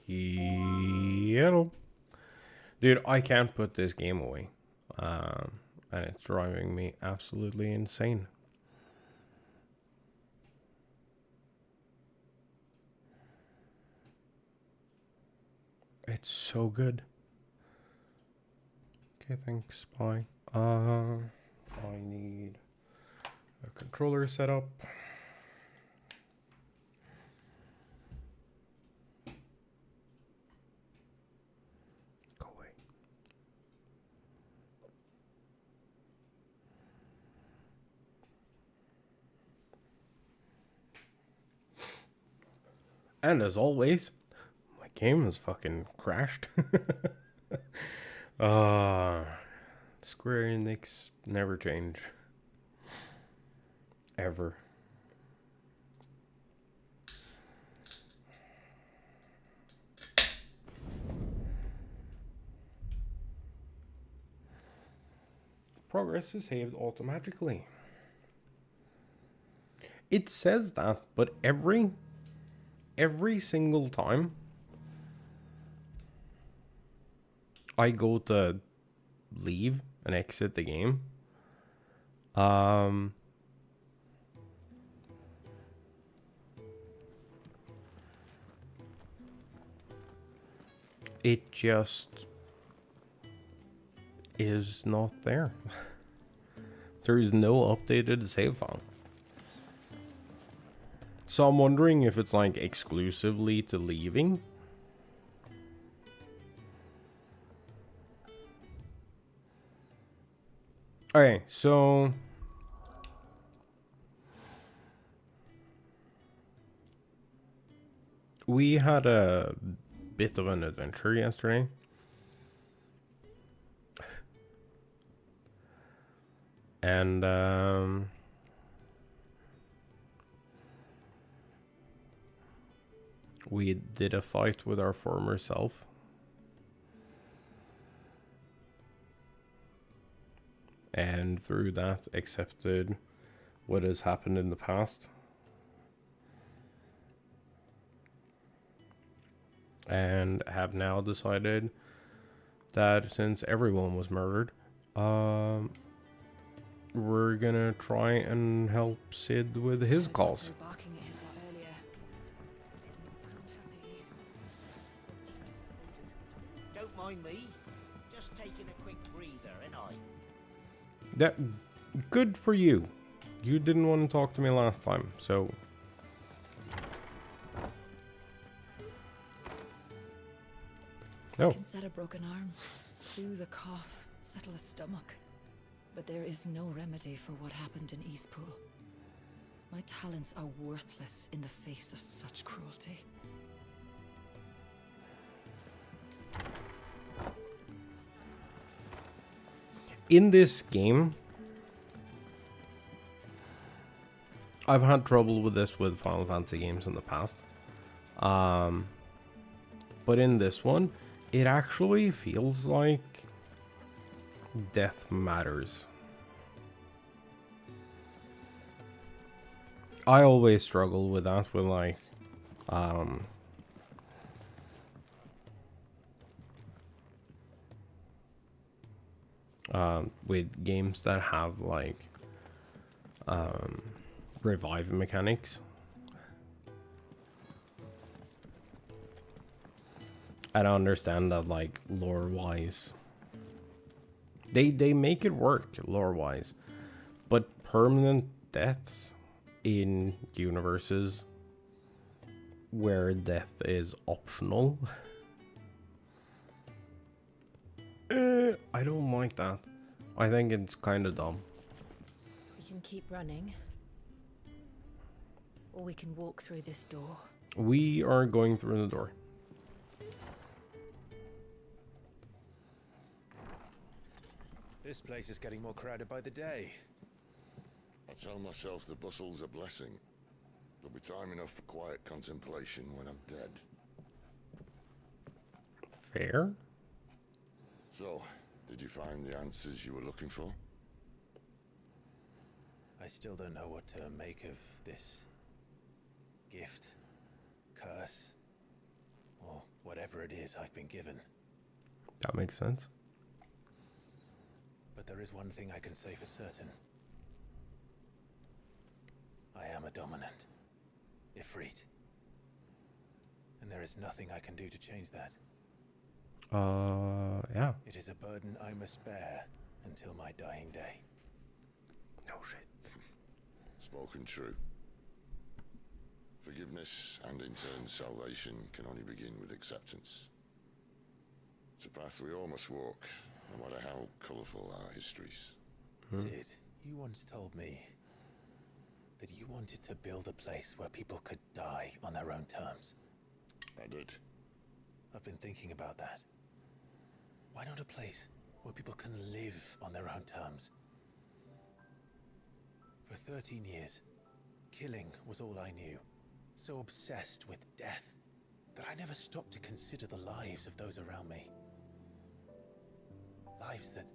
Yellow. Dude, I can't put this game away. And it's driving me absolutely insane. It's so good. Okay, thanks. Bye. I need a controller set up. Go away. And as always, my game has fucking crashed. Square Enix never change. Ever. Progress is saved automatically. It says that, but every single time I go to leave and exit the game, it just is not there. There is no updated save file. So I'm wondering if it's like exclusively to leaving. Okay, so we had a bit of an adventure yesterday. And we did a fight with our former self. And through that, accepted what has happened in the past. And have now decided that since everyone was murdered, we're gonna try and help Sid with his calls. Don't mind me, just taking a quick breather, ain't I? That good for you. You didn't want to talk to me last time, so. I can set a broken arm, soothe a cough, settle a stomach. But there is no remedy for what happened in Eastpool. My talents are worthless in the face of such cruelty. In this game, I've had trouble with this with Final Fantasy games in the past. But in this one, it actually feels like death matters. I always struggle with that with like with games that have like revive mechanics. I don't understand that, like, lore-wise. They make it work, lore-wise. But permanent deaths in universes where death is optional, I don't like that. I think it's kind of dumb. We can keep running, or we can walk through this door. We are going through the door. This place is getting more crowded by the day. I tell myself the bustle's a blessing. There'll be time enough for quiet contemplation when I'm dead. Fair. So, did you find the answers you were looking for? I still don't know what to make of this gift, curse, or whatever whatever it is I've been given. That makes sense. But there is one thing I can say for certain. I am a dominant. Ifrit. And there is nothing I can do to change that. Yeah. It is a burden I must bear until my dying day. No shit. Spoken true. Forgiveness and in turn salvation can only begin with acceptance. It's a path we all must walk, no matter how colourful our histories. Sid, you once told me that you wanted to build a place where people could die on their own terms. I did. I've been thinking about that. Why not a place where people can live on their own terms? For 13 years, killing was all I knew. So obsessed with death that I never stopped to consider the lives of those around me. Lives that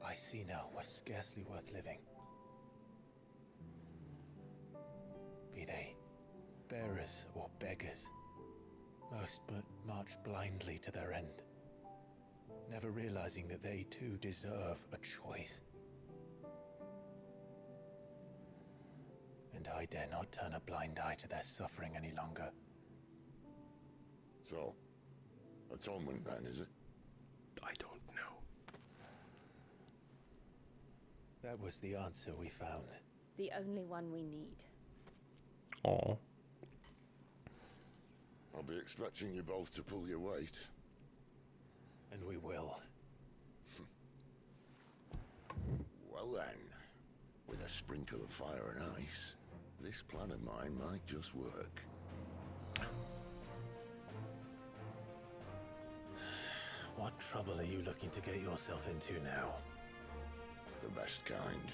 I see now were scarcely worth living. Be they bearers or beggars, most march blindly to their end, never realizing that they too deserve a choice. And I dare not turn a blind eye to their suffering any longer. So, atonement then, is it? I don't know. That was the answer we found. The only one we need. Aw. I'll be expecting you both to pull your weight. And we will. Well then, with a sprinkle of fire and ice, this plan of mine might just work. What trouble are you looking to get yourself into now? The best kind.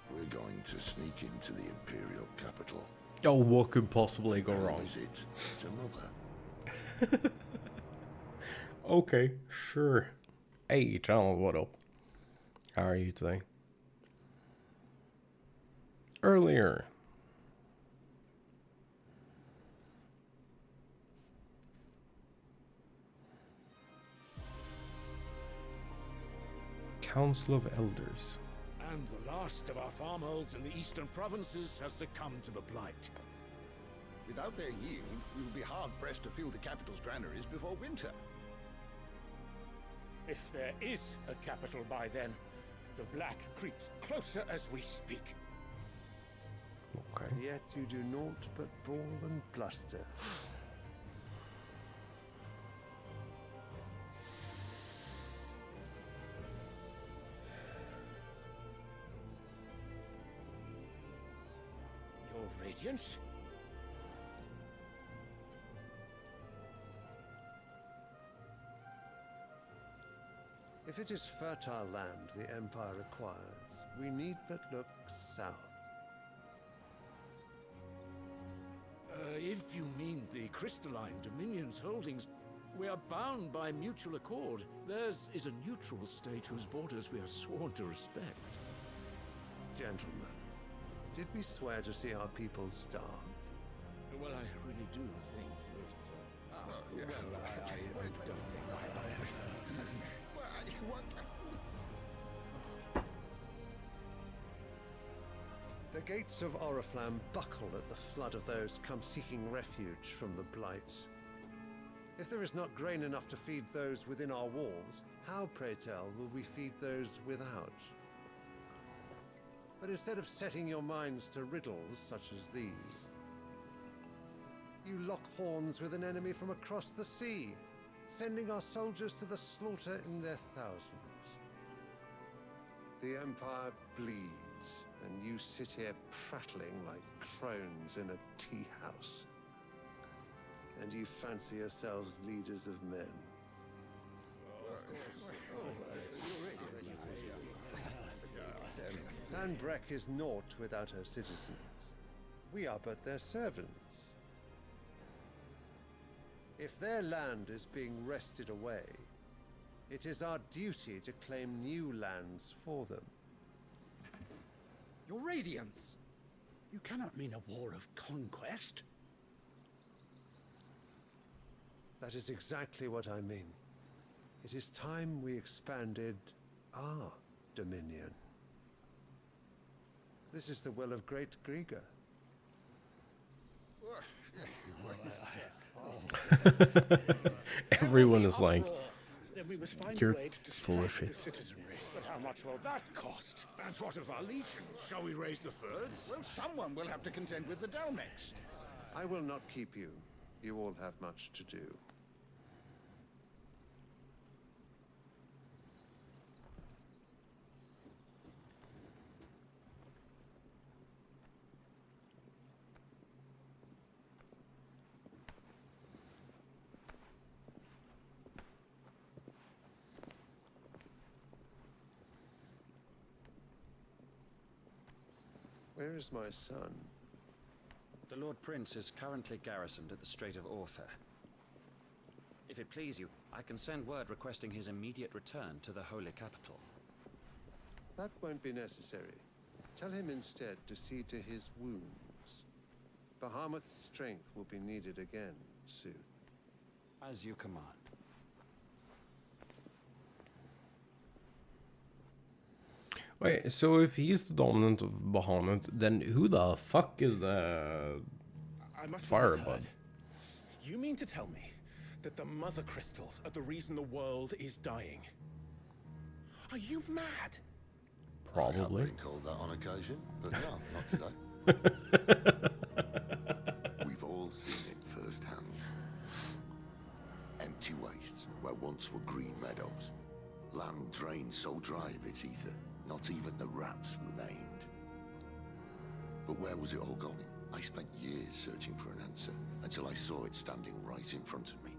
We're going to sneak into the Imperial capital. Oh, what could possibly go And wrong? visit to Mother. Okay, sure. Hey, channel, what up? How are you today? Earlier. Council of Elders. And the last of our farmholds in the eastern provinces has succumbed to the blight. Without their yield, we will be hard-pressed to fill the capital's granaries before winter. If there is a capital by then, the black creeps closer as we speak. Okay. Yet you do naught but bawl and bluster. Your Radiance? If it is fertile land the Empire requires, we need but look south. If you mean the crystalline Dominion's holdings, we are bound by mutual accord. Theirs is a neutral state whose borders we are sworn to respect. Gentlemen, did we swear to see our people starve? Well, I really do think that... I don't think The gates of Oriflamme buckle at the flood of those come seeking refuge from the blight. If there is not grain enough to feed those within our walls, how, pray tell, will we feed those without? But instead of setting your minds to riddles such as these, you lock horns with an enemy from across the sea, sending our soldiers to the slaughter in their thousands. The Empire bleeds, and you sit here prattling like crones in a tea house. And you fancy yourselves leaders of men. Sanbreque is naught without her citizens. We are but their servants. If their land is being wrested away, it is our duty to claim new lands for them. Your Radiance! You cannot mean a war of conquest. That is exactly what I mean. It is time we expanded our dominion. This is the will of great Grieger. Everyone is like, Then we must find you're a way to full of distract shit. the citizenry. But how much will that cost? And what of our legions? Shall we raise the furs? Well, someone will have to contend with the Dalmex. I will not keep you. You all have much to do. Where is my son? The Lord Prince is currently garrisoned at the Strait of Author. If it please you, I can send word requesting his immediate return to the Holy Capital. That won't be necessary. Tell him instead to see to his wounds. Bahamut's strength will be needed again soon. As you command. Wait, so if he's the dominant of Bahamut, then who the fuck is the I must have Firebud? misheard. You mean to tell me that the mother crystals are the reason the world is dying? Are you mad? I have Probably. been called that on occasion, but no, not today. We've all seen it firsthand. Empty wastes where once were green meadows. Land drained so dry of its ether, not even the rats remained. But where was it all going? I spent years searching for an answer, until I saw it standing right in front of me.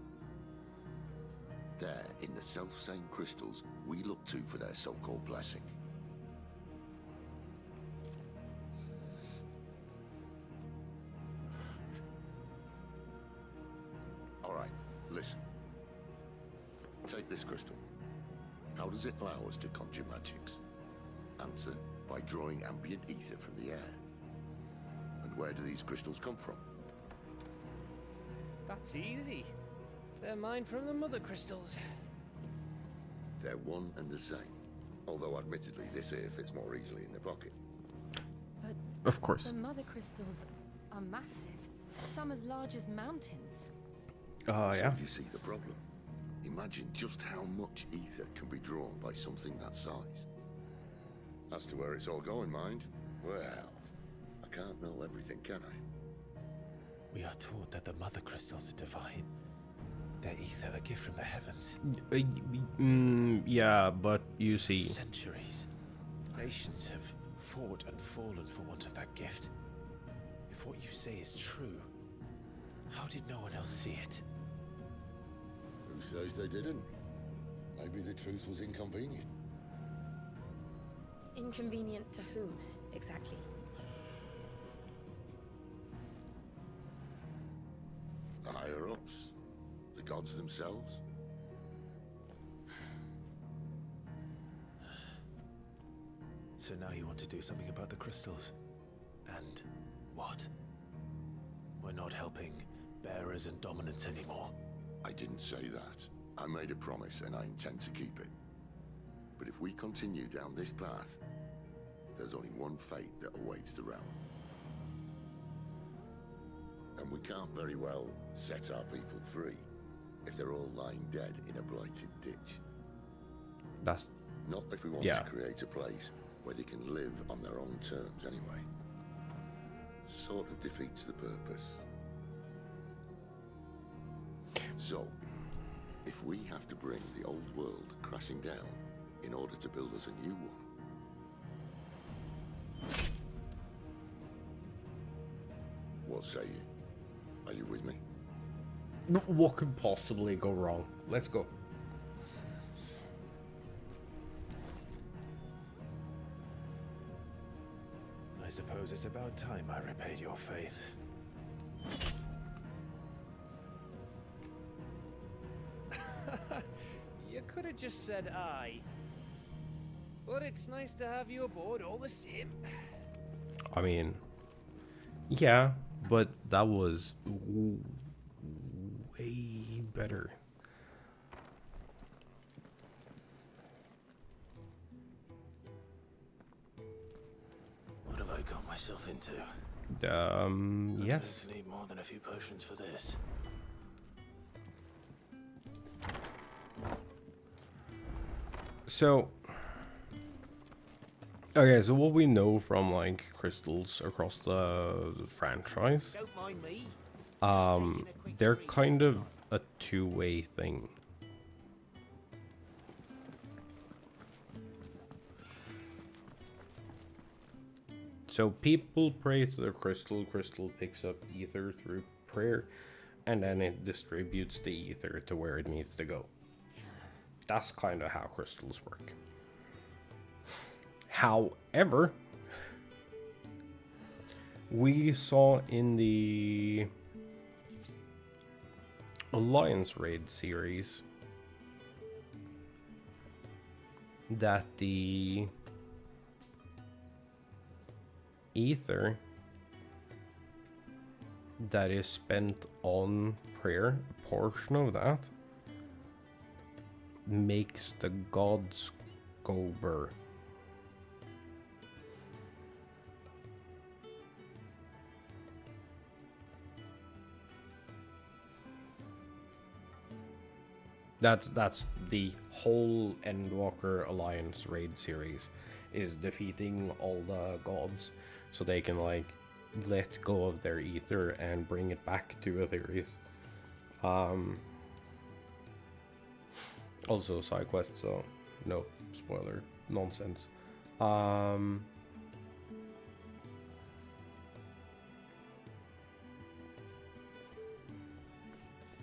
There, in the self-same crystals, we look to for their so-called blessing. All right, listen. Take this crystal. How does it allow us to conjure magics? Answer, by drawing ambient ether from the air. And where do these crystals come from? That's easy. They're mined from the mother crystals. They're one and the same. Although admittedly this here fits more easily in the pocket. But Of course. the mother crystals are massive. Some as large as mountains. Oh, yeah. So you see the problem. Imagine just how much ether can be drawn by something that size. As to where it's all going, mind, well, I can't know everything, can I? We are taught that the mother crystals are divine. Their ether a gift from the heavens. Yeah, but you see. Centuries. Nations have fought and fallen for want of that gift. If what you say is true, how did no one else see it? Who says they didn't? Maybe the truth was inconvenient. Inconvenient to whom, exactly? The higher-ups, the gods themselves. So now you want to do something about the crystals. And what? We're not helping bearers and dominants anymore. I didn't say that. I made a promise and I intend to keep it. But if we continue down this path, there's only one fate that awaits the realm. And we can't very well set our people free if they're all lying dead in a blighted ditch. That's Not if we want to create a place where they can live on their own terms anyway. Sort of defeats the purpose. So, if we have to bring the old world crashing down in order to build us a new one, what say you? Are you with me? what could possibly go wrong? Let's go. I suppose it's about time I repaid your faith. You could have just said aye. But it's nice to have you aboard all the same. I mean, yeah, but that was way better. What have I got myself into? Yes. I need more than a few potions for this. So, okay, so what we know from like crystals across the franchise, Don't mind me. they're kind of a two-way thing. So people pray to the crystal, crystal picks up ether through prayer, and then it distributes the ether to where it needs to go. That's kind of how crystals work. However, we saw in the Alliance Raid series that the ether that is spent on prayer, a portion of that makes the gods go burr. That's the whole Endwalker Alliance Raid series, is defeating all the gods so they can like let go of their ether and bring it back to Aetherius. Also side quest, so no spoiler nonsense.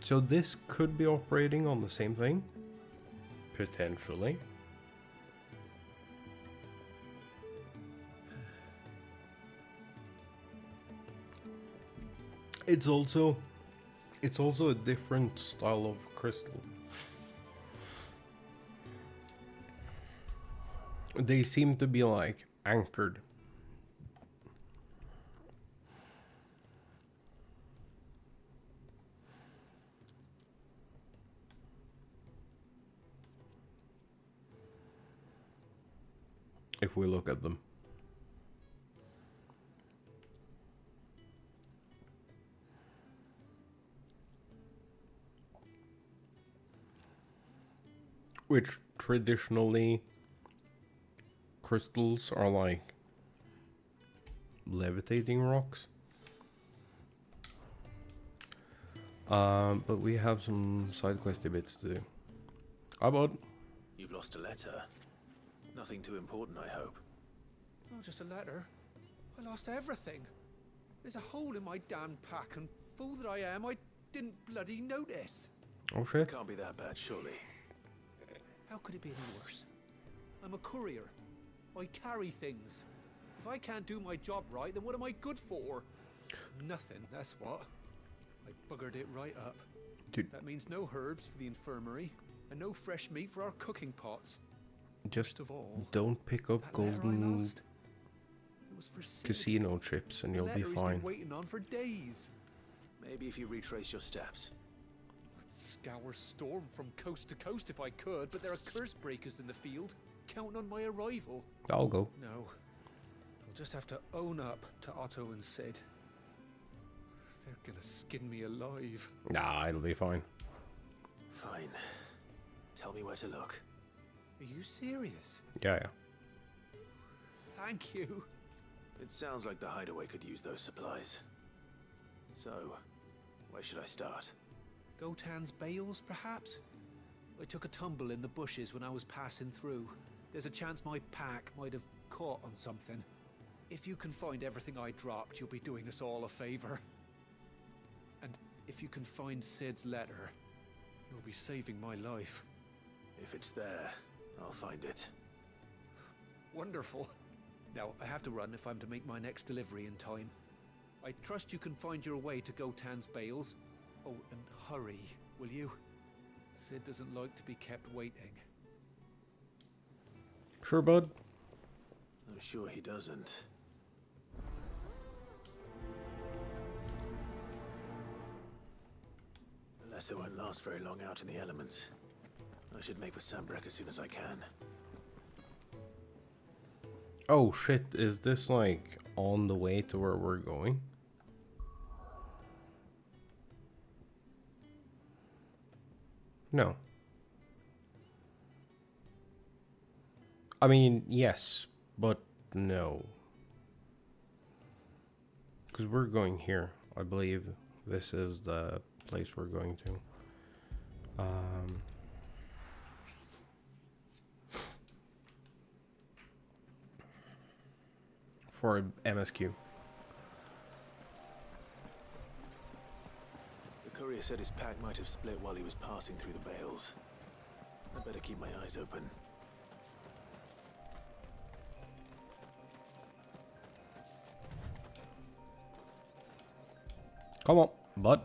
So this could be operating on the same thing, potentially. It's also a different style of crystal. They seem to be like anchored. If we look at them. Which traditionally crystals are like levitating rocks. But we have some side questy bits to do. How about? You've lost a letter. Nothing too important, I hope. Not just a letter. I lost everything. There's a hole in my damn pack, and fool that I am, I didn't bloody notice. Oh shit. Can't be that bad, surely. How could it be any worse? I'm a courier. I carry things. If I can't do my job right, then what am I good for? Nothing, that's what. I buggered it right up. Dude. That means no herbs for the infirmary, and no fresh meat for our cooking pots. Just of all, don't pick up golden casino chips and you'll be fine. Been waiting on for days. Maybe if you retrace your steps. I'd scour Storm from coast to coast if I could, but there are curse breakers in the field, counting on my arrival. I'll go. No. I'll just have to own up to Otto and Sid. They're gonna skin me alive. Nah, it'll be fine. Fine. Tell me where to look. Are you serious? Yeah. Thank you. It sounds like the hideaway could use those supplies. So, where should I start? Gotan's bales, perhaps? I took a tumble in the bushes when I was passing through. There's a chance my pack might have caught on something. If you can find everything I dropped, you'll be doing us all a favor. And if you can find Sid's letter, you'll be saving my life. If it's there, I'll find it. Wonderful. Now, I have to run if I'm to make my next delivery in time. I trust you can find your way to Gotan's bales. Oh, and hurry, will you? Sid doesn't like to be kept waiting. Sure, bud. I'm sure he doesn't. letter won't last very long out in the elements. I should make for Sambrek as soon as I can. Oh shit, is this like on the way to where we're going? No. I mean, yes, but no. Because we're going here. I believe this is the place we're going to. For MSQ. The courier said his pack might have split while he was passing through the bales. I better keep my eyes open. Come on, bud.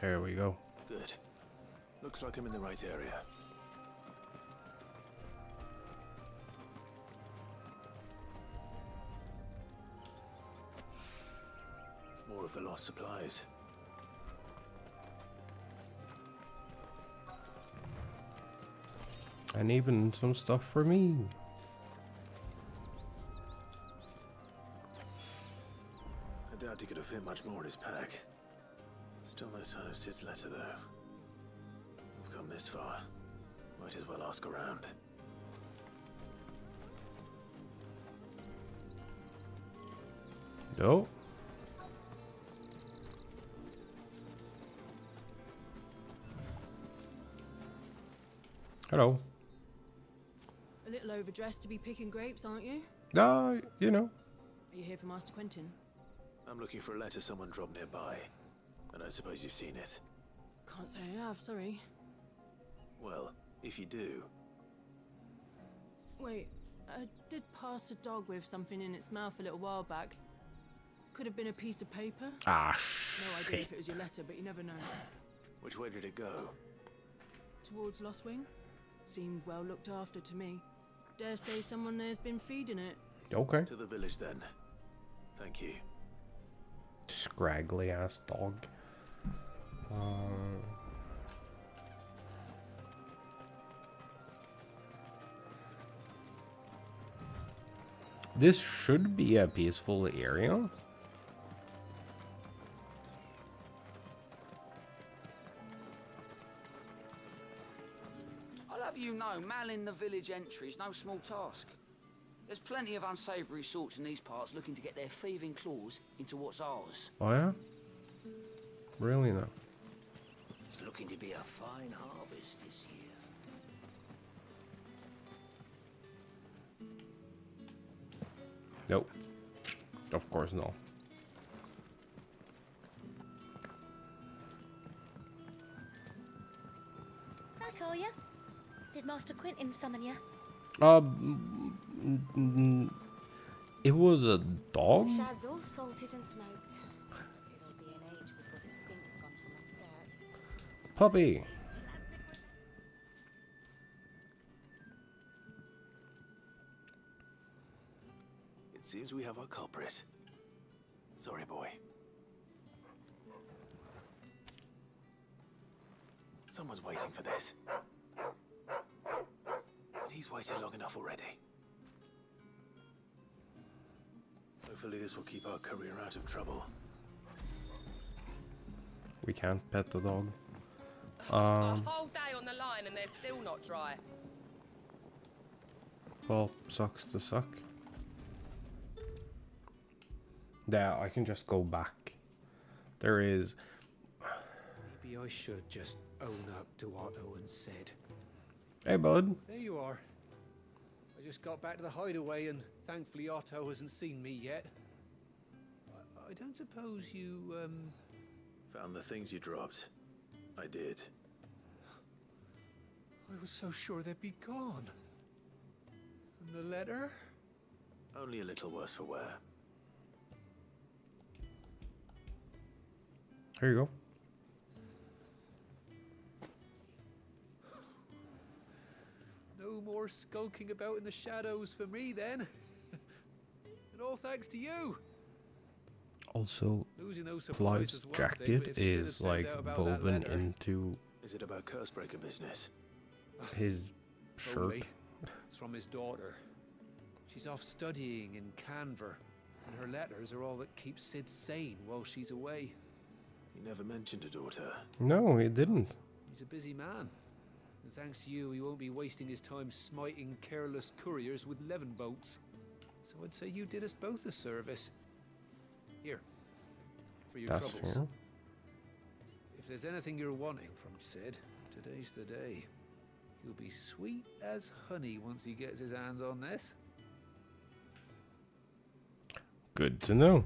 There we go. Good. Looks like I'm in the right area. More of the lost supplies. And even some stuff for me. I doubt he could have fit much more in his pack. Still no sign of Sid's letter, though. We've come this far. Might as well ask around. No. Hello. A little overdressed to be picking grapes, aren't you? You know. Are you here for Master Quentin? I'm looking for a letter someone dropped nearby. And I suppose you've seen it. Can't say I have, sorry. Well, if you do... Wait, I did pass a dog with something in its mouth a little while back. Could have been a piece of paper. Ah, No idea if it was your letter, but you never know. Which way did it go? Towards Lost Wing? Seemed well looked after to me. Dare say someone there's been feeding it. Okay. To the village then. Thank you. Scraggly ass dog. This should be a peaceful area. I'll have you know, manning the village entry is no small task. There's plenty of unsavoury sorts in these parts looking to get their thieving claws into what's ours. Oh yeah? Really now? It's looking to be a fine harvest this year. Nope. Of course not. Hi, Collier. Did Master Quentin summon you? It was a dog? The shad's all salted and smoked. It'll be an age before the stink's gone from my skirts. Puppy. It seems we have our culprit. Sorry, boy. Someone's waiting for this. But he's waited long enough already. Hopefully this will keep our courier out of trouble. We can't pet the dog. A whole day on the line and they're still not dry. Well, sucks to suck. Yeah, I can just go back. There is... Maybe I should just own up to what Owen said. Hey, bud. There you are. I just got back to the hideaway and thankfully Otto hasn't seen me yet. I don't suppose you, Found the things you dropped. I did. I was so sure they'd be gone. And the letter? Only a little worse for wear. Here you go. No more skulking about in the shadows for me then. And all thanks to you. Also, Losing no surprise Clive's is one thing, but jacket if Sid is had found like out about that woven letter- into Is it about Cursebreaker business? his shirt. Only. It's from his daughter. She's off studying in Canver, and her letters are all that keeps Sid sane while she's away. He never mentioned a daughter. No, he didn't. He's a busy man. And thanks to you, he won't be wasting his time smiting careless couriers with levin bolts. So I'd say you did us both a service. Here, for your That's troubles. fair. If there's anything you're wanting from Sid, today's the day. He'll be sweet as honey once he gets his hands on this. Good to know.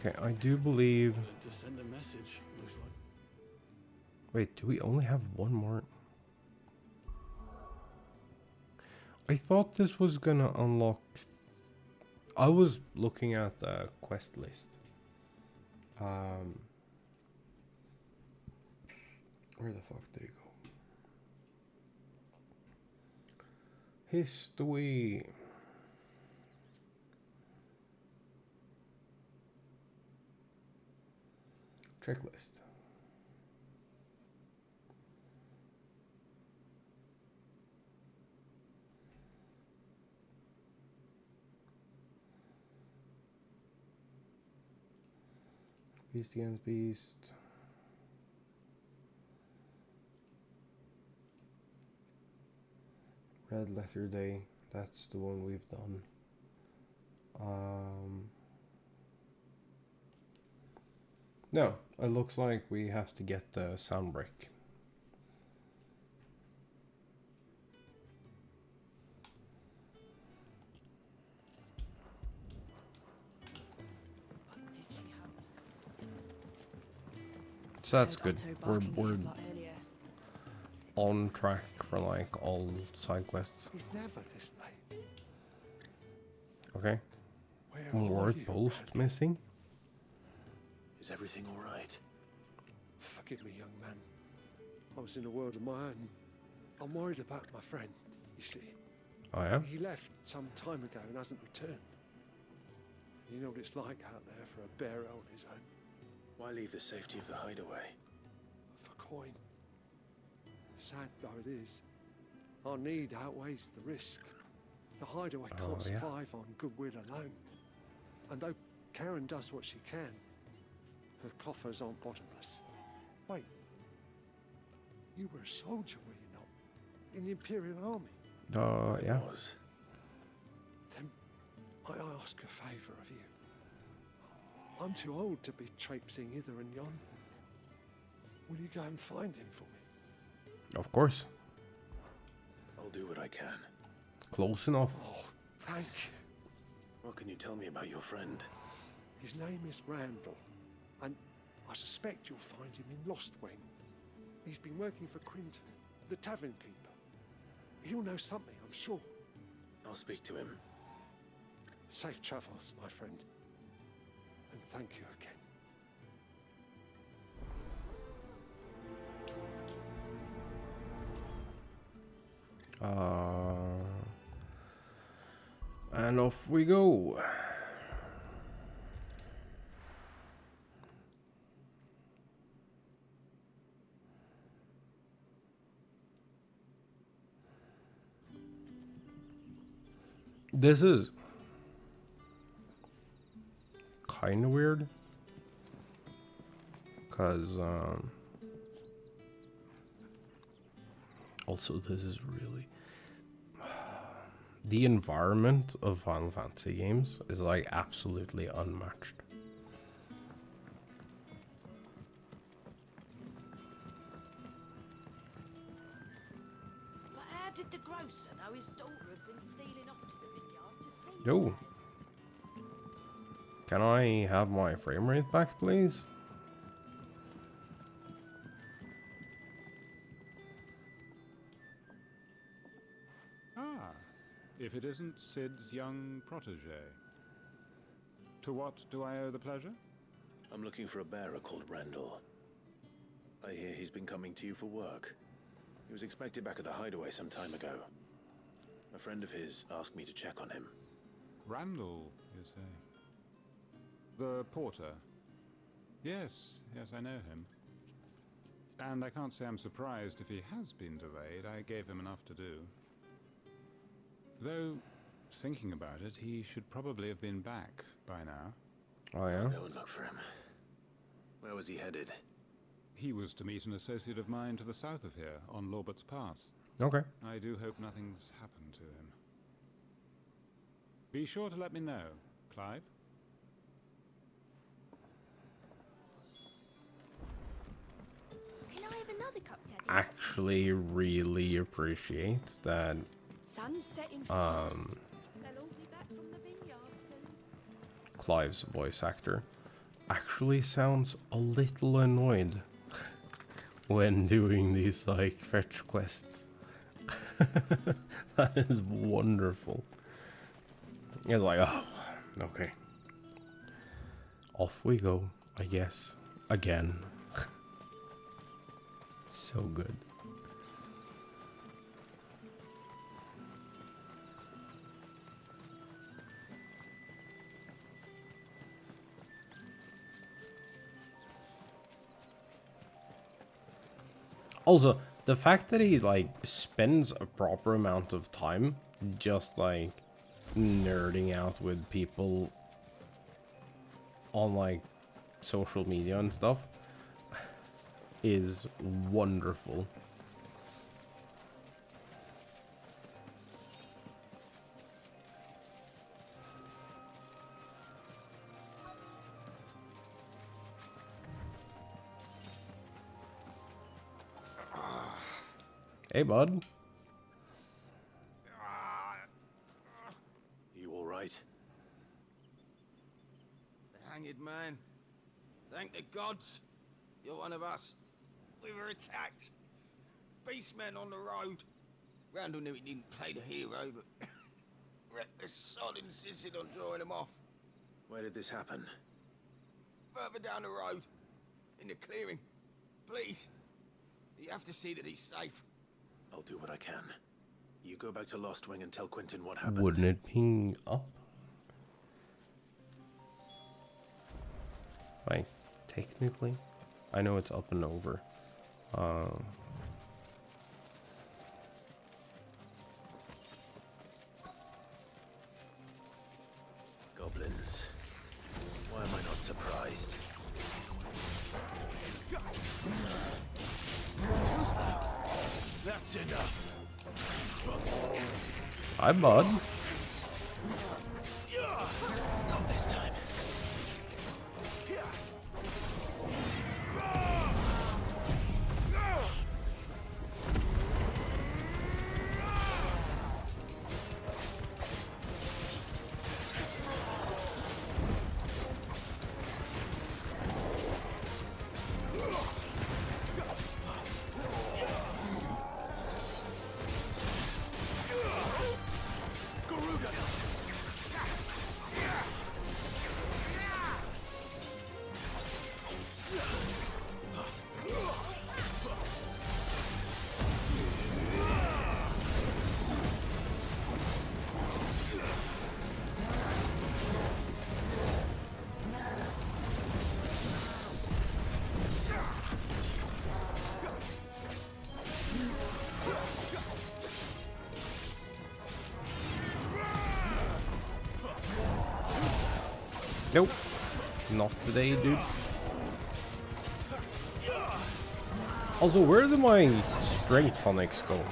Okay, I do believe... To send a message, looks like. Wait, do we only have one more? I thought this was gonna unlock... I was looking at the quest list. Where the fuck did it go? History. Checklist. Beast against beast. Red letter day. That's the one we've done. No, it looks like we have to get the sound brick. So that's good. We're on track for like all side quests. He's never this late. Okay. Where More are you, post Bradley? missing. Is everything all right? Forgive me, young man. I was in a world of my own. I'm worried about my friend, you see. Oh yeah? He left some time ago and hasn't returned. You know what it's like out there for a bearer on his own. Why leave the safety of the hideaway? For coin. Sad though it is, our need outweighs the risk. The hideaway can't survive on goodwill alone. And though Karen does what she can, her coffers aren't bottomless. Wait, you were a soldier, were you not? In the Imperial Army? Yeah. Was. Then I ask a favour of you. I'm too old to be traipsing hither and yon. Will you go and find him for me? Of course. I'll do what I can. Close enough. Oh, thank you. What can you tell me about your friend? His name is Randall, and I suspect you'll find him in Lost Wing. He's been working for Quinton, the tavern keeper. He'll know something, I'm sure. I'll speak to him. Safe travels, my friend. And thank you again. And off we go. This is kind of weird because also this is really the environment of Final Fantasy games is like absolutely unmatched. But how did the grocer know his daughter had been stealing off to the vineyard to see? Yo, can I have my frame rate back, please? Ah, if it isn't Sid's young protege. To what do I owe the pleasure? I'm looking for a bearer called Randall. I hear he's been coming to you for work. He was expected back at the hideaway some time ago. A friend of his asked me to check on him. Randall, you say? The porter? Yes, I know him. And I can't say I'm surprised if he has been delayed. I gave him enough to do. Though, thinking about it, he should probably have been back by now. Oh, yeah? I'll go and look for him. Where was he headed? He was to meet an associate of mine to the south of here, on Lorbert's Pass. Okay. I do hope nothing's happened to him. Be sure to let me know, Clive. Can I have another cup, Daddy? Actually, really appreciate that. Sun's setting fast. They'll all be back from the vineyard soon. Clive's voice actor actually sounds a little annoyed when doing these like fetch quests. That is wonderful. It's like, oh, okay. Off we go, I guess. Again. So good. Also, the fact that he like spends a proper amount of time just like nerding out with people on like social media and stuff is wonderful. Hey, bud. You all right? The hanged man. Thank the gods. You're one of us. We were attacked. Beastmen on the road. Randall knew he didn't play the hero, but the sod insisted on drawing him off. Where did this happen? Further down the road. In the clearing. Please. You have to see that he's safe. I'll do what I can. You go back to Lost Wing and tell Quentin what happened. Wouldn't it be up? Like, technically? I know it's up and over. Goblins. Why am I not surprised? That's enough. Hi, bud. Not this time. Nope. Not today, dude. Also, where do my strength tonics go?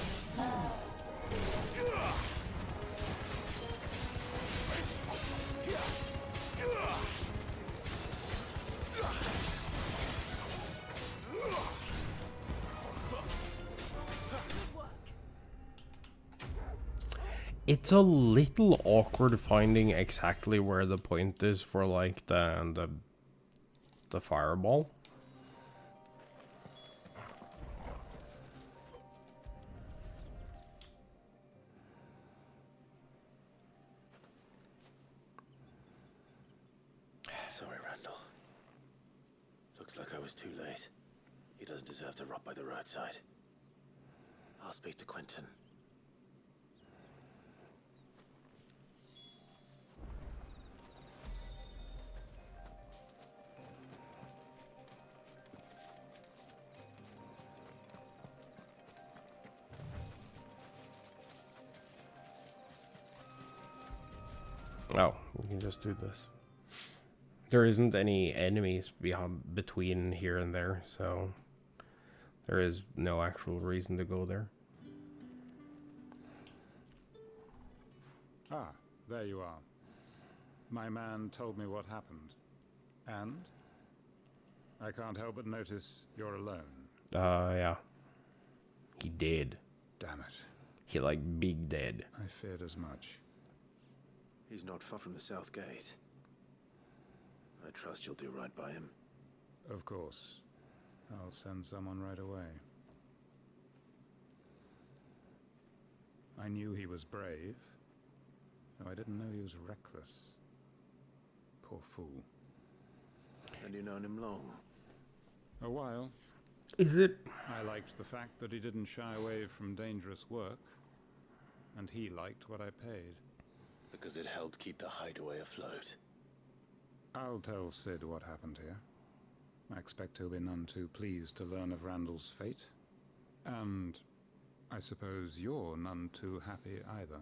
It's a little awkward finding exactly where the point is for like the fireball. Sorry, Randall. Looks like I was too late. He doesn't deserve to rot by the roadside. I'll speak to Quentin. Oh, we can just do this. There isn't any enemies between here and there, so there is no actual reason to go there. Ah, there you are. My man told me what happened. And? I can't help but notice you're alone. Yeah. He did. Damn it. He like big dead. I feared as much. He's not far from the south gate. I trust you'll do right by him. Of course. I'll send someone right away. I knew he was brave, though I didn't know he was reckless. Poor fool. And you known him long? A while. Is it? I liked the fact that he didn't shy away from dangerous work, and he liked what I paid. Because it helped keep the hideaway afloat. I'll tell Sid what happened here. I expect he'll be none too pleased to learn of Randall's fate. And I suppose you're none too happy either.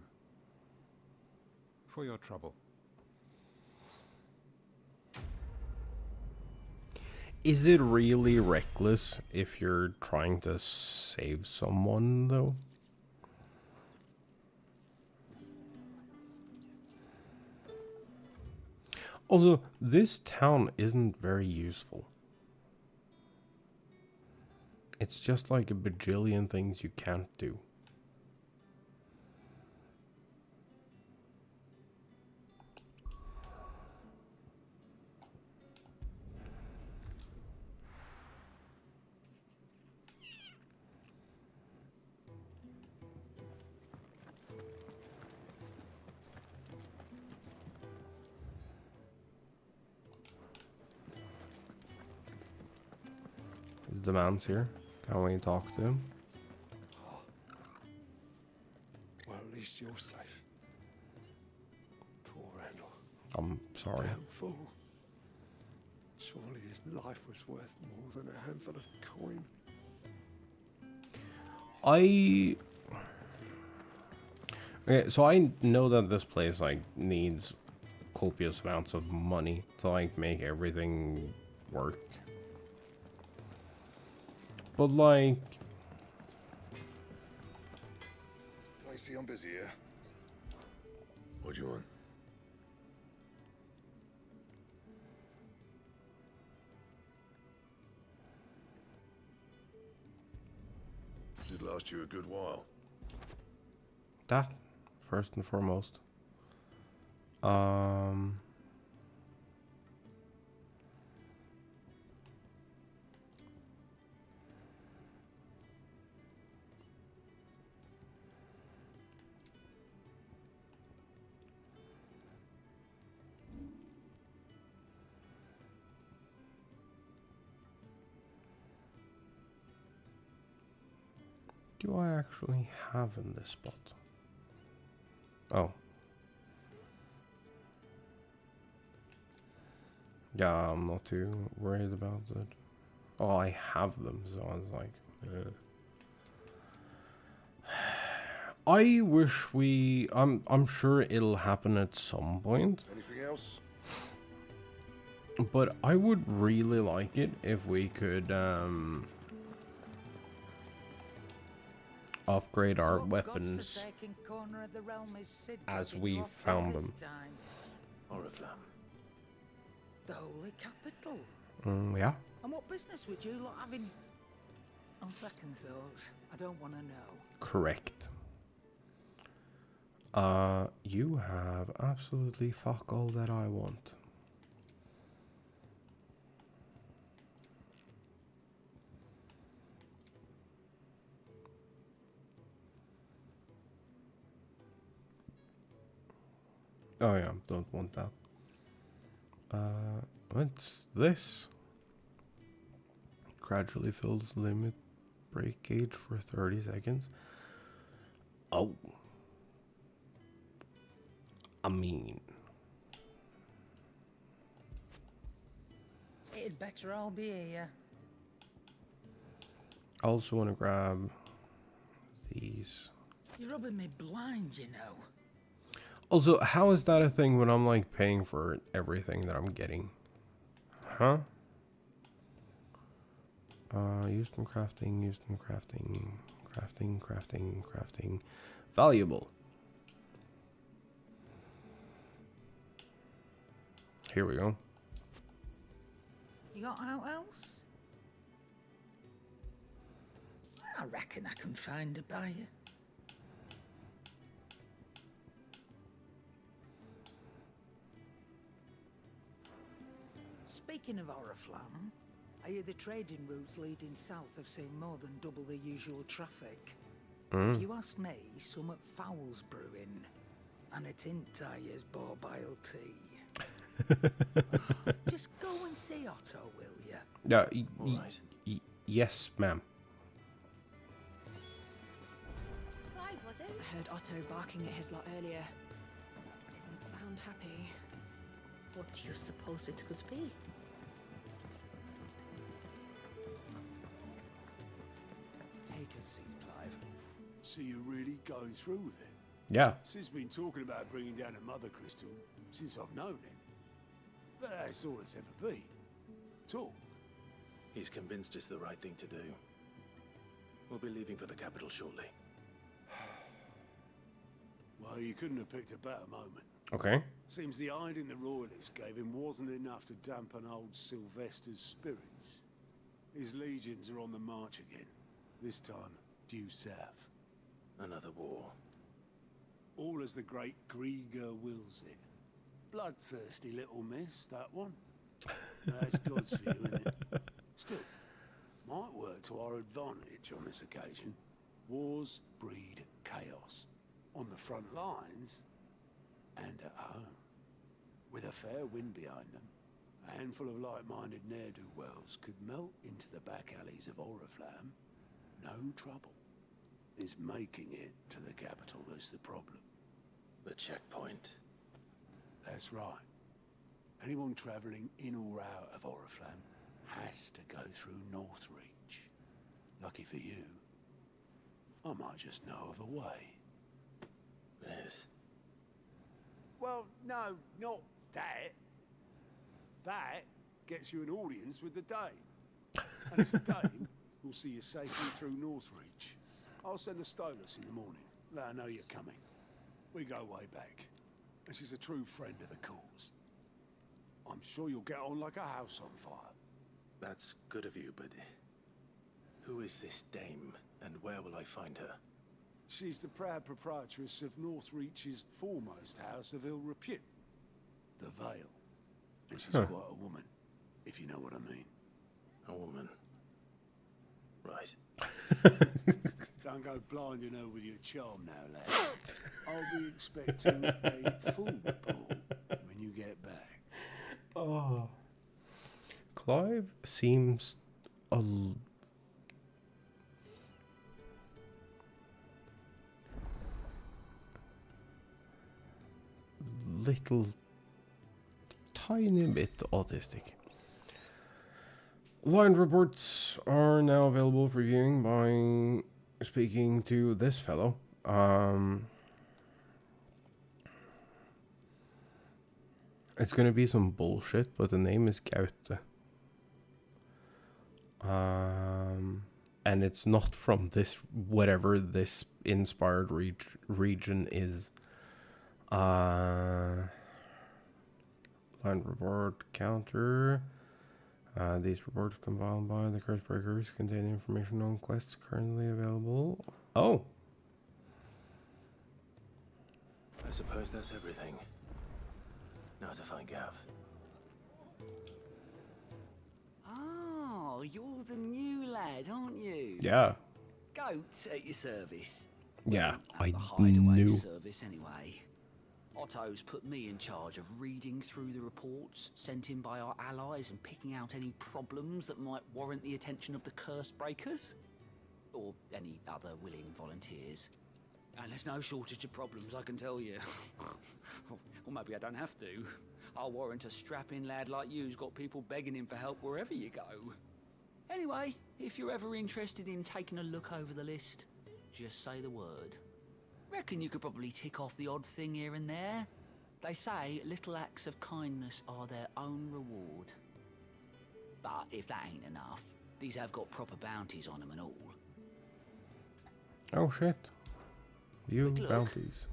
For your trouble. Is it really reckless if you're trying to save someone, though? Also, this town isn't very useful. It's just like a bajillion things you can't do. The man's here. Can we talk to him? Oh. Well, at least you're safe. Poor Randall. I'm sorry. Damn fool. Surely his life was worth more than a handful of coin. Okay, so I know that this place like needs copious amounts of money to like make everything work. But like, I see I'm busy here. What do you want? Should last you a good while. that first and foremost. Do I actually have in this spot? Oh. Yeah, I'm not too worried about it. Oh, I have them, so I was like... I wish we... I'm sure it'll happen at some point. Anything else? But I would really like it if we could, upgrade our weapons as we found them. Oriflamme. The holy capital. Yeah. And what business would you lot having? On second thoughts, I don't want to know. Correct. You have absolutely fuck all that I want. Oh yeah, don't want that. What's this? gradually fills the limit break gauge for 30 seconds. Oh. I mean... It'd better all be here. I also want to grab these. You're rubbing me blind, you know. Also, how is that a thing when I'm like paying for everything that I'm getting? Huh? Used in crafting, crafting. Valuable. Here we go. You got out else? I reckon I can find a buyer. Speaking of Oriflamme, I hear the trading routes leading south have seen more than double the usual traffic. If you ask me, somewhat foul's brewing, and it ain't Tyre's bile tea. Just go and see Otto, will ya? Yeah, yes, ma'am. Clive, was it? I heard Otto barking at his lot earlier. Didn't sound happy. What do you suppose it could be? Take a seat, Clive. So you're really going through with it? Yeah. Sis been talking about bringing down a mother crystal since I've known him. But that's all it's ever been. Talk. He's convinced it's the right thing to do. We'll be leaving for the capital shortly. Well, you couldn't have picked a better moment. Okay. Seems the hiding the royalists gave him wasn't enough to dampen old Sylvester's spirits. His legions are on the march again. This time, due south. Another war. All as the great Grieger wills it. Bloodthirsty little miss, that one. That's God's view, isn't it? Still, might work to our advantage on this occasion. Wars breed chaos. On the front lines, and at home. With a fair wind behind them, a handful of like-minded ne'er-do-wells could melt into the back alleys of Oriflamme. No trouble. It's making it to the capital that's the problem. The checkpoint. That's right. Anyone travelling in or out of Oriflamme has to go through Northreach. Lucky for you, I might just know of a way. This? Well, no, not that. That gets you an audience with the Dame. And it's the Dame who'll see you safely through Northreach. I'll send a Stolas in the morning. Let her know you're coming. We go way back. And she's a true friend of the cause. I'm sure you'll get on like a house on fire. That's good of you, but who is this dame, and where will I find her? She's the proud proprietress of Northreach's foremost house of ill repute, the Vale. And she's quite a woman, if you know what I mean. A woman. Right. Don't go blinding her with your charm now, lad. I'll be expecting a full report when you get back. Oh. Clive seems a little tiny bit autistic. Line reports are now available for viewing by speaking to this fellow. It's gonna be some bullshit, but the name is Gaute. And it's not from this, whatever this inspired region is. Line report counter. These reports compiled by the curse breakers contain information on quests currently available. Oh. I suppose that's everything. Now to find Gav. Oh, you're the new lad, aren't you? Yeah. Goat at your service. Yeah, I Hideaway knew. service anyway. Otto's put me in charge of reading through the reports sent in by our allies and picking out any problems that might warrant the attention of the curse breakers. Or any other willing volunteers. And there's no shortage of problems, I can tell you. Or maybe I don't have to. I'll warrant a strapping lad like you's got people begging him for help wherever you go. Anyway, if you're ever interested in taking a look over the list, just say the word. Reckon you could probably tick off the odd thing here and there. They say little acts of kindness are their own reward. But if that ain't enough, these have got proper bounties on them and all. Oh shit. View bounties.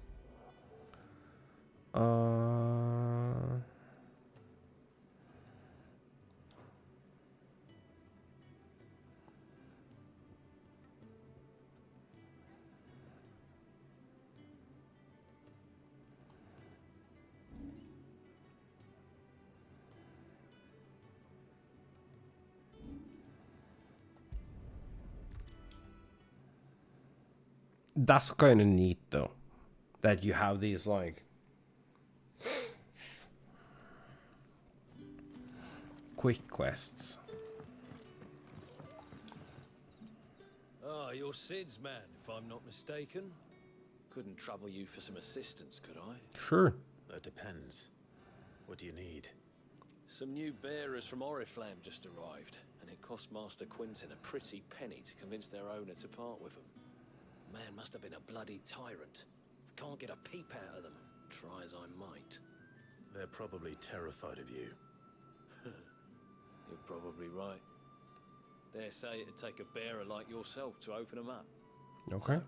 That's kind of neat though, that you have these like quick quests. Ah, you're Sid's man, if I'm not mistaken. Couldn't trouble you for some assistance, could I? Sure. That depends. What do you need? Some new bearers from Oriflamme just arrived, and it cost Master Quinton a pretty penny to convince their owner to part with them. Man must have been a bloody tyrant. Can't get a peep out of them, try as I might. They're probably terrified of you. You're probably right. Dare say it'd take a bearer like yourself to open them up. Okay. So,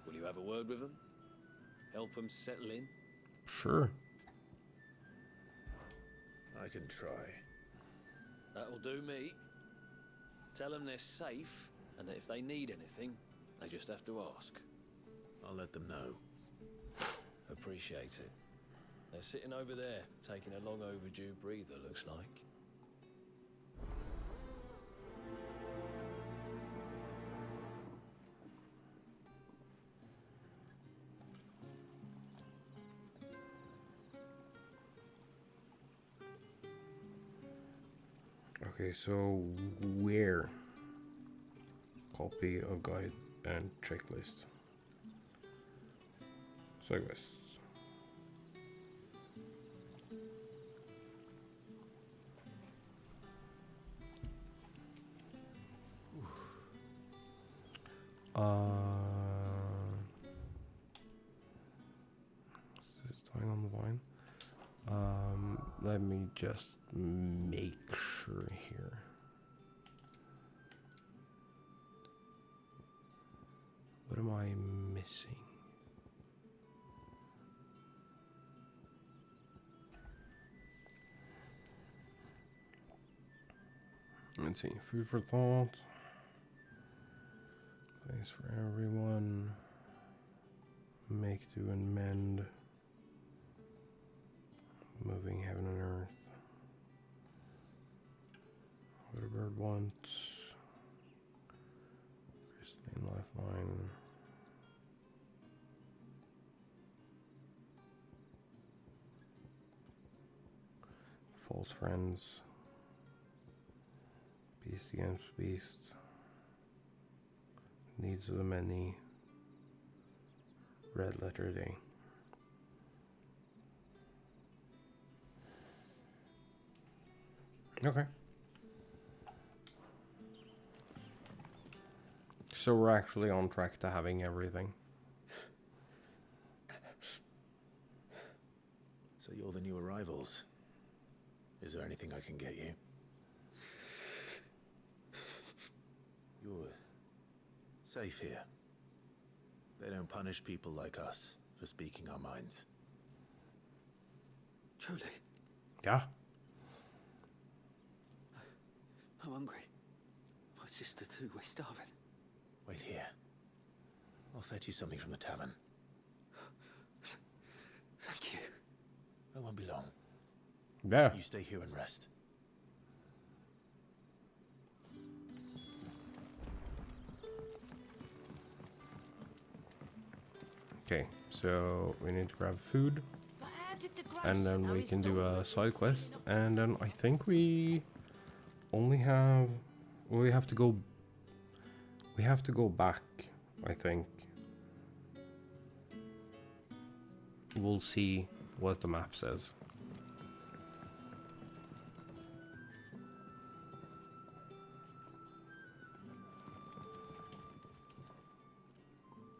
will you have a word with them? Help them settle in? Sure. I can try. That'll do me. Tell them they're safe, and that if they need anything, they just have to ask. I'll let them know. Appreciate it. They're sitting over there, taking a long overdue breather, looks like. Okay, so where? Copy of guide and checklist. Side quests. What's this doing on the vine? Let me just make sure here. What am I missing? Let's see. Food for thought. Place for everyone. Make, do, and mend. Moving heaven and earth. What a bird wants. Crystalline lifeline. False friends. Beast against beast. Needs of the many. Red letter day. Okay. So we're actually on track to having everything. So you're the new arrivals. Is there anything I can get you? You're safe here. They don't punish people like us for speaking our minds. Truly. Yeah. I'm hungry. My sister too, we're starving. Wait here. I'll fetch you something from the tavern. Thank you. I won't be long. Yeah. You stay here and rest. Okay, so we need to grab food, and then we can do a side quest, and then I think we only have, well, we have to go back, I think. We'll see what the map says.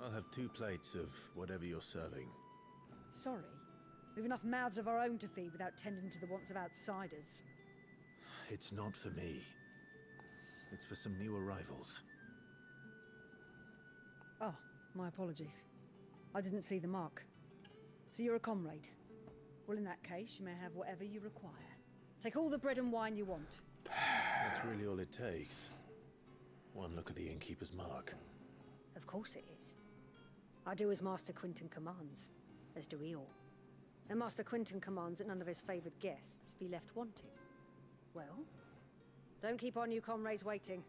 I'll have 2 plates of whatever you're serving. Sorry. We've enough mouths of our own to feed without tending to the wants of outsiders. It's not for me. It's for some new arrivals. Oh, my apologies. I didn't see the mark. So you're a comrade. Well, in that case, you may have whatever you require. Take all the bread and wine you want. That's really all it takes. One look at the innkeeper's mark. Of course it is. I do as Master Quinton commands, as do we all. And Master Quinton commands that none of his favoured guests be left wanting. Well, don't keep our new comrades waiting.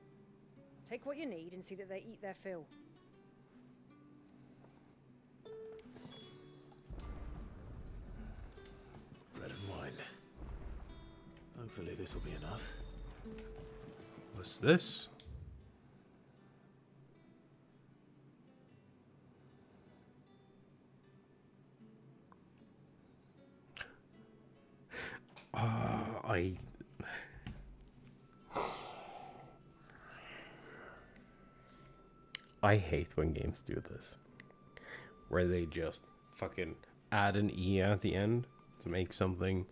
Take what you need and see that they eat their fill. Bread and wine. Hopefully this will be enough. What's this? I hate when games do this, where they just fucking add an E at the end to make something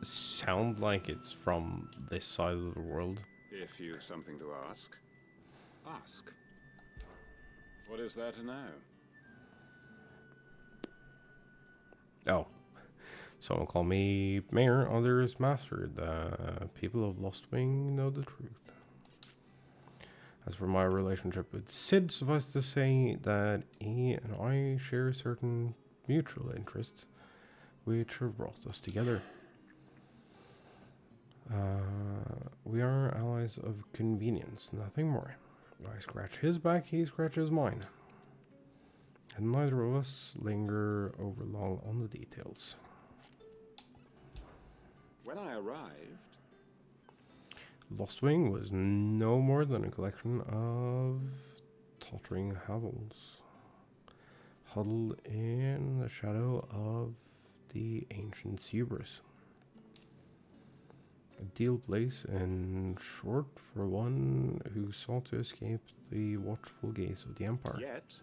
sound like it's from this side of the world. If you've something to ask, ask. What is there to know? Oh, someone call me Mayor, others Master. The people of Lost Wing know the truth. As for my relationship with Sid, suffice to say that he and I share certain mutual interests, which have brought us together. We are allies of convenience, nothing more. I scratch his back, he scratches mine. And neither of us linger over long on the details. When I arrived, Lost Wing was no more than a collection of tottering hovels, huddled in the shadow of the ancient hubris. A deal place, in short, for one who sought to escape the watchful gaze of the Empire. Yet,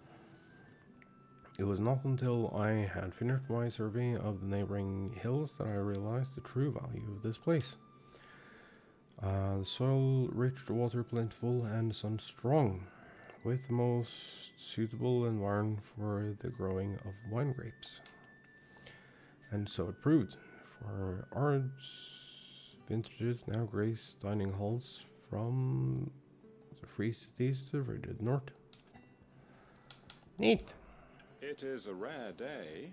it was not until I had finished my survey of the neighboring hills that I realized the true value of this place. The soil rich, the water plentiful, and the sun strong, with the most suitable environment for the growing of wine grapes. And so it proved, for Ard's vintages now grace dining halls from the free cities to the frigid north. Neat! it is a rare day.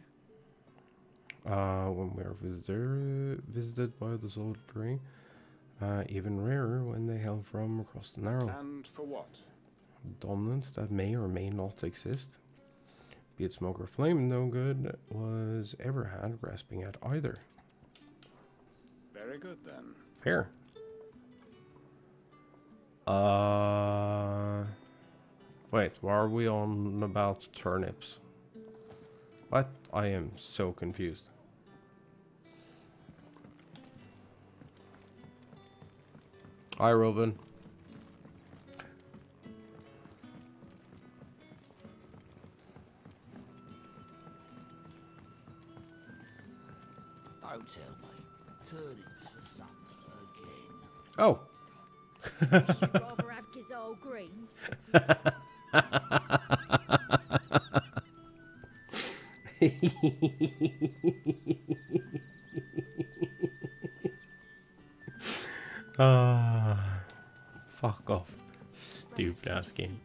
When we are visited by the soldiery, even rarer when they hail from across the Narrow. And for what? Dominance that may or may not exist. Be it smoke or flame, no good was ever had grasping at either. Very good then. Fair. Wait, why are we on about turnips? What? I am so confused. Hi, Robin. Don't tell me. Turnips for something again. Oh. You'd rather have Gizole greens? Fuck off. Stupid ass game.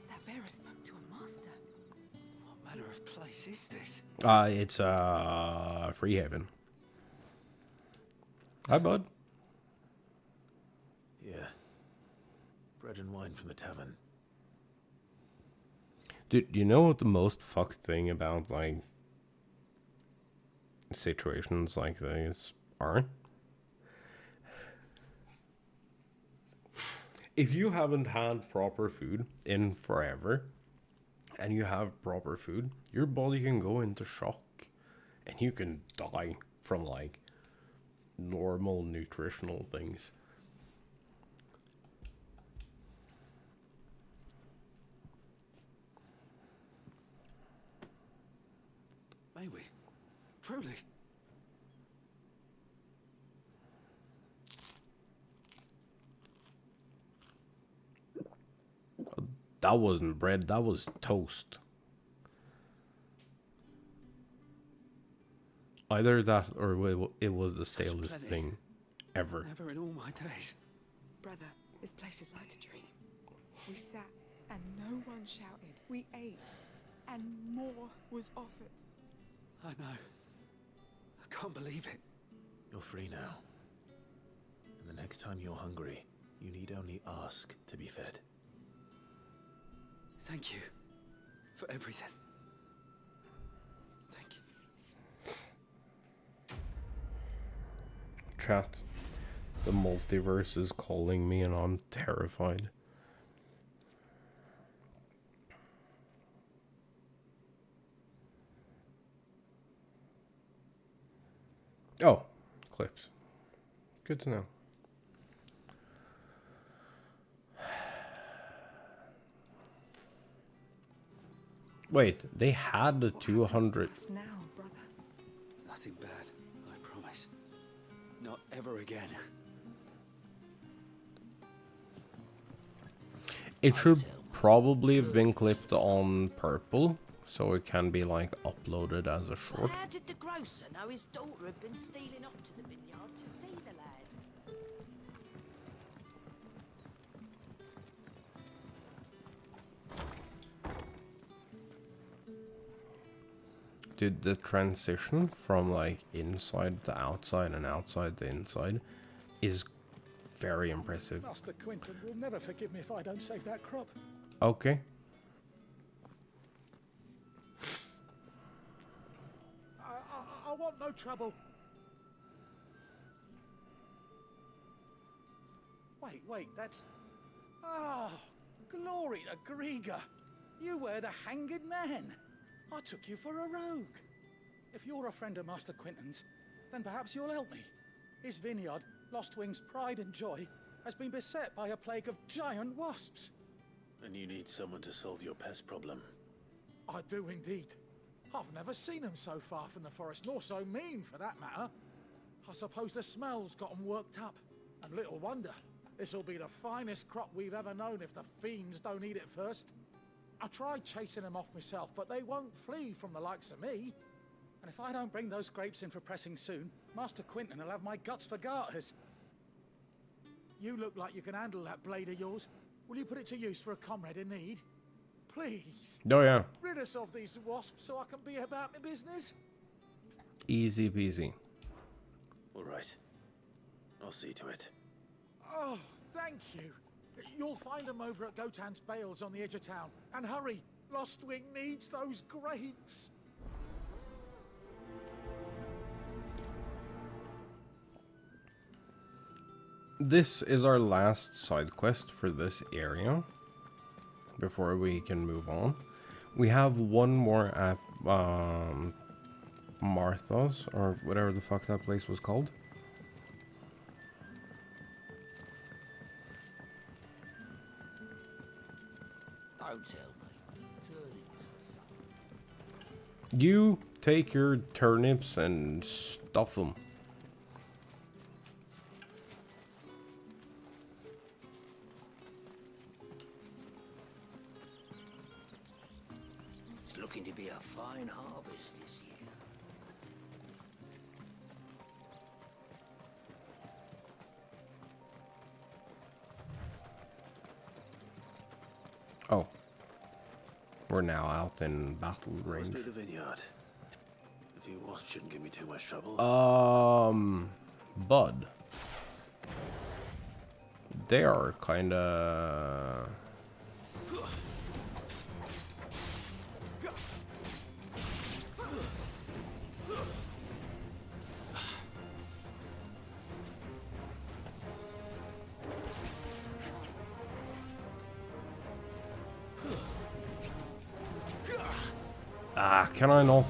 That bearer spoke to a master. What manner of place is this? It's Free Haven. Hi, bud. Yeah. Bread and wine from the tavern. Dude, you know what the most fucked thing about, like, situations like this are? If you haven't had proper food in forever, and you have proper food, your body can go into shock, and you can die from, like, normal nutritional things. May we? Truly? That wasn't bread, that was toast. Either that or it was the stalest thing ever. Never in all my days. Brother, this place is like a dream. We sat and no one shouted. We ate and more was offered. I know. I can't believe it. You're free now. And the next time you're hungry, you need only ask to be fed. Thank you for everything. Thank you. Chat. The multiverse is calling me and I'm terrified. Oh, clips. Good to know. Wait, they had the 200. Now, brother. Nothing bad, I promise. Not ever again. It should probably have been clipped on purple, so it can be like uploaded as a short. How did the grocer know his daughter had been stealing off to the vineyard to see the lad? Dude, the transition from like inside to outside and outside to inside is very impressive. Master Quinton will never forgive me if I don't save that crop. Okay. I want no trouble. Wait, that's... Oh, glory to Grieger. You were the hanged man. I took you for a rogue. If you're a friend of Master Quinton's, then perhaps you'll help me. His vineyard, Lostwing's pride and joy, has been beset by a plague of giant wasps. And you need someone to solve your pest problem. I do indeed. I've never seen them so far from the forest, nor so mean for that matter. I suppose the smell's got them worked up. And little wonder. This'll be the finest crop we've ever known if the fiends don't eat it first. I tried chasing them off myself, but they won't flee from the likes of me. And if I don't bring those grapes in for pressing soon, Master Quinton will have my guts for garters. You look like you can handle that blade of yours. Will you put it to use for a comrade in need? Please. Oh yeah. Rid us of these wasps so I can be about my business. Easy peasy. All right. I'll see to it. Oh, thank you. You'll find them over at Gotan's Bales on the edge of town. And hurry, Lostwing needs those grapes. This is our last side quest for this area before we can move on. We have one more at Martha's, or whatever the fuck that place was called. Don't tell me. You take your turnips and stuff them. It's looking to be a fine harvest this year. Oh. We're now out in battle range. Must be the vineyard. A few wasps shouldn't give me too much trouble. Bud. They are kinda... Ah, can I not?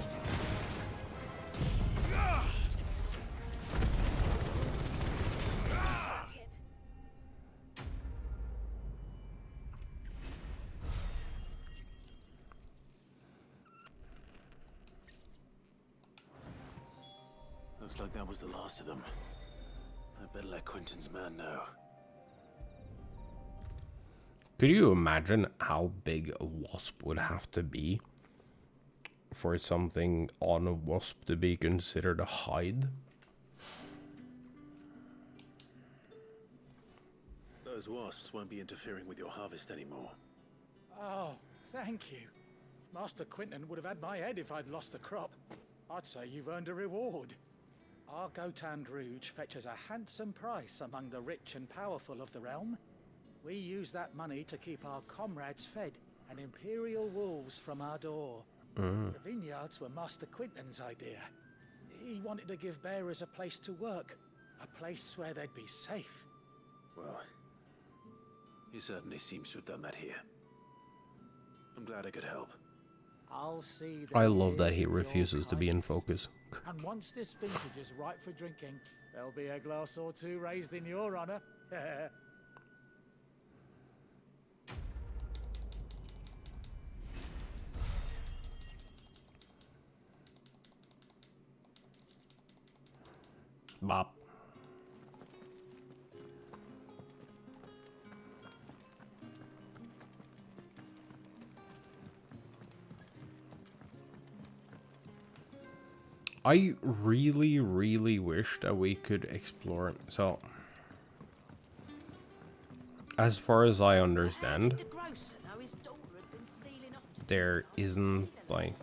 Looks like that was the last of them. I better let Quentin's man know. Could you imagine how big a wasp would have to be for something on a wasp to be considered a hide? Those wasps won't be interfering with your harvest anymore. Oh, thank you. Master Quentin would have had my head if I'd lost the crop. I'd say you've earned a reward. Our Gotand Rouge fetches a handsome price among the rich and powerful of the realm. We use that money to keep our comrades fed and Imperial wolves from our door. The vineyards were Master Quentin's idea. He wanted to give bearers a place to work, a place where they'd be safe. Well, he certainly seems to have done that here. I'm glad I could help. I'll see I love that he refuses to be in focus. And once this vintage is ripe for drinking, there'll be a glass or two raised in your honor. Bop. I really, really wish that we could explore. So, as far as I understand, there isn't like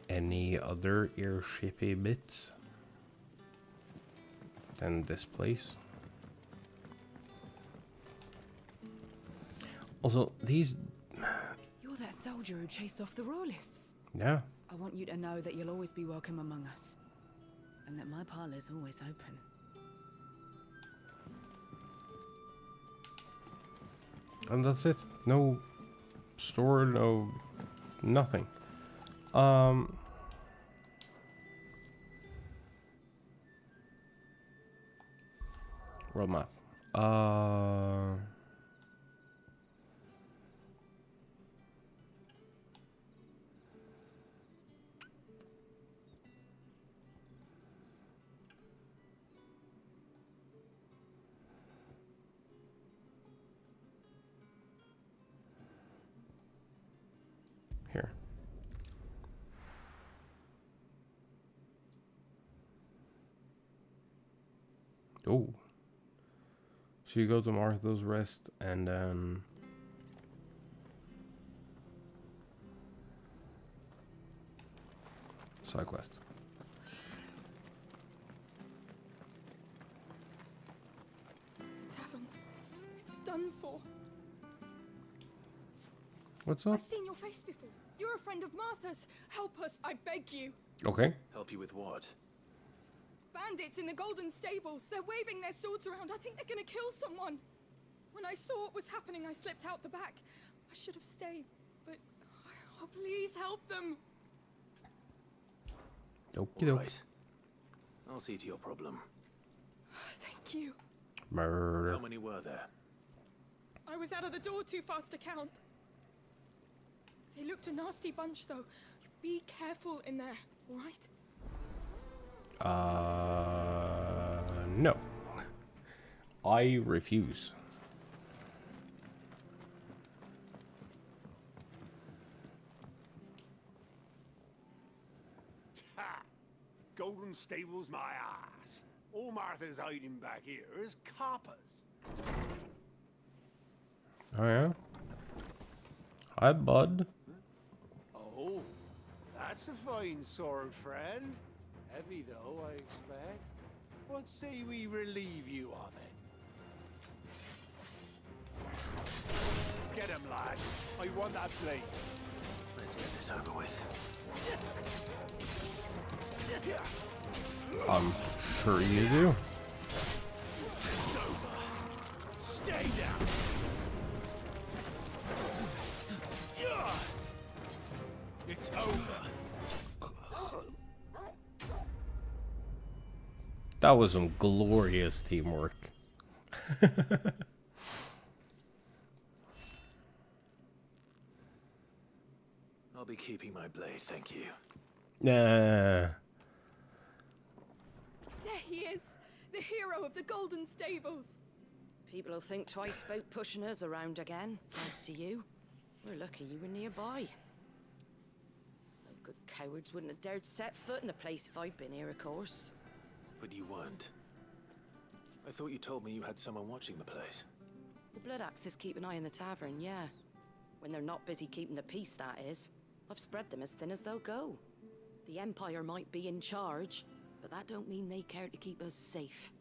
any other airshipy bits than this place. Also, these. You're that soldier who chased off the royalists. Yeah. I want you to know that you'll always be welcome among us, and that my parlour's always open. And that's it. No store, no nothing. World map. Here. Oh. So you go to Martha's Rest and then side quest. The tavern. It's done for. What's up? I've seen your face before. You're a friend of Martha's. Help us, I beg you. Okay. Help you with what? Bandits in the Golden Stables. They're waving their swords around. I think they're gonna kill someone. When I saw what was happening, I slipped out the back. I should have stayed, but oh, please help them. Okie doke. Right. I'll see to your problem. Thank you. Murder. How many were there? I was out of the door too fast to count. They looked a nasty bunch, though. Be careful in there, all right? No. I refuse. Ha! Golden Stables, my ass. All Martha's hiding back here is coppers. Oh yeah? Hi, bud. Oh, that's a fine sword, friend. Heavy, though, I expect. What say we relieve you of it? Get him, lads. I want that blade. Let's get this over with. I'm sure you do. It's over. Stay down. It's over. That was some glorious teamwork. I'll be keeping my blade, thank you. Nah. There he is, the hero of the Golden Stables. People will think twice about pushing us around again, thanks to you. We're lucky you were nearby. No good cowards wouldn't have dared set foot in the place if I'd been here, of course. But you weren't. I thought you told me you had someone watching the place. The Blood Axes keep an eye on the tavern, yeah. When they're not busy keeping the peace, that is. I've spread them as thin as they'll go. The Empire might be in charge, but that don't mean they care to keep us safe.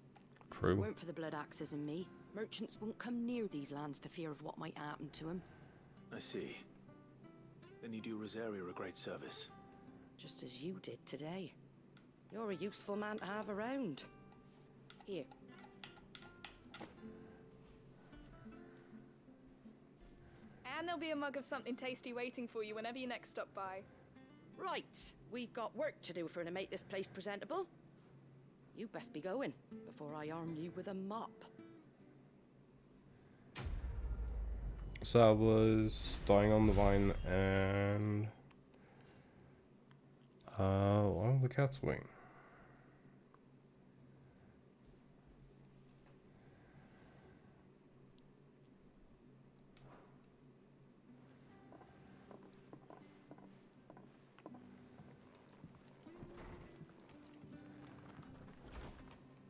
True. If it weren't for the Blood Axes and me, merchants won't come near these lands for fear of what might happen to them. I see. Then you do Rosaria a great service. Just as you did today. You're a useful man to have around. Here. And there'll be a mug of something tasty waiting for you whenever you next stop by. Right, we've got work to do to make this place presentable. You best be going, before I arm you with a mop. So that was Dying on the Vine and well, the Cat's Wing.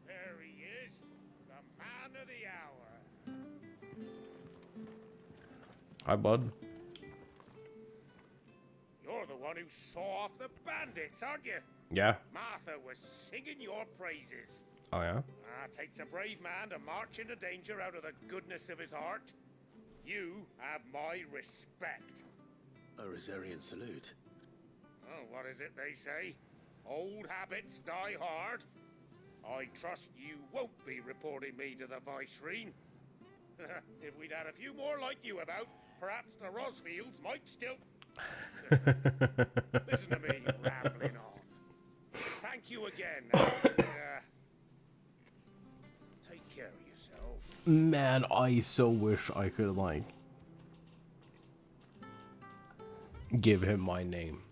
There he is, the man of the hour. Hi, bud. You're the one who saw off the bandits, aren't you? Yeah. Martha was singing your praises. Oh, yeah? Takes a brave man to march into danger out of the goodness of his heart. You have my respect. A Rosarian salute. Oh, what is it they say? Old habits die hard. I trust you won't be reporting me to the Viceroy. If we'd had a few more like you about, perhaps the Rosfields might still... Listen to me rambling on. Thank you again. Take care of yourself. Man, I so wish I could, like, give him my name.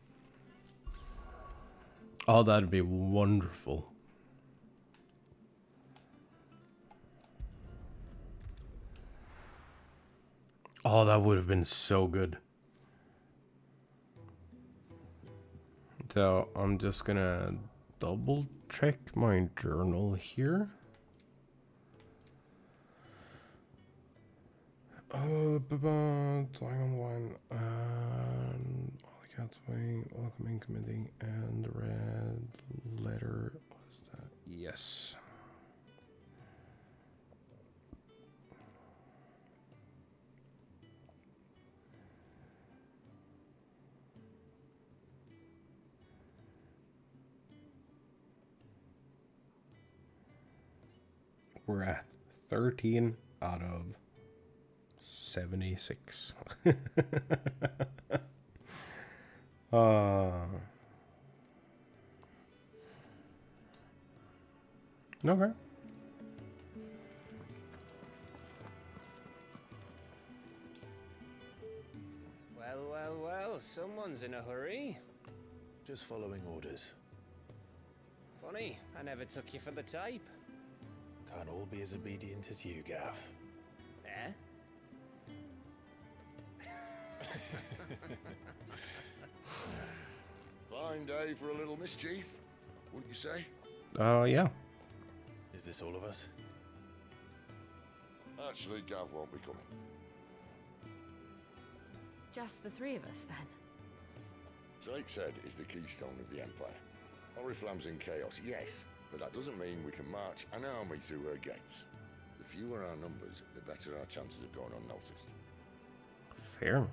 Oh, that'd be wonderful. Oh, that would have been so good. So, I'm just gonna double check my journal here. Dying on the Wine, and All the Cat's Way, Welcoming Committee, and the Red Letter. What is that? Yes. We're at 13 out of 76. Okay. Well, someone's in a hurry. Just following orders. Funny, I never took you for the type. Can't all be as obedient as you, Gav. Eh? Fine day for a little mischief, wouldn't you say? Yeah. Is this all of us? Actually, Gav won't be coming. Just the three of us, then? Drake said is the keystone of the Empire. Oriflamme's in chaos, yes, but that doesn't mean we can march an army through her gates. The fewer our numbers, the better our chances of going unnoticed. Fair.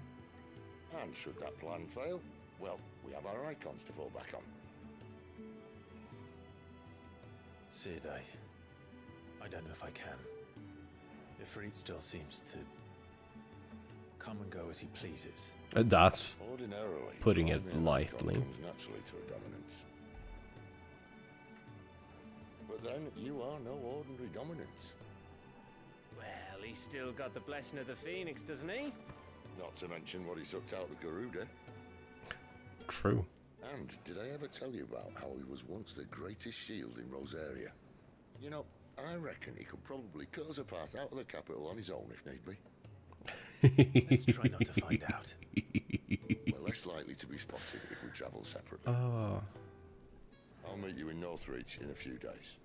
And should that plan fail, well, we have our icons to fall back on. Sid, I don't know if I can. Ifrit still seems to come and go as he pleases. That's Ordinarily, putting it climbing an lightly. icon comes naturally to a dominance. But then you are no ordinary dominance. Well, he's still got the blessing of the Phoenix, doesn't he? Not to mention what he sucked out of Garuda. True. And did I ever tell you about how he was once the greatest shield in Rosaria? You know, I reckon he could probably cut us a path out of the capital on his own if need be. Let's try not to find out. We're less likely to be spotted if we travel separately. Oh. I'll meet you in Northreach in a few days.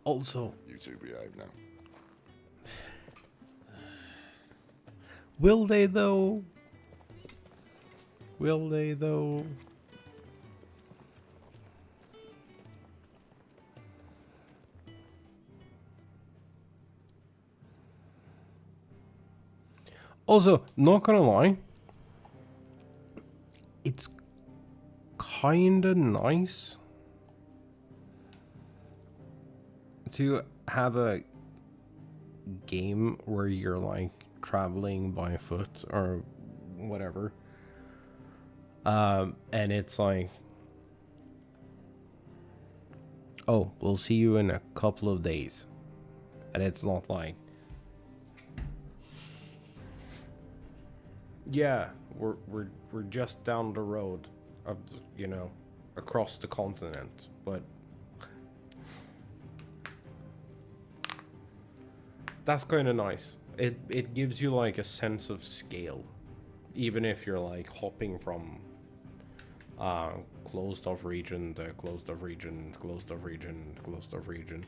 Also, you two behave now. Will they though? Will they though? Also, not gonna lie, it's kinda nice to have a game where you're like traveling by foot or whatever, and it's like, oh, we'll see you in a couple of days, and it's not like, yeah, we're just down the road, of, you know, across the continent, but that's kind of nice. It gives you like a sense of scale, even if you're like hopping from closed off region to closed off region, closed off region, closed off region.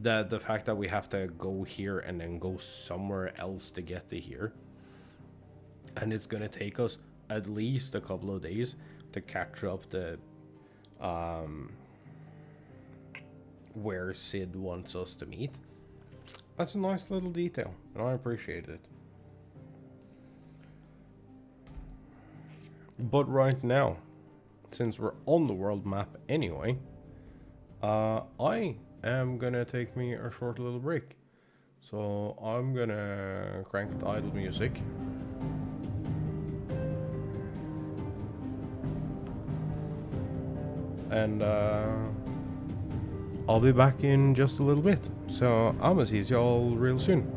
The fact that we have to go here and then go somewhere else to get to here, and it's gonna take us at least a couple of days to catch up to where Sid wants us to meet. That's a nice little detail, and I appreciate it. But right now, since we're on the world map anyway, I am gonna take me a short little break. So I'm gonna crank the idle music. And I'll be back in just a little bit. So I'm gonna see y'all real soon.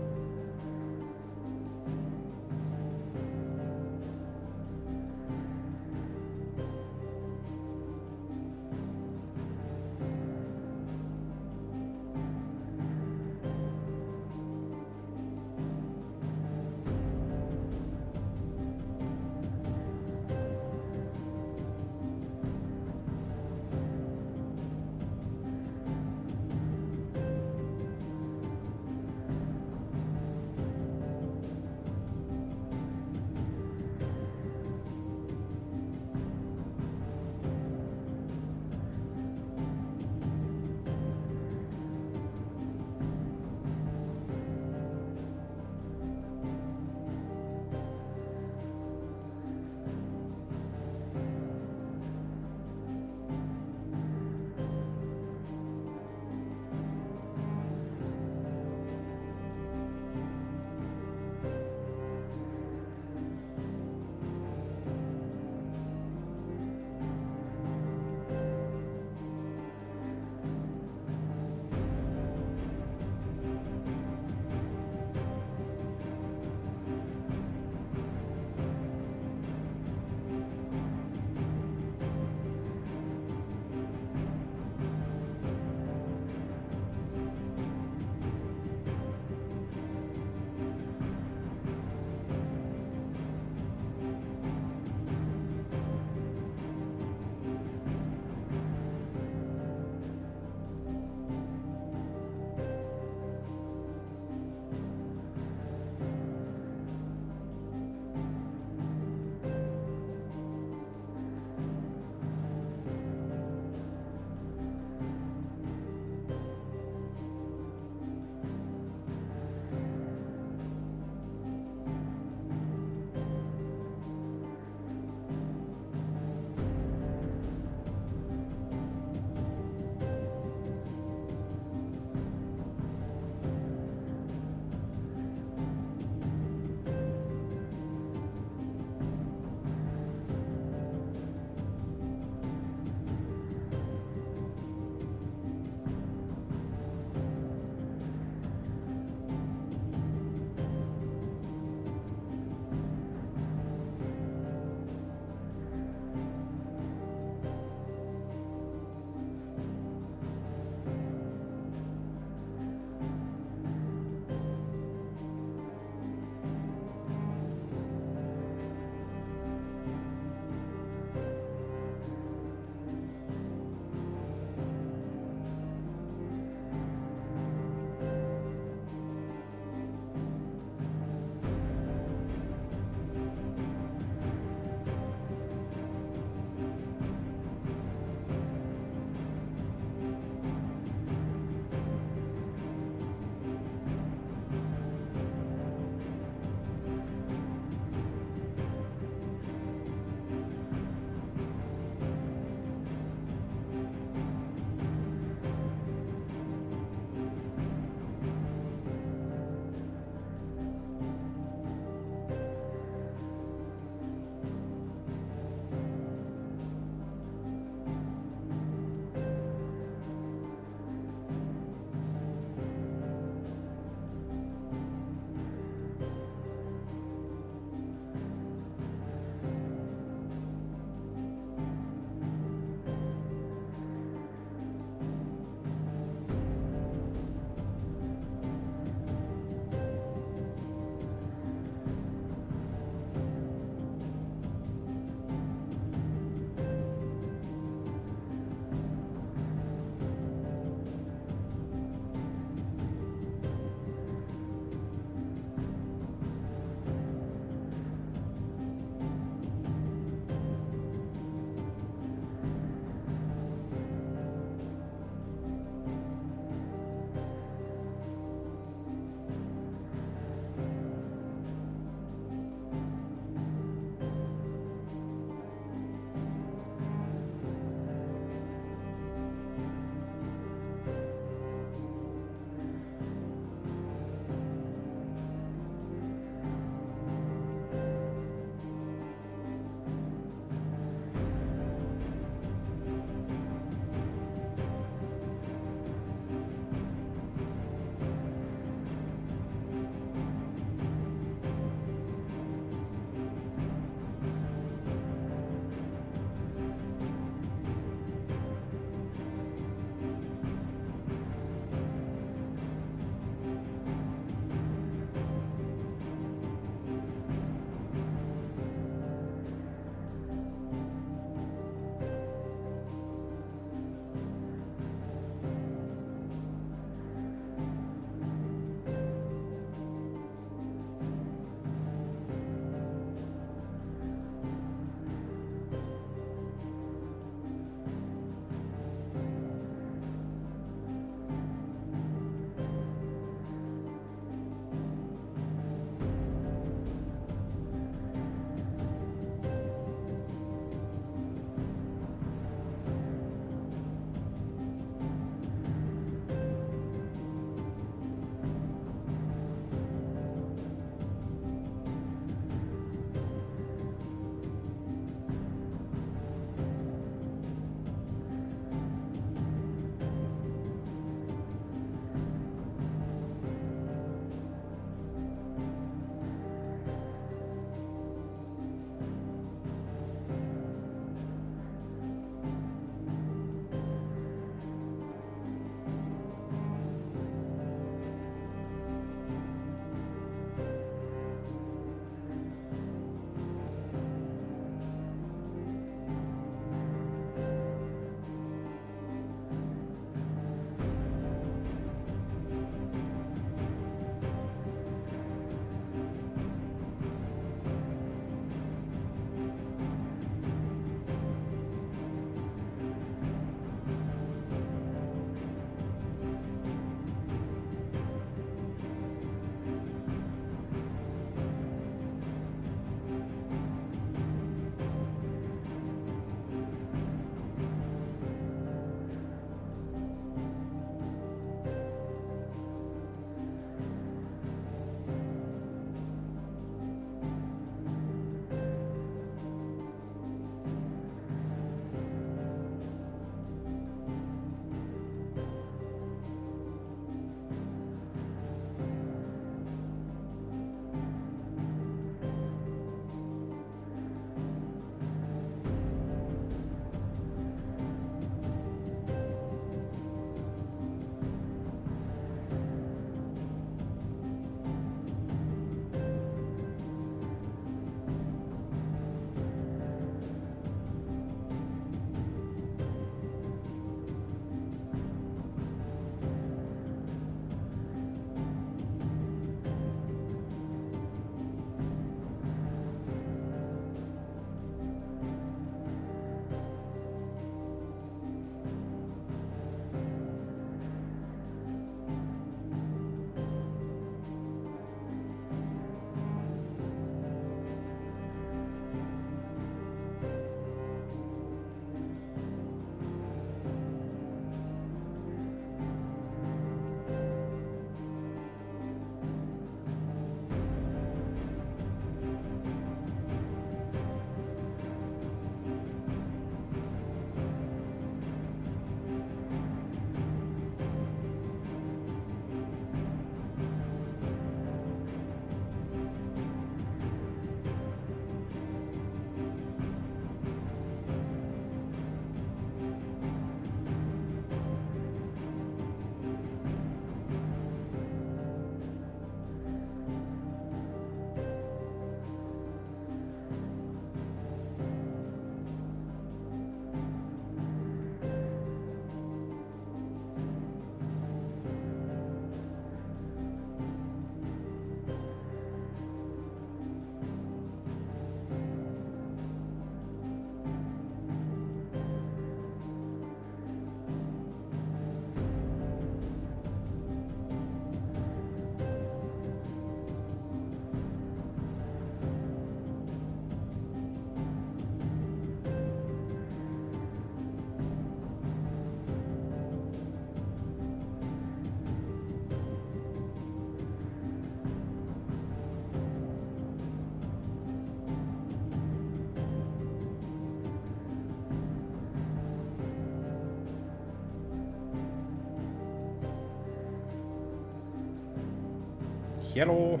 Hello.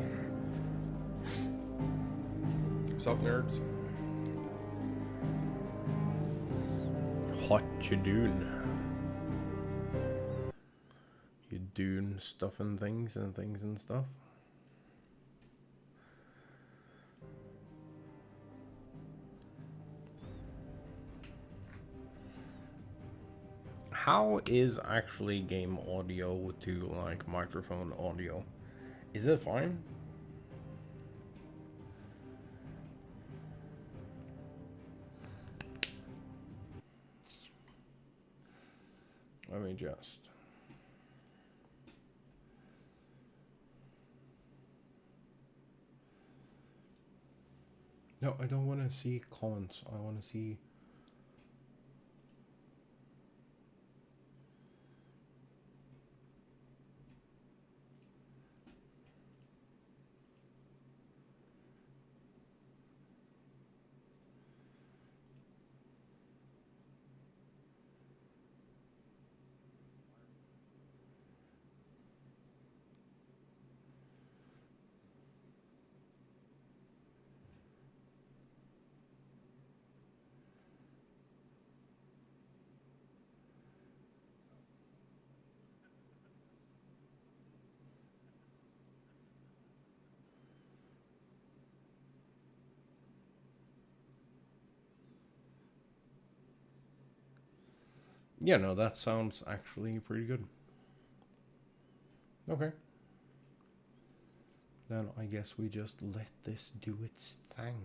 What's up, nerds? What you doing? You doing stuff and things and stuff? How is actually game audio to like microphone audio? Is it fine? Let me just. No, I don't want to see comments. I want to see. Yeah, no, that sounds actually pretty good. Okay. Then I guess we just let this do its thing.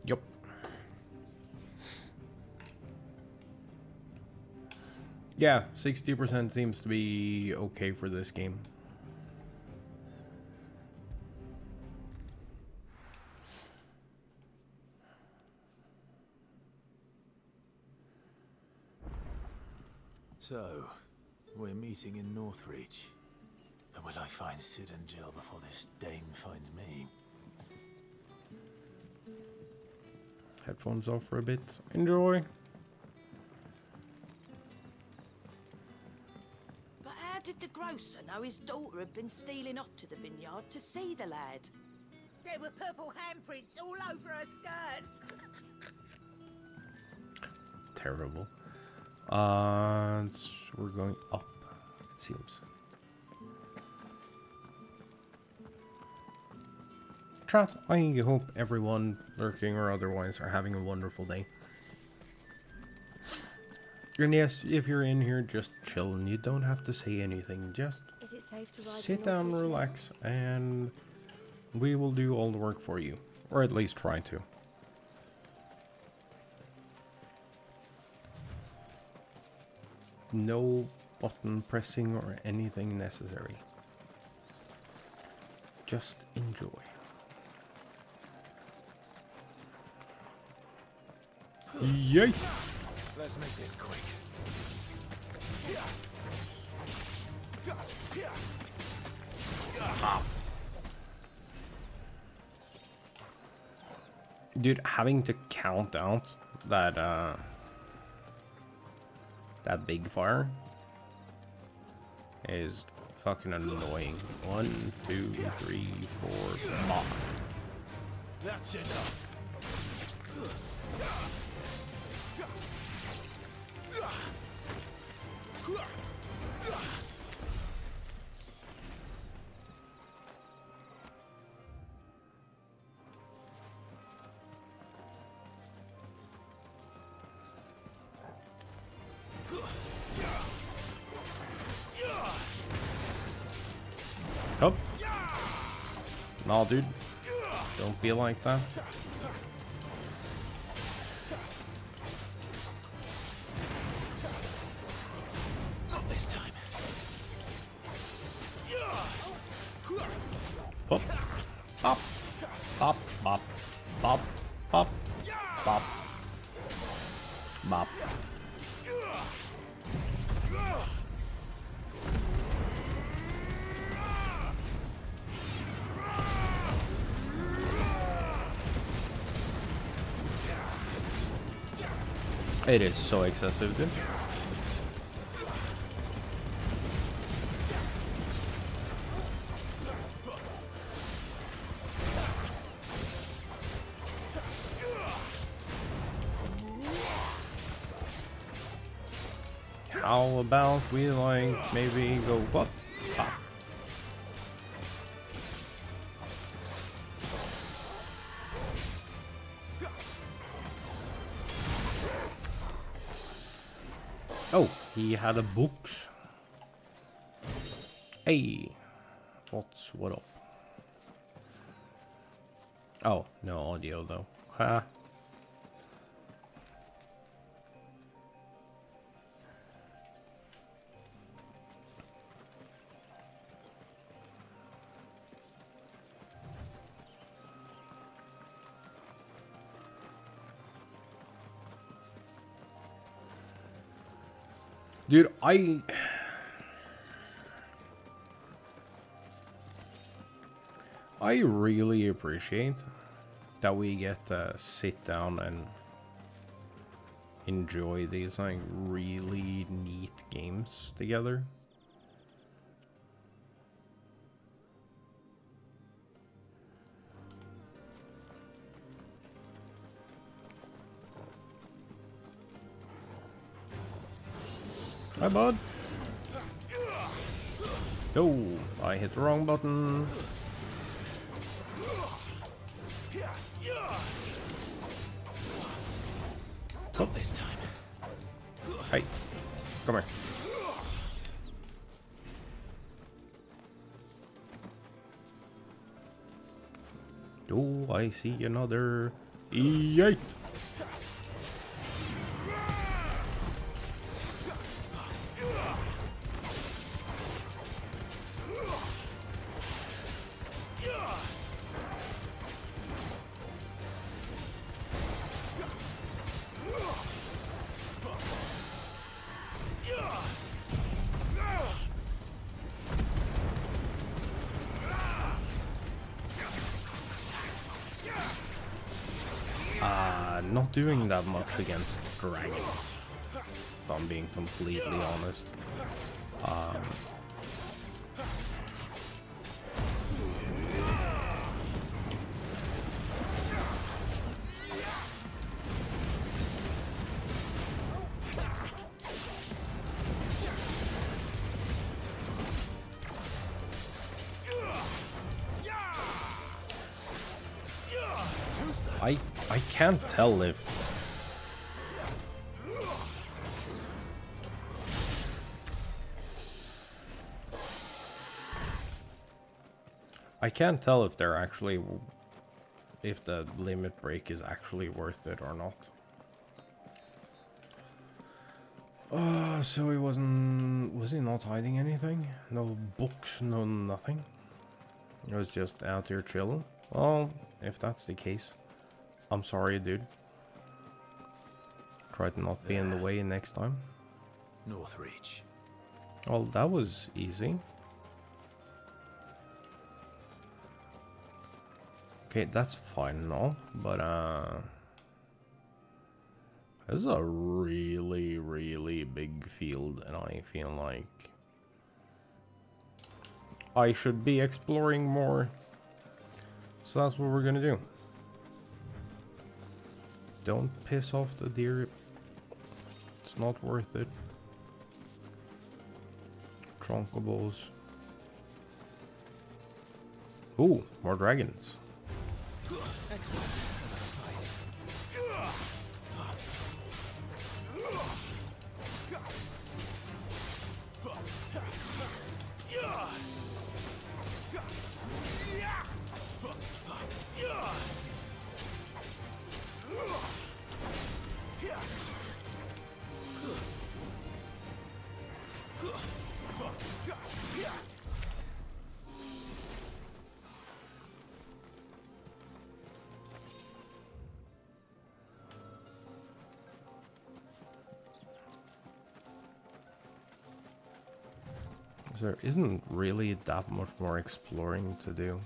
Yep. Yeah, 60% seems to be okay for this game. So, we're meeting in Northreach. But will I find Sid and Jill before this dame finds me? Headphones off for a bit. Enjoy. But how did the grocer know his daughter had been stealing off to the vineyard to see the lad? There were purple handprints all over her skirts. Terrible. We're going up, it seems. Chat, I hope everyone lurking or otherwise are having a wonderful day. And yes, if you're in here, just chill and you don't have to say anything. Just Is it safe to ride sit down, relax, and we will do all the work for you. Or at least try to. No button pressing or anything necessary. Just enjoy. Yay! Let's make this quick. Dude, having to count out that that big fire is fucking annoying. 1, 2, 3, 4, 5. That's enough. Up. Nah, dude. Don't be like that. Not this time. Up. Up. Up. Up. Up. Up. Bop. Bop. It is so excessive, dude. How about we like maybe go what? Ah. Oh, he had a books. Hey, what up? Oh, no audio though. Ha. Dude, I really appreciate that we get to sit down and enjoy these like really neat games together. Hi, bud. Oh, I hit the wrong button. Got this time. Hey, come here. Oh, I see another E8. Not doing that much against dragons, if I'm being completely honest. I can't tell if they're actually, if the limit break is actually worth it or not. So he was he not hiding anything? No books, no nothing? He was just out here chilling? Well, if that's the case, I'm sorry, dude. Try to not be in the way next time. Northreach. Well, that was easy. Okay, that's fine and all, but this is a really, really big field, and I feel like I should be exploring more. So that's what we're gonna do. Don't piss off the deer. It's not worth it. Tronkobos. Ooh, more dragons. Excellent. there isn't really that much more exploring to do.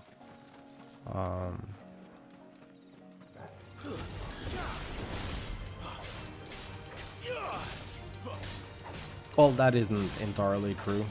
Well, that isn't entirely true.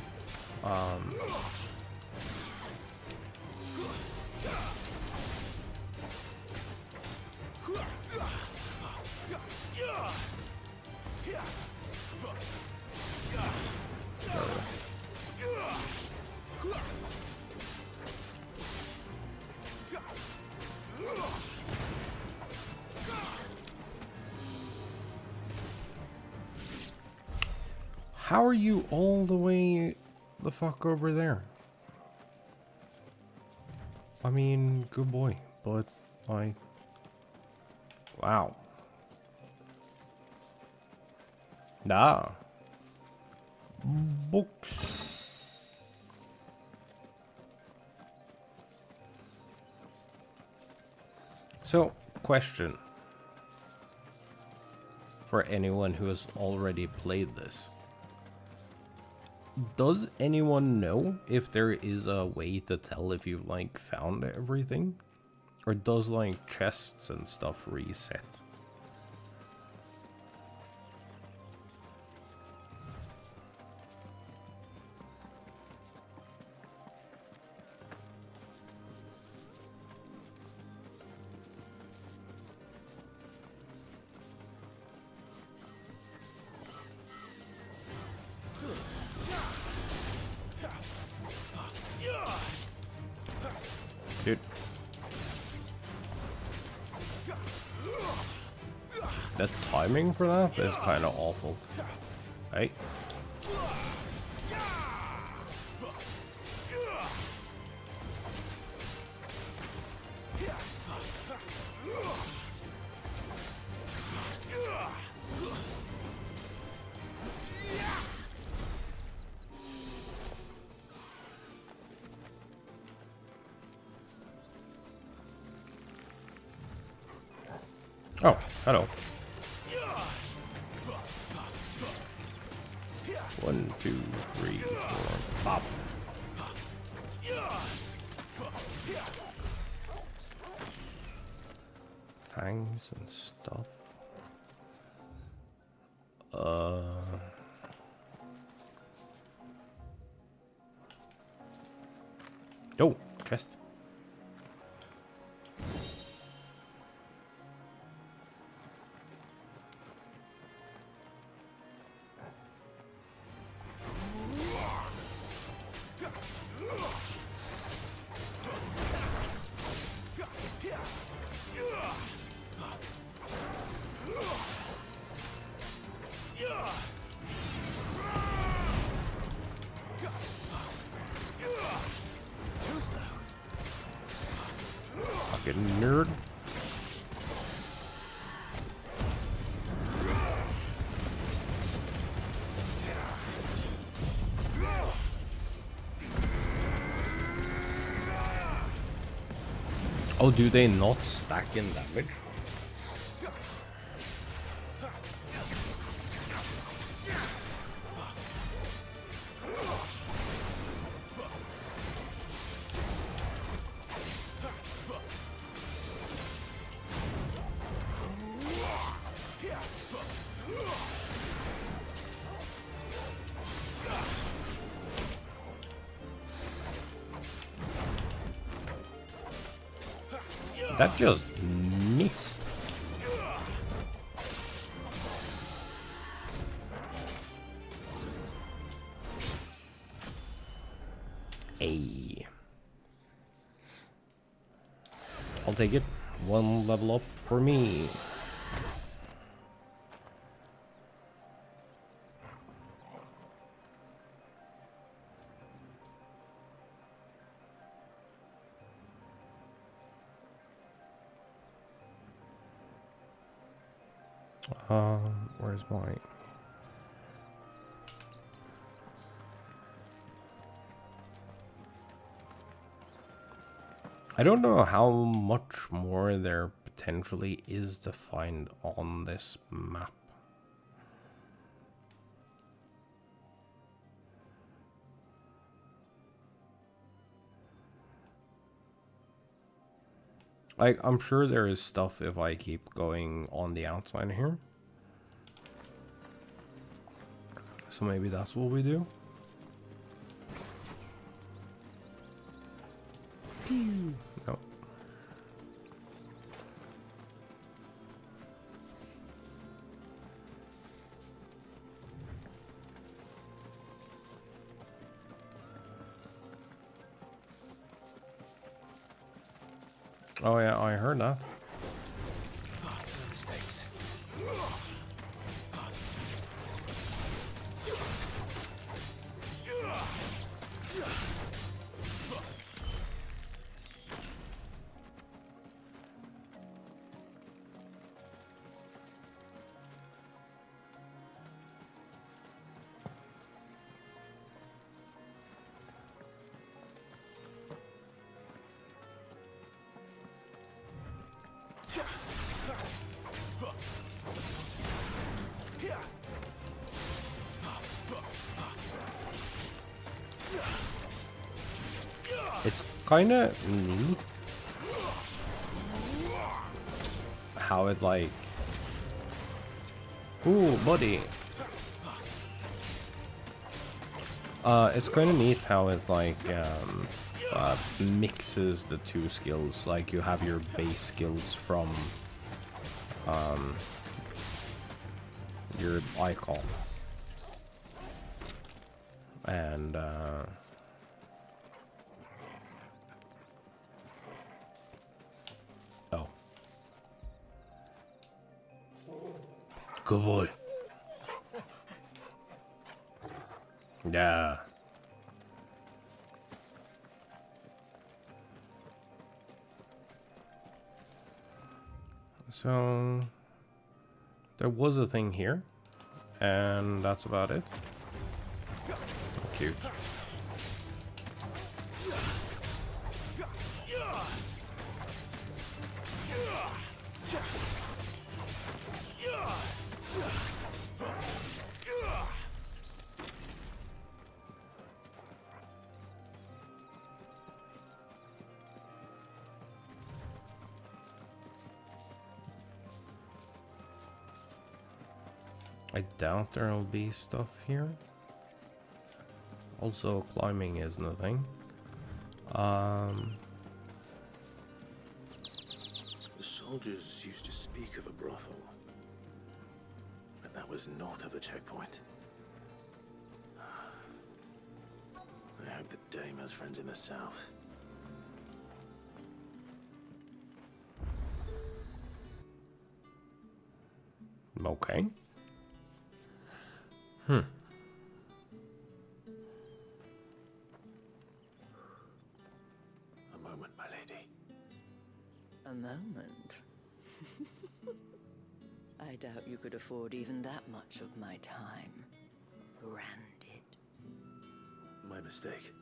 How are you all the way the fuck over there? I mean, good boy, but wow. Nah. Books. So, question. For anyone who has already played this. Does anyone know if there is a way to tell if you've like found everything? Or does like chests and stuff reset? Dude. The timing for that is kind of awful. Hey. Oh, hello. 1, 2, 3, 4, pop. Fangs and stuff. Oh, chest. Fucking nerd. Oh, do they not stack in damage? That just missed. Hey. I'll take it. 1 level up for me. Where's mine? I don't know how much more there potentially is to find on this map. Like, I'm sure there is stuff if I keep going on the outside here. So maybe that's what we do. No. Oh yeah, I heard that. Mistakes. It's kind of neat how it like, ooh, buddy. It's kind of neat how it like mixes the two skills. Like you have your base skills from your icon, and oh, good boy. Yeah. So there was a thing here, and that's about it. Cute. I doubt there'll be stuff here. Also, climbing isn't a thing. The soldiers used to speak of a brothel, but that was north of the checkpoint. I hope the dame has friends in the south. Okay. Hmm. A moment, my lady. A moment? I doubt you could afford even that much of my time. Branded. My mistake.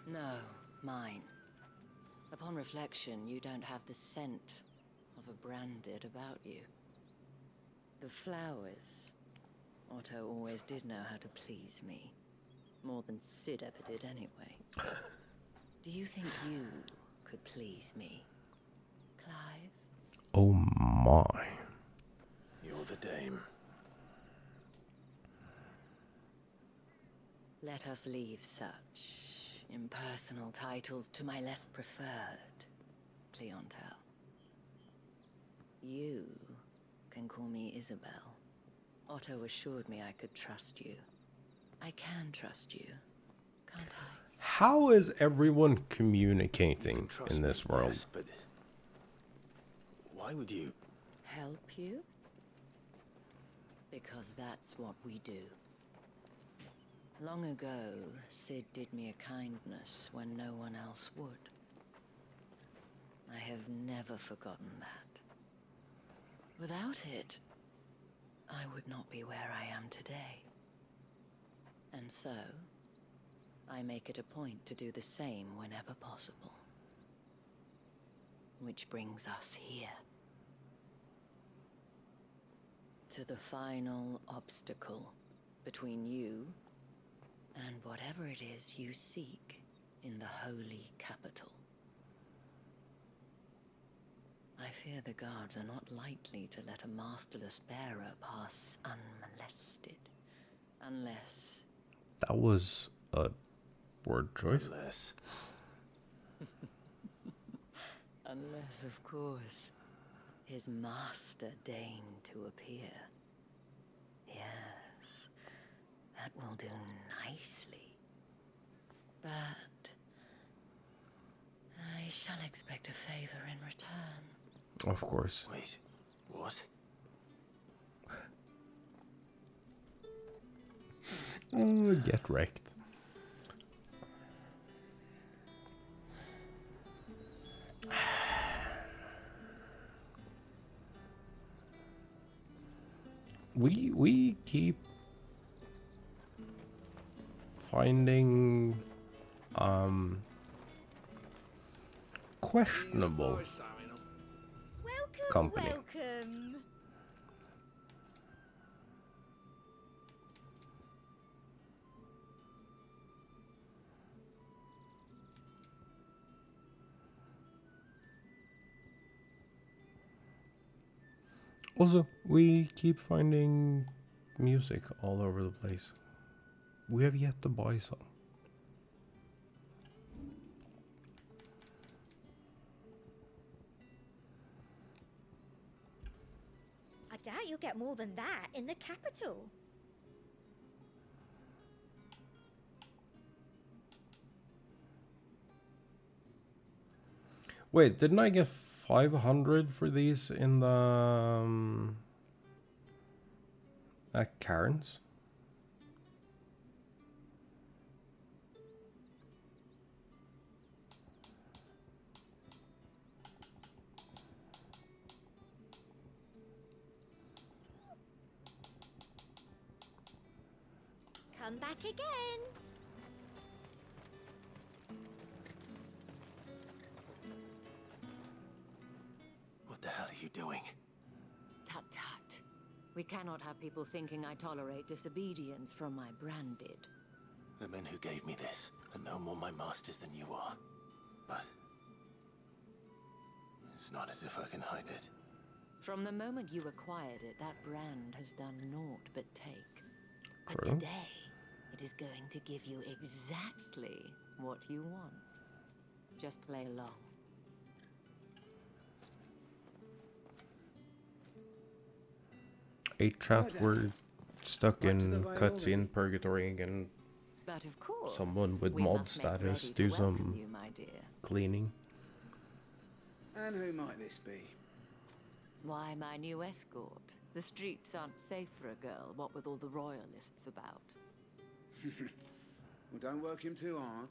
No, mine. Upon reflection, you don't have the scent of a branded about you. The flowers. Otto always did know how to please me. More than Sid ever did anyway. Do you think you could please me, Clive? Oh my. You're the dame. Let us leave such impersonal titles to my less preferred clientele. You can call me Isabel. Otto assured me I could trust you. I can trust you, can't I? How is everyone communicating in this world? Yes, but why would you? Help you? Because that's what we do. Long ago, Sid did me a kindness when no one else would. I have never forgotten that. Without it, I would not be where I am today. And so, I make it a point to do the same whenever possible. Which brings us here. To the final obstacle between you and whatever it is you seek in the holy capital. I fear the guards are not likely to let a masterless bearer pass unmolested. Unless... That was a word choice. Unless, of course, his master deigned to appear. Yes, that will do nicely. But I shall expect a favor in return. Of course. Wait, what? Oh, get wrecked. We keep finding questionable company. Welcome. Also, we keep finding music all over the place. We have yet to buy some. I doubt you'll get more than that in the capital. Wait, didn't I get 500 for these in the at Karen's? Come back again. What the hell are you doing? Tut tut. We cannot have people thinking I tolerate disobedience from my branded. The men who gave me this are no more my masters than you are. But it's not as if I can hide it. From the moment you acquired it, that brand has done naught but take. But True. today, it is going to give you exactly what you want. Just play along. Eight trapped were stuck in cutscene purgatory again. But of course, Someone with we mob must make status ready do to welcome some you, my dear. cleaning. And who might this be? Why, my new escort. The streets aren't safe for a girl, what with all the royalists about. Well, don't work him too hard.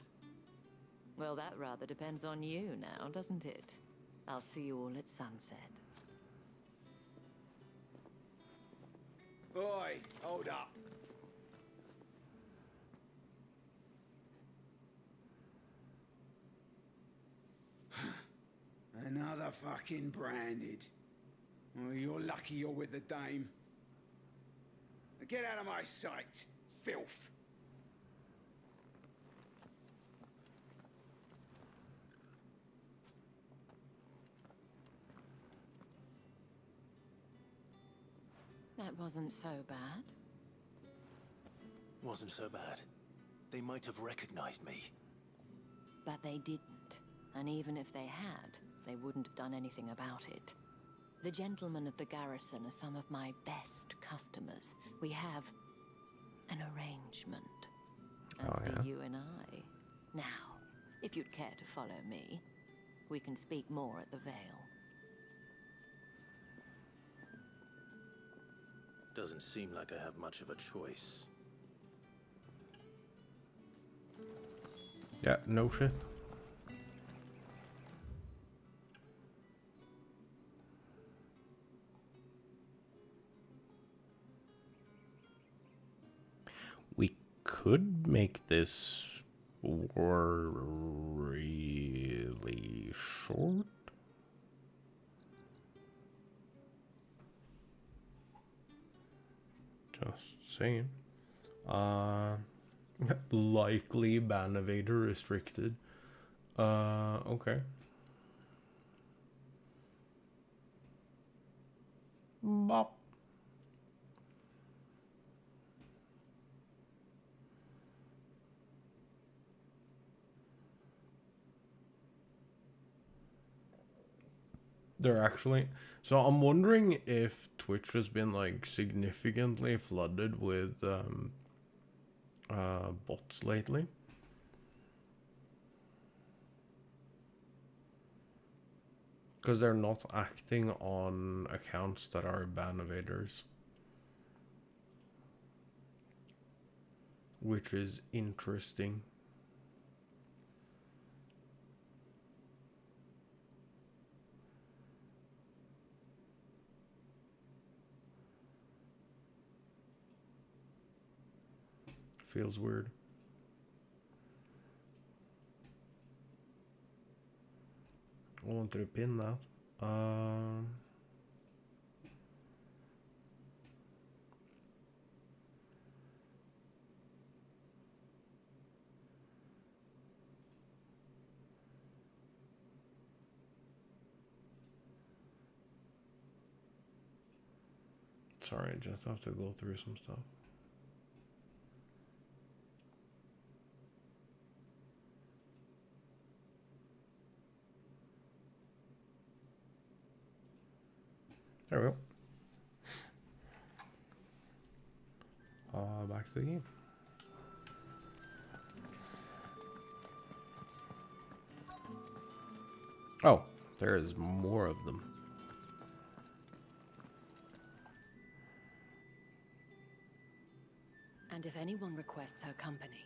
Well, that rather depends on you now, doesn't it? I'll see you all at sunset. Oi, hold up. Another fucking branded. Well, you're lucky you're with the dame. Now get out of my sight, filth. That wasn't so bad. Wasn't so bad. They might have recognized me. But they didn't. And even if they had, they wouldn't have done anything about it. The gentlemen of the garrison are some of my best customers. We have an arrangement. As do you and I. Now, if you'd care to follow me, we can speak more at the Vale. Doesn't seem like I have much of a choice. Yeah, no shit. We could make this war really short. Just saying. Likely ban evader restricted. Okay. Bop. They're actually... So I'm wondering if Twitch has been like significantly flooded with bots lately. Because they're not acting on accounts that are ban evaders. Which is interesting. Feels weird. I wanted to pin that. Sorry, I just have to go through some stuff. There we go. Back to the game. Oh, there is more of them. And if anyone requests her company,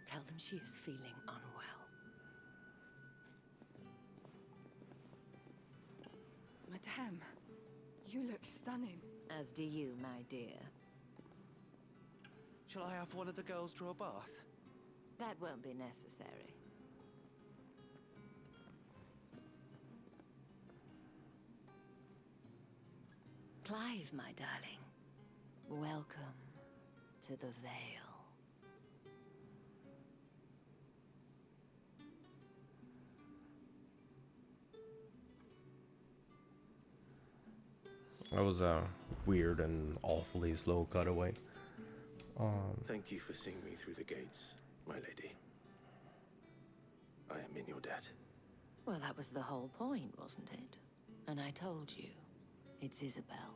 tell them she is feeling unwell. Madame, you look stunning. As do you, my dear. Shall I have one of the girls draw a bath? That won't be necessary. Clive, my darling. Welcome to the Vale. That was a weird and awfully slow cutaway. Thank you for seeing me through the gates, my lady. I am in your debt. Well, that was the whole point, wasn't it? And I told you, it's Isabel.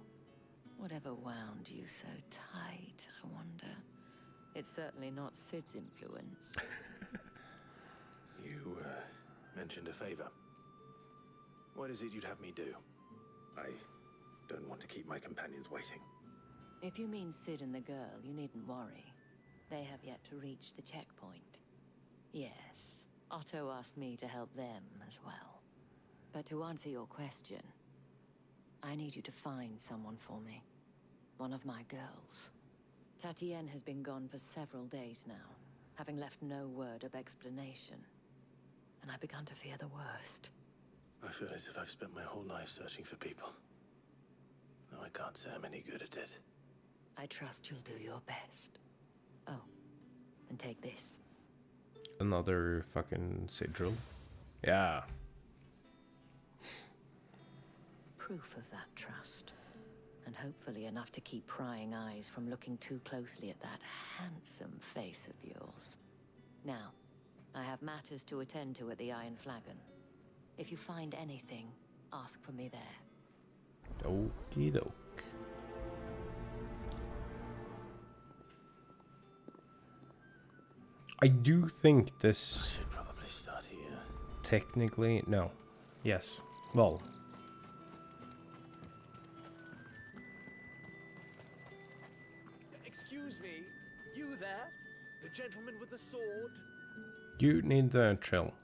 Whatever wound you so tight, I wonder. It's certainly not Sid's influence. You, mentioned a favor. What is it you'd have me do? I don't want to keep my companions waiting. If you mean Sid and the girl, you needn't worry. They have yet to reach the checkpoint. Yes, Otto asked me to help them as well. But to answer your question, I need you to find someone for me. One of my girls. Tatienne has been gone for several days now, having left no word of explanation. And I've begun to fear the worst. I feel as if I've spent my whole life searching for people. No, I can't say I'm any good at it. I trust you'll do your best. Oh, and take this. Another fucking sigil. Yeah. Proof of that trust. And hopefully enough to keep prying eyes from looking too closely at that handsome face of yours. Now, I have matters to attend to at the Iron Flagon. If you find anything, ask for me there. Okie doke. I do think this... I should probably start here. Technically, no. Yes. Well... Excuse me, you there? The gentleman with the sword? You need to chill.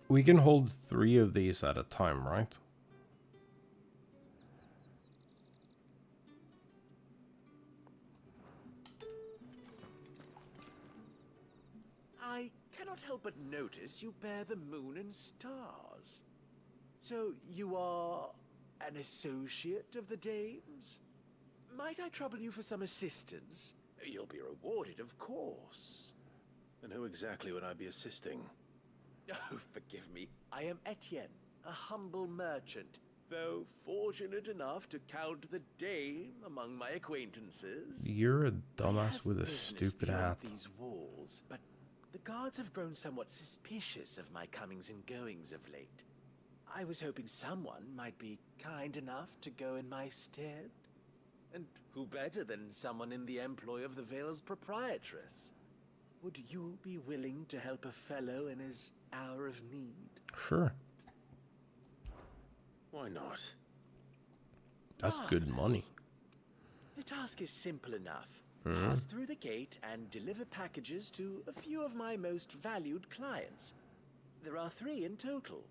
We can hold 3 of these at a time, right? I cannot cannot help but notice you bear the moon and stars. So you are an associate of the dames? Might I trouble you for some assistance? You'll be rewarded, of course. And who exactly would I be assisting? Oh, forgive me. I am Etienne, a humble merchant, though fortunate enough to count the dame among my acquaintances. You're a dumbass with a stupid hat. These walls, but the guards have grown somewhat suspicious of my comings and goings of late. I was hoping someone might be kind enough to go in my stead. And who better than someone in the employ of the Vale's proprietress? Would you be willing to help a fellow in his hour of need? Sure. Why not? That's good money. The task is simple enough. Mm. Pass through the gate and deliver packages to a few of my most valued clients. There are 3 in total.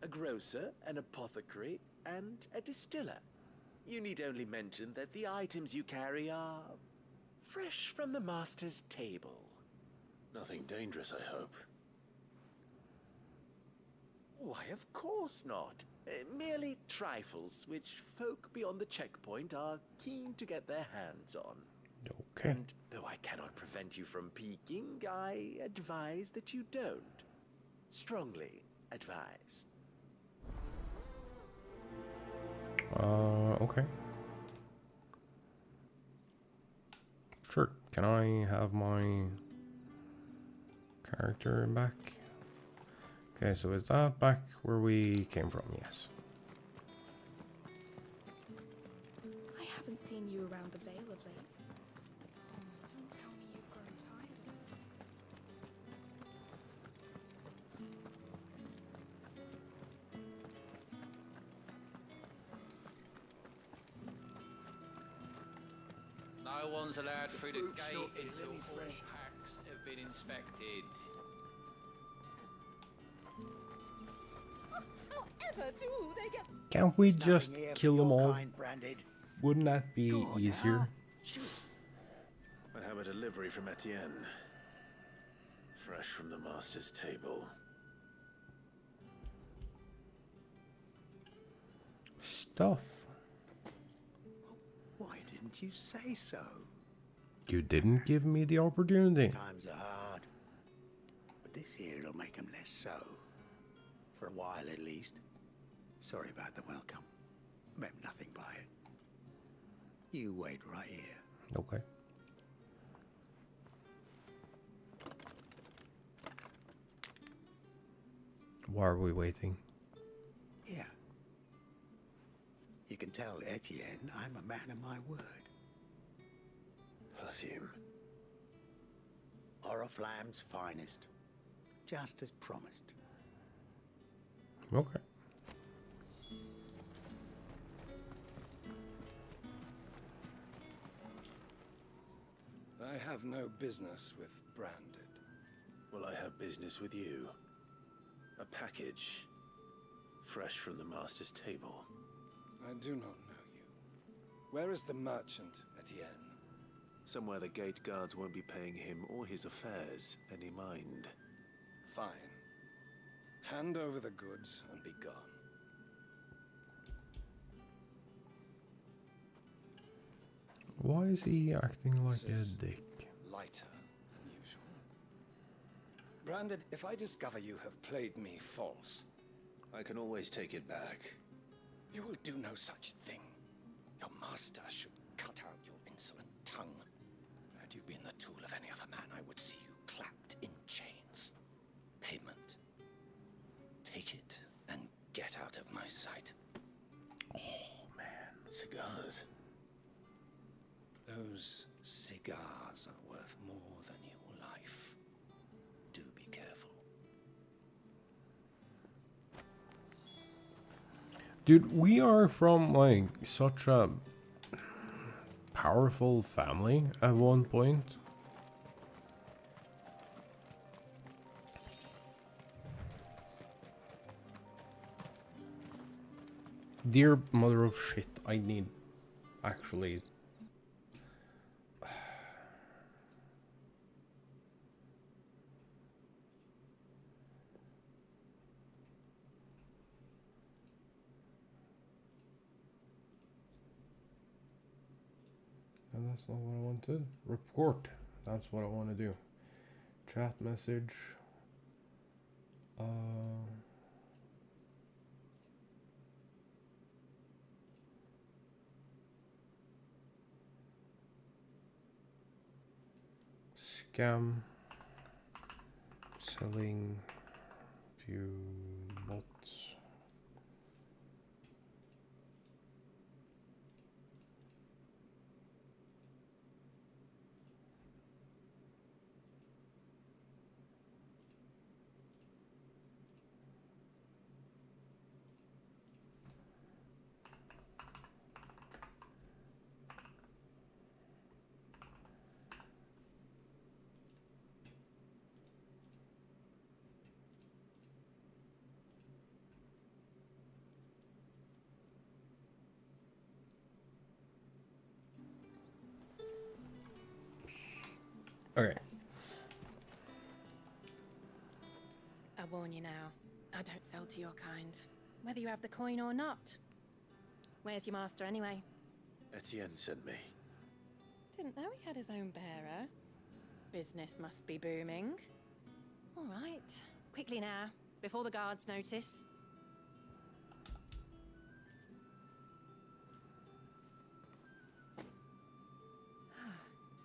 A grocer, an apothecary, and a distiller. You need only mention that the items you carry are fresh from the master's table. Nothing dangerous, I hope. Why, of course not. Merely trifles, which folk beyond the checkpoint are keen to get their hands on. Okay. And though I cannot prevent you from peeking, I advise that you don't. Strongly advise. Okay. Sure. Can I have my character back? Okay, so is that back where we came from? Yes. I haven't seen you around the Vale of late. Don't tell me you've grown tired. No one's allowed through the fruit's gate not until really all fresh. packs have been inspected. However do they get... Can't we just Nothing here kill for them your all? kind, Branded. Wouldn't that be Go on easier? now. Shoot. I have a delivery from Etienne. Fresh from the master's table. Stuff. Why didn't you say so? You didn't give me the opportunity. Times are hard. But this here'll make 'em less so. For a while at least. Sorry about the welcome. Meant nothing by it. You wait right here. Okay. Why are we waiting? Here. You can tell Etienne I'm a man of my word. Perfume. Oriflamme's finest. Just as promised. Okay. I have no business with Branded. Well, I have business with you. A package. Fresh from the master's table. I do not know you. Where is the merchant, Etienne? Somewhere the gate guards won't be paying him or his affairs any mind. Fine. Hand over the goods and be gone. Why is he acting like This is a dick? lighter than usual. Branded, if I discover you have played me false, I can always take it back. you will do no such thing. Your master should cut out your insolent tongue. Had you been the tool of any other man, I would see you clapped in chains. Payment. Take it and get out of my sight. Oh, man. Cigars. Those cigars are worth more than your life. Do be careful. Dude, we are from like such a powerful family at one point. Dear mother of shit, I need actually. That's not what I wanted. Report. That's what I want to do. Chat message. Scam. Selling. View bots. Okay. I warn you now, I don't sell to your kind, whether you have the coin or not. Where's your master anyway? Etienne sent me. Didn't know he had his own bearer. Business must be booming. All right, quickly now, before the guards notice.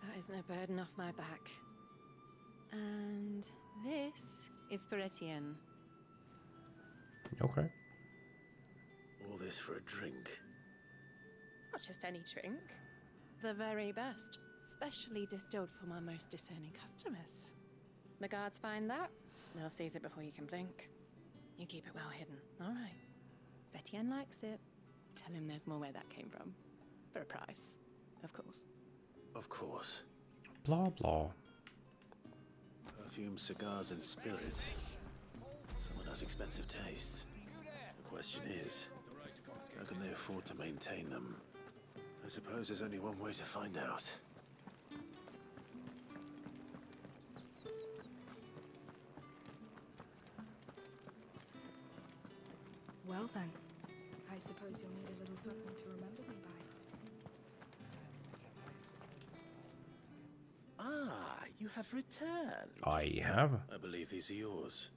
That isn't a burden off my back. And this is for Etienne. Okay. All this for a drink. Not just any drink. The very best, specially distilled for my most discerning customers. The guards find that, they'll seize it before you can blink. You keep it well hidden, all right? If Etienne likes it, tell him there's more where that came from. For a price, of course. Of course. Blah, blah. Perfume, cigars, and spirits. Someone has expensive tastes. The question is, how can they afford to maintain them? I suppose there's only one way to find out. Well then, I suppose you'll need a little something to remember me by. Ah, you have returned. I have. I believe these are yours.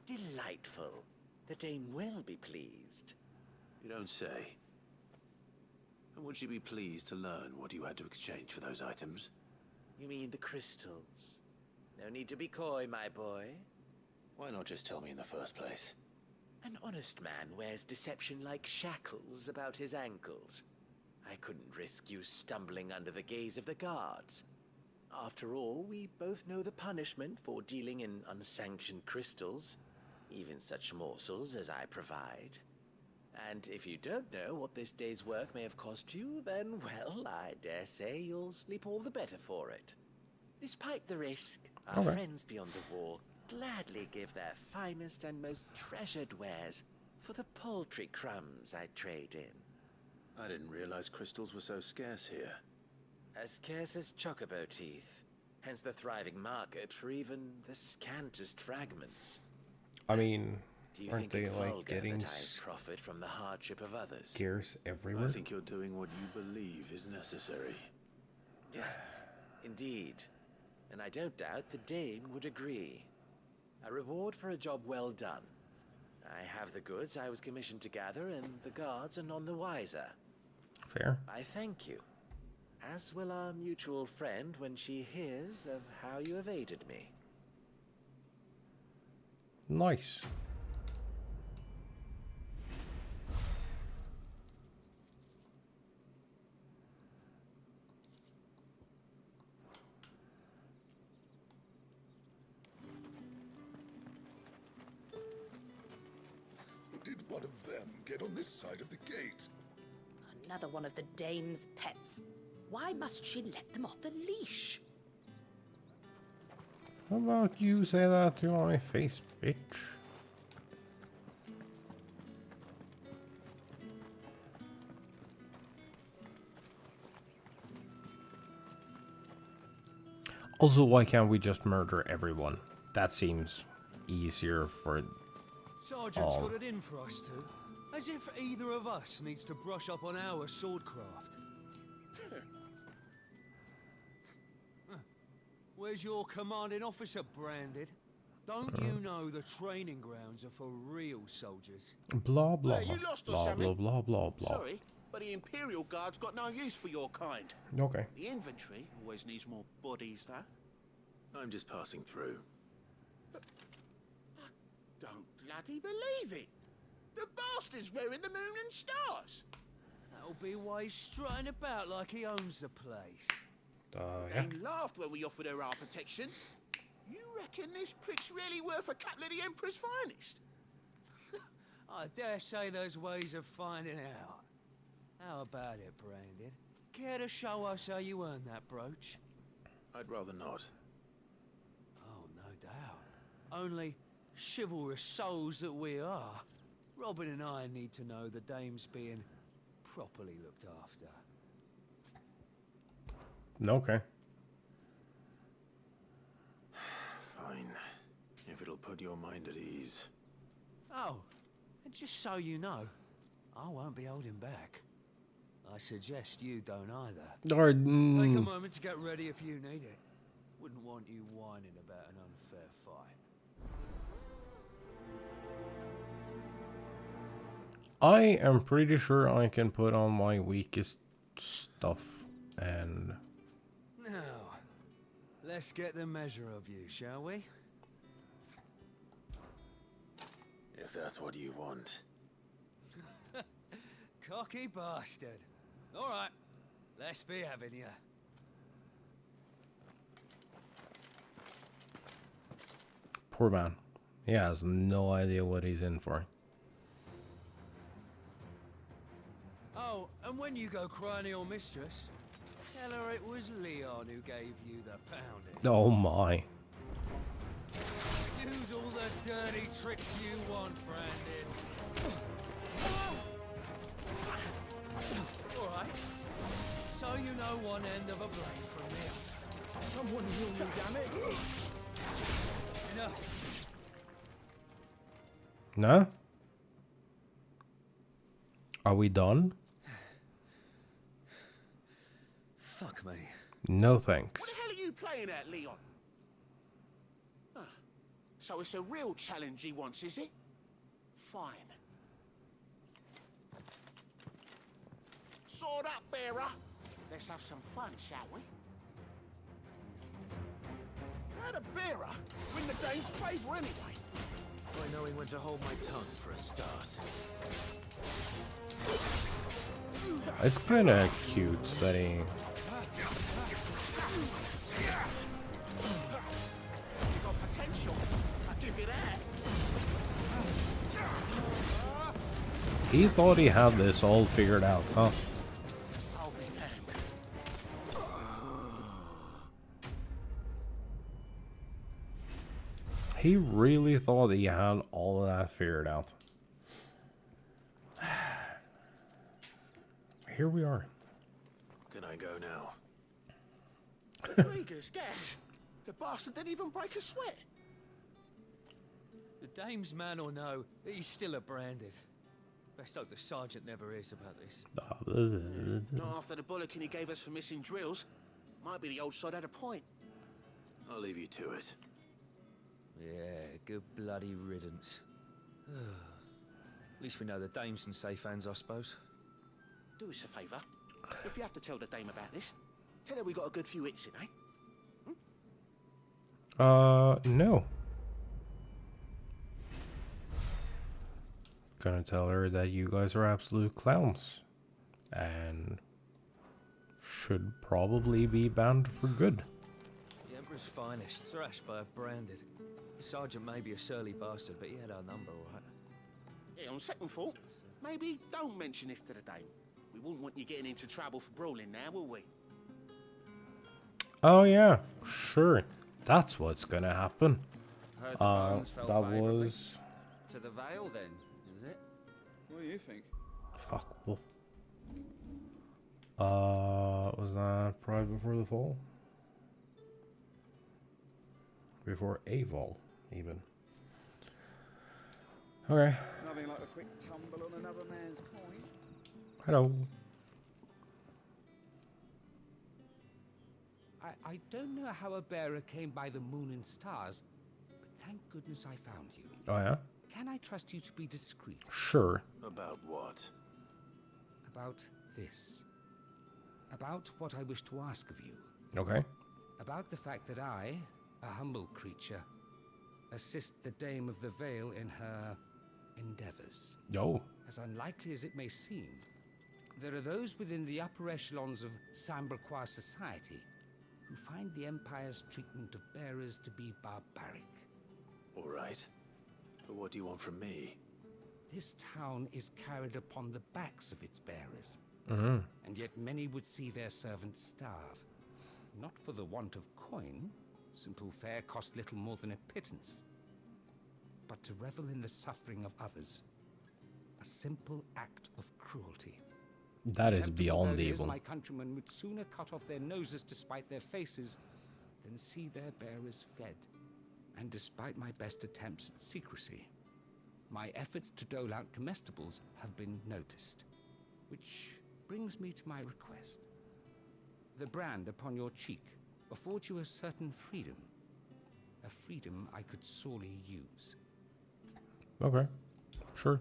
Delightful. The dame will be pleased. You don't say. And would she be pleased to learn what you had to exchange for those items? You mean the crystals? No need to be coy, my boy. Why not just tell me in the first place? An honest man wears deception like shackles about his ankles. I couldn't risk you stumbling under the gaze of the guards. After all, we both know the punishment for dealing in unsanctioned crystals, even such morsels as I provide. And if you don't know what this day's work may have cost you, then, well, I dare say you'll sleep all the better for it. Despite the risk, our friends beyond the wall gladly give their finest and most treasured wares for the paltry crumbs I trade in. I didn't realize crystals were so scarce here. As scarce as chocobo teeth, hence the thriving market for even the scantest fragments. I mean, Do you aren't think they it like vulgar getting that I profit from the hardship of others? scarce everywhere? I think you're doing what you believe is necessary. Yeah, indeed. And I don't doubt the dame would agree. A reward for a job well done. I have the goods I was commissioned to gather, and the guards are none the wiser. Fair. I thank you. As will our mutual friend when she hears of how you have aided me. Nice. Did one of them get on this side of the gate? Another one of the dame's pets. Why must she let them off the leash? How about you say that to my face, bitch? Also, why can't we just murder everyone? That seems easier for Sergeant's all. got it in for us two. As if either of us needs to brush up on our swordcraft. Where's your commanding officer branded? Don't you know the training grounds are for real soldiers? Blah blah Hey, you lost or blah something? blah blah blah blah. Sorry, but the Imperial Guard's got no use for your kind. Okay. The infantry always needs more bodies, though. I'm just passing through. Don't bloody believe it! The bastard's wearing the moon and stars! That'll be why he's strutting about like he owns the place. Yeah. They laughed when we offered her our protection. You reckon this prick's really worth a couple of the Emperor's finest? I dare say there's ways of finding out. How about it, Brandon? Care to show us how you earned that brooch? I'd rather not. Oh, no doubt. Only chivalrous souls that we are, Robin and I need to know the dame's being properly looked after. Okay. Fine. If it'll put your mind at ease. Oh, and just so you know, I won't be holding back. I suggest you don't either. Or, Take a moment to get ready if you need it. Wouldn't want you whining about an unfair fight. I am pretty sure I can put on my weakest stuff and... Now, let's get the measure of you, shall we? If that's what you want. Cocky bastard. All right, let's be having ya. Poor man. He has no idea what he's in for. Oh, and when you go crying to your mistress, tell her it was Leon who gave you the pounding. Oh my. Use all the dirty tricks you want, Brandon. All right. So you know one end of a blade from the other. Someone heal me, damn it. Enough. No? Are we done? Fuck me. No thanks. What the hell are you playing at, Leon? So it's a real challenge he wants, is it? Fine. Sword up, bearer. Let's have some fun, shall we? How'd a bearer win the Dane's favour anyway? By knowing when to hold my tongue for a start. It's kind of cute that he... You got potential. I'll give you that. He thought he had this all figured out, huh? I'll be damned. He really thought he had all of that figured out. Here we are. Can I go now? Krieger's dead. The bastard didn't even break a sweat. The dame's man or no, he's still a branded. Best hope the sergeant never hears about this. Not after the bulletin he gave us for missing drills. Might be the old sod had a point. I'll leave you to it. Yeah, good bloody riddance. At least we know the dame's in safe hands, I suppose. Do us a favour. If you have to tell the dame about this, tell her we got a good few hits in, eh? No. Gonna tell her that you guys are absolute clowns. And should probably be banned for good. The Emperor's finest, thrashed by a branded. The sergeant may be a surly bastard, but he had our number, all right? Yeah, on second thought, maybe don't mention this to the dame. We wouldn't want you getting into trouble for brawling now, will we? Oh yeah, sure. That's what's gonna happen. Heard the bones fell That favourably. was... To the Vale, then, is it? What do you think? Fuck. Well. Was that Pride Before the Fall? Before a fall, even. Okay. Nothing like a quick tumble on another man's coin. Hello. I don't know how a bearer came by the moon and stars, but thank goodness I found you. Oh, yeah? Can I trust you to be discreet? Sure. About what? About this. About what I wish to ask of you. Okay. About the fact that I, a humble creature, assist the Dame of the Vale in her endeavors. Yo. As unlikely as it may seem, there are those within the upper echelons of Samberquois society who find the Empire's treatment of bearers to be barbaric. All right. But what do you want from me? This town is carried upon the backs of its bearers, and yet many would see their servants starve. Not for the want of coin, simple fare cost little more than a pittance, but to revel in the suffering of others, a simple act of cruelty. That is beyond evil. My countrymen would sooner cut off their noses to spite their faces than see their bearers fed. And despite my best attempts at secrecy, my efforts to dole out comestibles have been noticed. Which brings me to my request. The brand upon your cheek affords you a certain freedom. A freedom I could sorely use. Okay. Sure.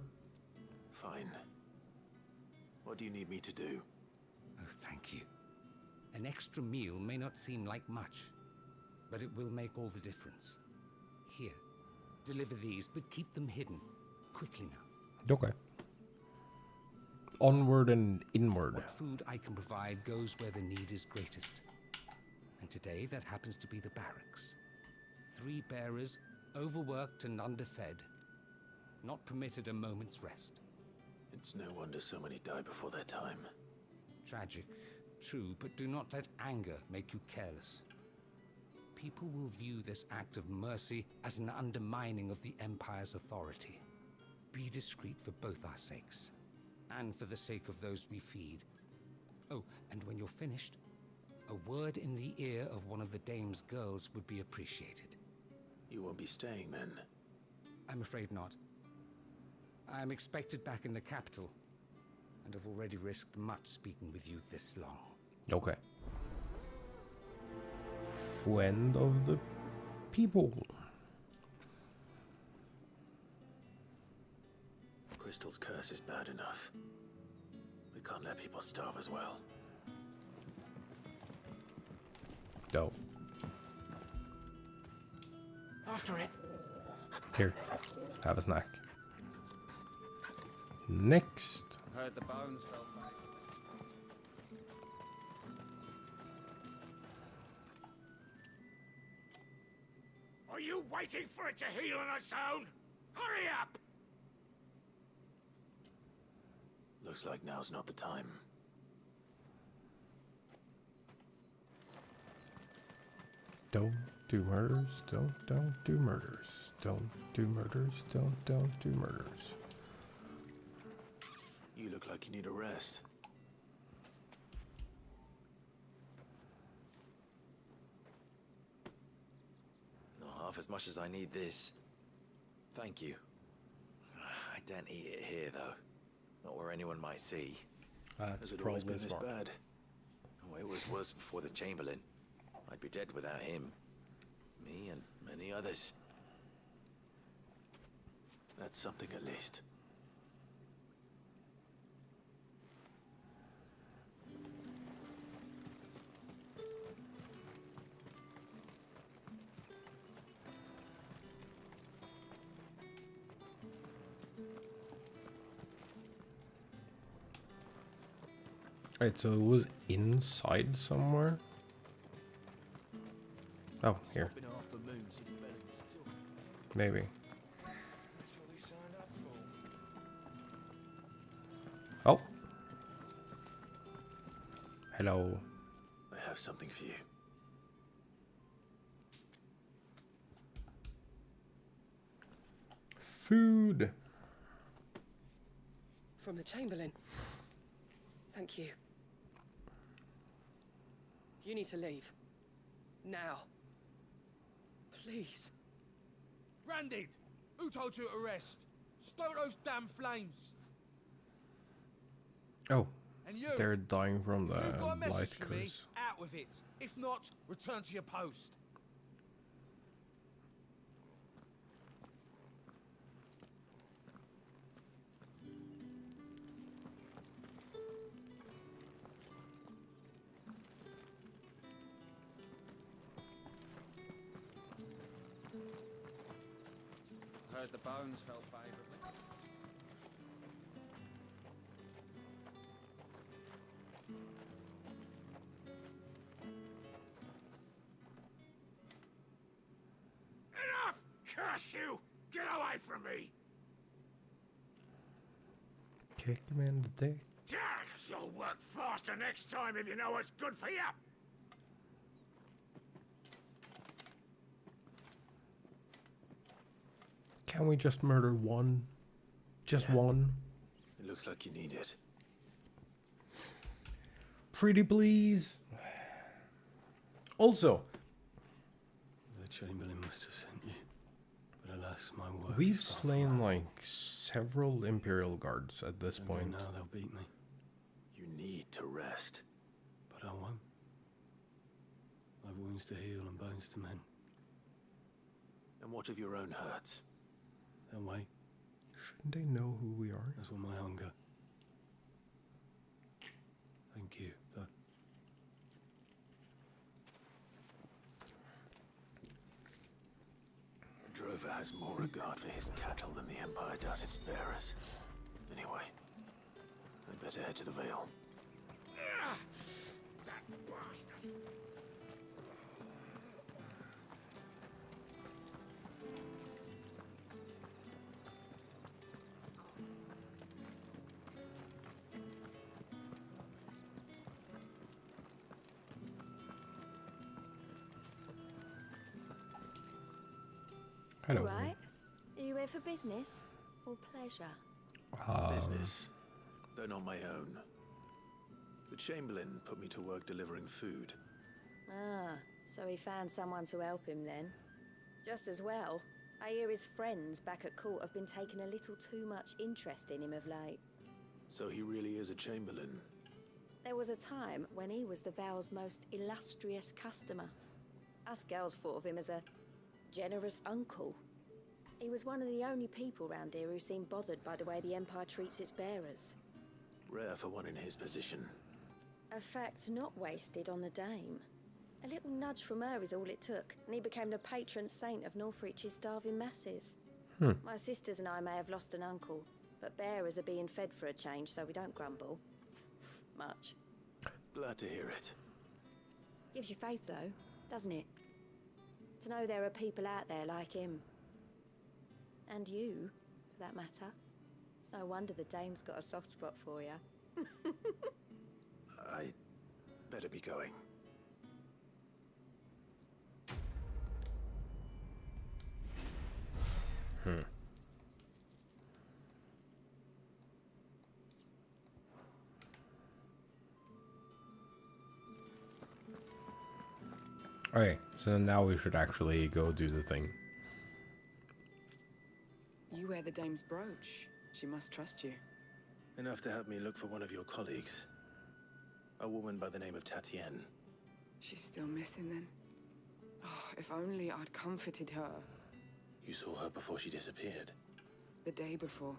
Fine. What do you need me to do? Oh, thank you. An extra meal may not seem like much, but it will make all the difference. Here, deliver these, but keep them hidden. Quickly now. Okay. Onward and inward. What food I can provide goes where the need is greatest. And today that happens to be the barracks. 3 bearers, overworked and underfed, not permitted a moment's rest. It's no wonder so many die before their time. Tragic, true, but do not let anger make you careless. People will view this act of mercy as an undermining of the Empire's authority. Be discreet for both our sakes, and for the sake of those we feed. Oh, and when you're finished, a word in the ear of one of the Dame's girls would be appreciated. You won't be staying then? I'm afraid not. I'm expected back in the capital, and have already risked much speaking with you this long. Okay. Friend of the people. Crystal's curse is bad enough. We can't let people starve as well. Dope. After it. Here, have a snack. Next. Heard the bones fell back. Are you waiting for it to heal on its own? Hurry up! Looks like now's not the time. Don't do murders. Don't do murders. Don't do murders. Don't do murders. You look like you need a rest. Not half as much as I need this. Thank you. I don't eat it here, though. Not where anyone might see. That's Has it always been probably this smart. bad? Oh, it was worse before the Chamberlain. I'd be dead without him. Me and many others. That's something at least. Right, so it was inside somewhere. Oh, here. Maybe. Oh. Hello. I have something for you. Food. From the Chamberlain. Thank you. You need to leave. Now. Please. Branded! Who told you to rest? Stoke those damn flames. Oh, And you, they're dying from the you've got a message light for me, curse. out with it. If not, return to your post. Heard the bones fell favourably. Enough! Curse you! Get away from me! Kick him in the dick. You'll work faster next time if you know what's good for you. Can we just murder one? Just one? It looks like you need it. Pretty please. Also, The Chamberlain must have sent you. But alas, my work we've is far slain from like several Imperial guards at this And point. now they'll beat me. You need to rest. But I won't. I've wounds to heal and bones to mend. And what of your own hurts? They'll wait. Shouldn't they know who we are? As will my hunger. Thank you, though. Drover has more regard for his cattle than the Empire does its bearers. Anyway, I'd better head to the Vale. That bastard! Hello. Right. Are you here for business or pleasure? Business, though not my own. The Chamberlain put me to work delivering food. Ah, so he found someone to help him then. Just as well. I hear his friends back at court have been taking a little too much interest in him of late. So he really is a Chamberlain. There was a time when he was the Vale's most illustrious customer. Us girls thought of him as a generous uncle. He was one of the only people round here who seemed bothered by the way the Empire treats its bearers. Rare for one in his position. A fact not wasted on the Dame. A little nudge from her is all it took, and he became the patron saint of Northreach's starving masses. My sisters and I may have lost an uncle, but bearers are being fed for a change, so we don't grumble. Much. Glad to hear it. Gives you faith, though, doesn't it? To know there are people out there like him. And you, for that matter. It's no wonder the Dame's got a soft spot for you. I better be going. Okay, so now we should actually go do the thing. You wear the Dame's brooch. She must trust you. Enough to help me look for one of your colleagues. A woman by the name of Tatienne. She's still missing then? Oh, if only I'd comforted her. You saw her before she disappeared. The day before,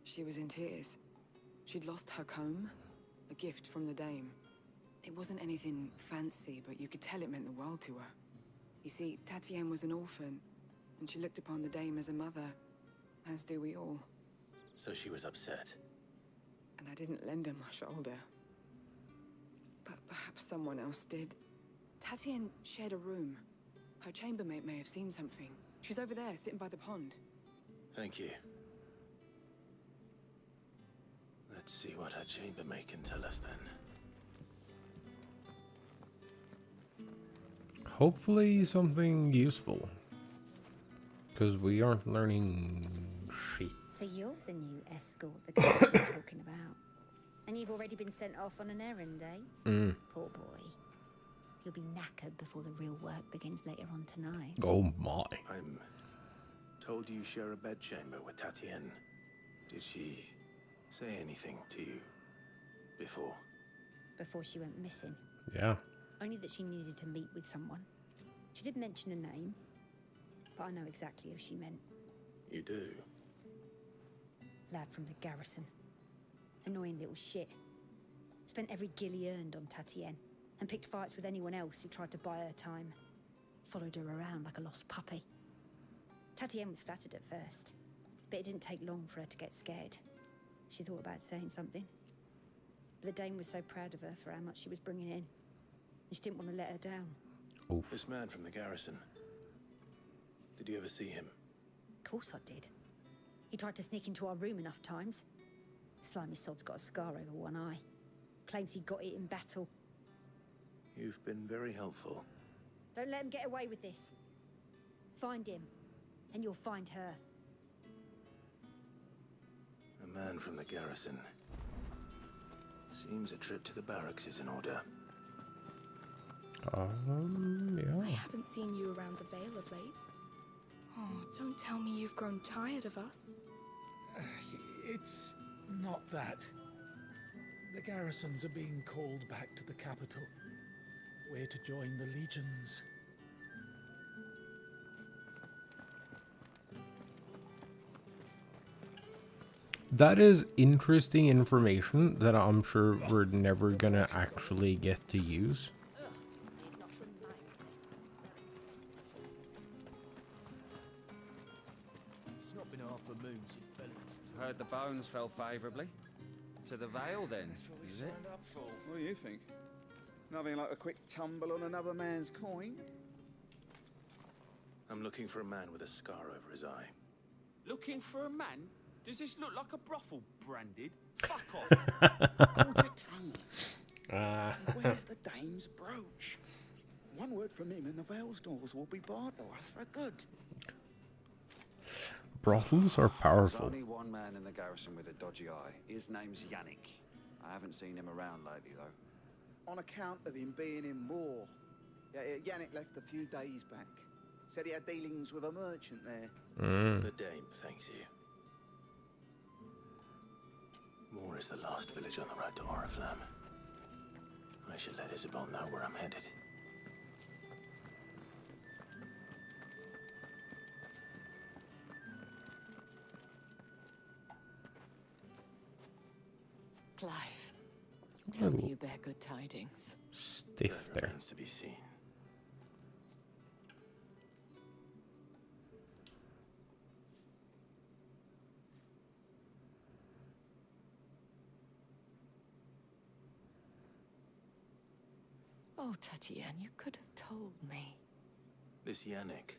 she was in tears. She'd lost her comb, a gift from the Dame. It wasn't anything fancy, but you could tell it meant the world to her. You see, Tatienne was an orphan, and she looked upon the Dame as a mother, as do we all. So she was upset. And I didn't lend her my shoulder. But perhaps someone else did. Tatienne shared a room. Her chambermaid may have seen something. She's over there, sitting by the pond. Thank you. Let's see what her chambermaid can tell us then. Hopefully something useful. Because we aren't learning shit. So you're the new escort the guys were talking about. And you've already been sent off on an errand, eh? Poor boy. He'll be knackered before the real work begins later on tonight. Oh my. I'm told you share a bedchamber with Tatienne. Did she say anything to you before? Before she went missing. Yeah. Only that she needed to meet with someone. She did mention a name, but I know exactly who she meant. You do? Lad from the garrison. Annoying little shit. Spent every guil he earned on Tatienne, and picked fights with anyone else who tried to buy her time. Followed her around like a lost puppy. Tatienne was flattered at first, but it didn't take long for her to get scared. She thought about saying something. But the Dame was so proud of her for how much she was bringing in, and she didn't want to let her down. Oof. This man from the garrison, did you ever see him? Of course I did. He tried to sneak into our room enough times. Slimy sod's got a scar over one eye. Claims he got it in battle. You've been very helpful. Don't let him get away with this. Find him, and you'll find her. A man from the garrison. Seems a trip to the barracks is in order. Yeah. I haven't seen you around the Vale of late. Oh, don't tell me you've grown tired of us. It's not that. The garrisons are being called back to the capital. We're to join the legions. That is interesting information that I'm sure we're never gonna actually get to use. It's not been half a moon since Bellin's. Heard the bones fell favourably. To the Vale, then, is it? Up for. What do you think? Nothing like a quick tumble on another man's coin? I'm looking for a man with a scar over his eye. Looking for a man? Does this look like a brothel, Branded? Fuck off! Hold your tongue. Where's the Dame's brooch? One word from him and the Vale's doors will be barred to us for good. Brothels are powerful. There's only one man in the garrison with a dodgy eye. His name's Yannick. I haven't seen him around lately, though. On account of him being in war. Yannick left a few days back. Said he had dealings with a merchant there. The Dame thanks you. Moor is the last village on the road to Oriflamme. I should let Isabel know where I'm headed. Clive, tell me Ooh. you bear good tidings. Stiff there. Remains to be seen. Oh, Tatienne, you could have told me. This Yannick.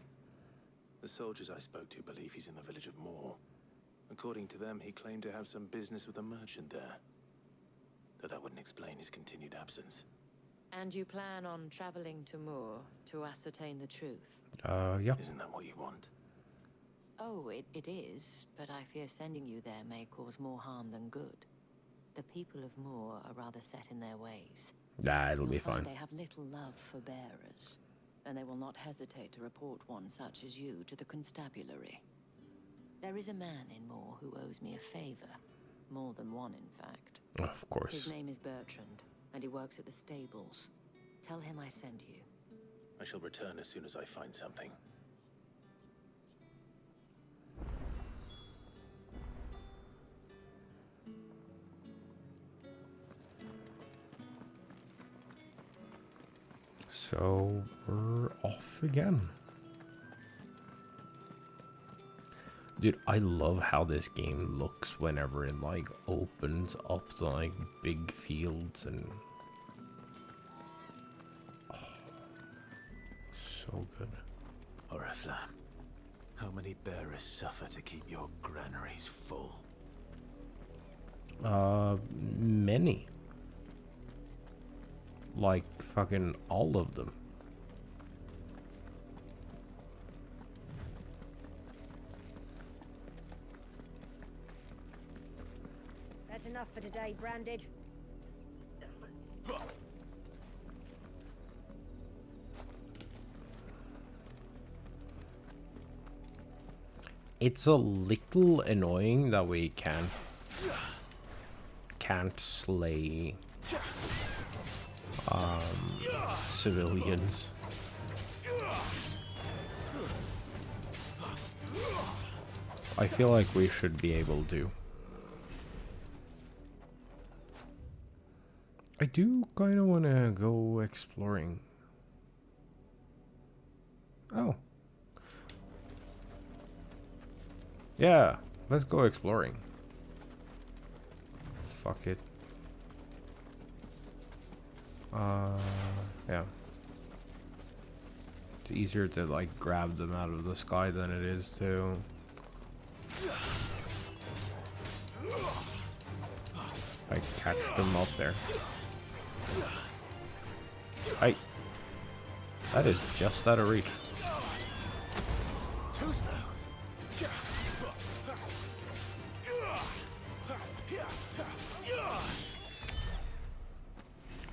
The soldiers I spoke to believe he's in the village of Moor. According to them, he claimed to have some business with a merchant there. Though that wouldn't explain his continued absence. And you plan on traveling to Moor to ascertain the truth? Yeah. Isn't that what you want? Oh, it is, but I fear sending you there may cause more harm than good. The people of Moor are rather set in their ways. Nah, it'll be You'll find fine. They have little love for bearers, and they will not hesitate to report one such as you to the constabulary. There is a man in Moor who owes me a favor. More than one, in fact. Of course. His name is Bertrand, and he works at the stables. Tell him I sent you. I shall return as soon as I find something. So we're off again. Dude, I love how this game looks whenever it like opens up the like big fields and so good. Oriflamme, how many bearers suffer to keep your granaries full? Many. Like fucking all of them. That's enough for today, Branded. It's a little annoying that we can't slay civilians. I feel like we should be able to. I do kind of want to go exploring. Oh. Yeah, let's go exploring. Fuck it. Yeah. It's easier to like grab them out of the sky than it is to like catch them up there. Hey. That is just out of reach. Too slow.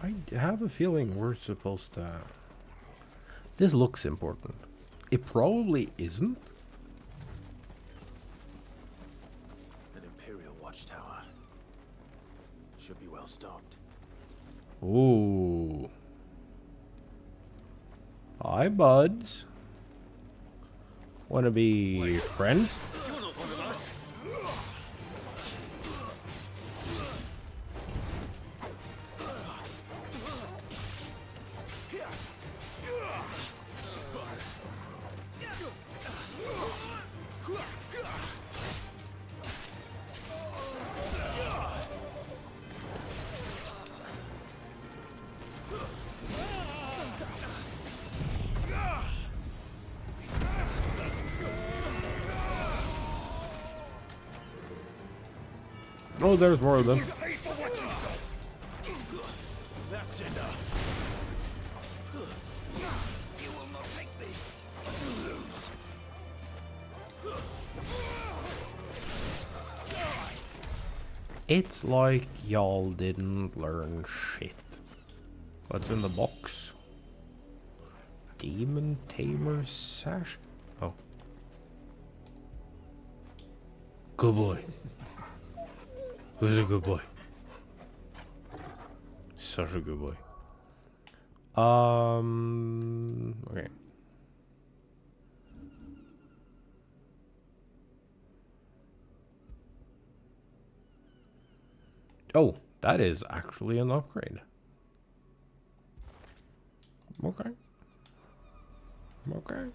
I have a feeling we're supposed to... This looks important. It probably isn't. An Imperial watchtower. Should be well stocked. Ooh. Hi, buds. Wanna be friends? You're not one of us. Oh, there's more of them. That's enough. You will not take me. You lose. It's like y'all didn't learn shit. What's in the box? Demon Tamer Sash? Oh. Good boy. Who's a good boy? Such a good boy. Okay. Oh, that is actually an upgrade. Okay. Okay.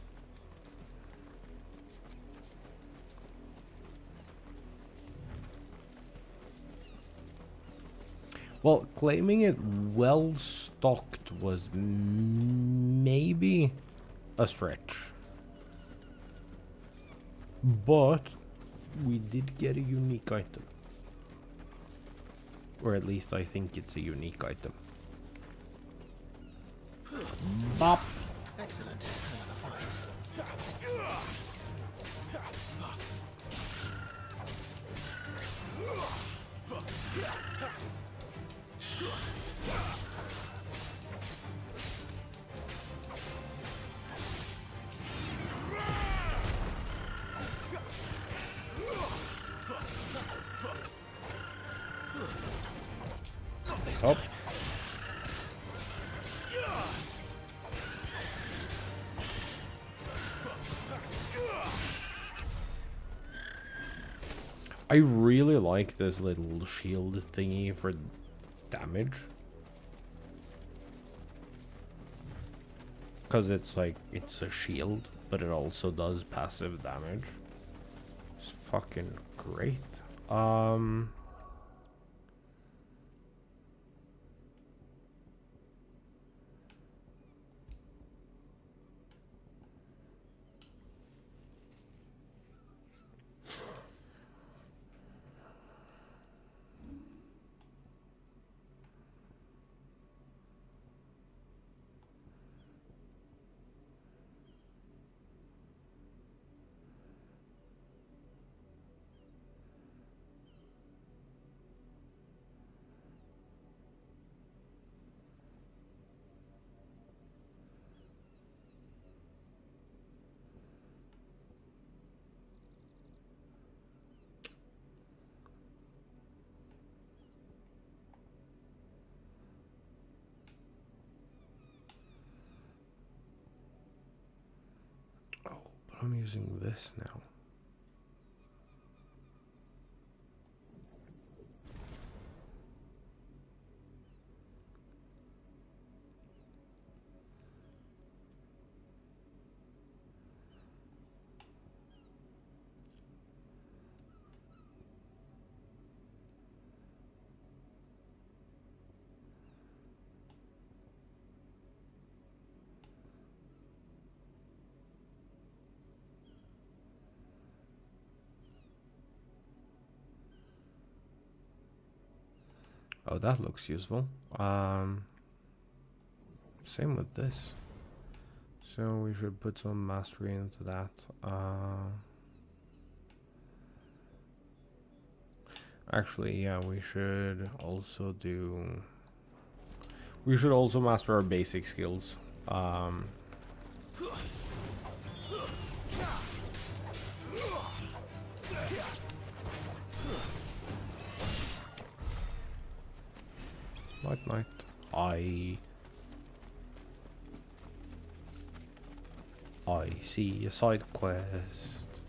Well, claiming it well stocked was maybe a stretch. But we did get a unique item. Or at least I think it's a unique item. Bop. Excellent. Another fight. Oh. I really like this little shield thingy for damage. Because it's like, it's a shield, but it also does passive damage. It's fucking great. I'm using this now. Oh, that looks useful. Same with this. So we should put some mastery into that. Actually, yeah, we should also do... We should also master our basic skills. Night. I see a side quest.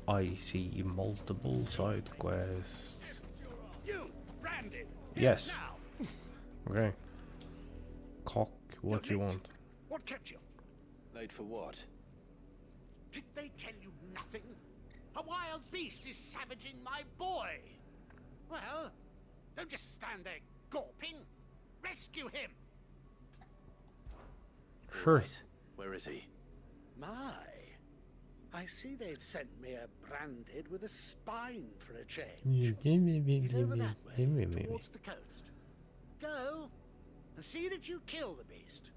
I see multiple side quests. You, Brandon. Yes. Okay. Cock, what you want? What kept you? Late for what? Did they tell you nothing? A wild beast is savaging my boy. Well, don't just stand there gawping. Rescue him. Sure. Right. Where is he? My, I see they've sent me a branded with a spine for a change. He's over that way, towards the coast. Go and see that you kill the beast.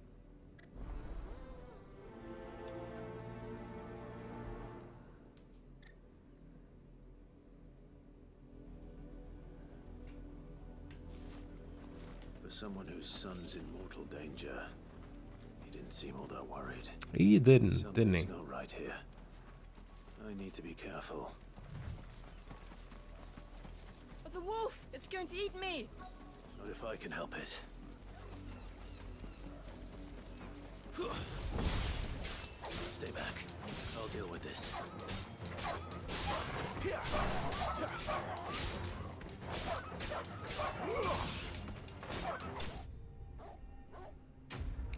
For someone whose son's in mortal danger, he didn't seem all that worried. He didn't he? Something's not right here. I need to be careful. The wolf! It's going to eat me! Not if I can help it. Stay back. I'll deal with this.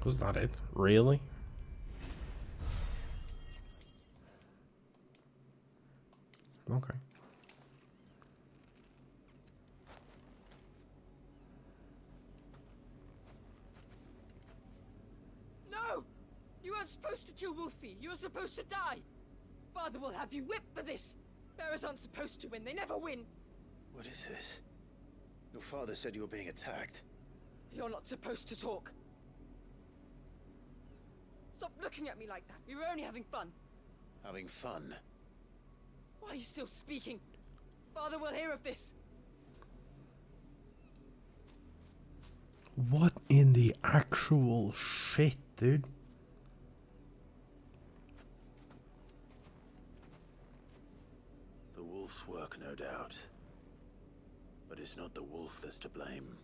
Was that it? Really? Okay. No! You weren't supposed to kill Wolfie. You were supposed to die. Father will have you whipped for this. Bearers aren't supposed to win. They never win. What is this? Your father said you were being attacked. You're not supposed to talk. Stop looking at me like that. We were only having fun. Having fun? Why are you still speaking? Father will hear of this. What in the actual shit, dude? The wolf's work, no doubt. But it's not the wolf that's to blame.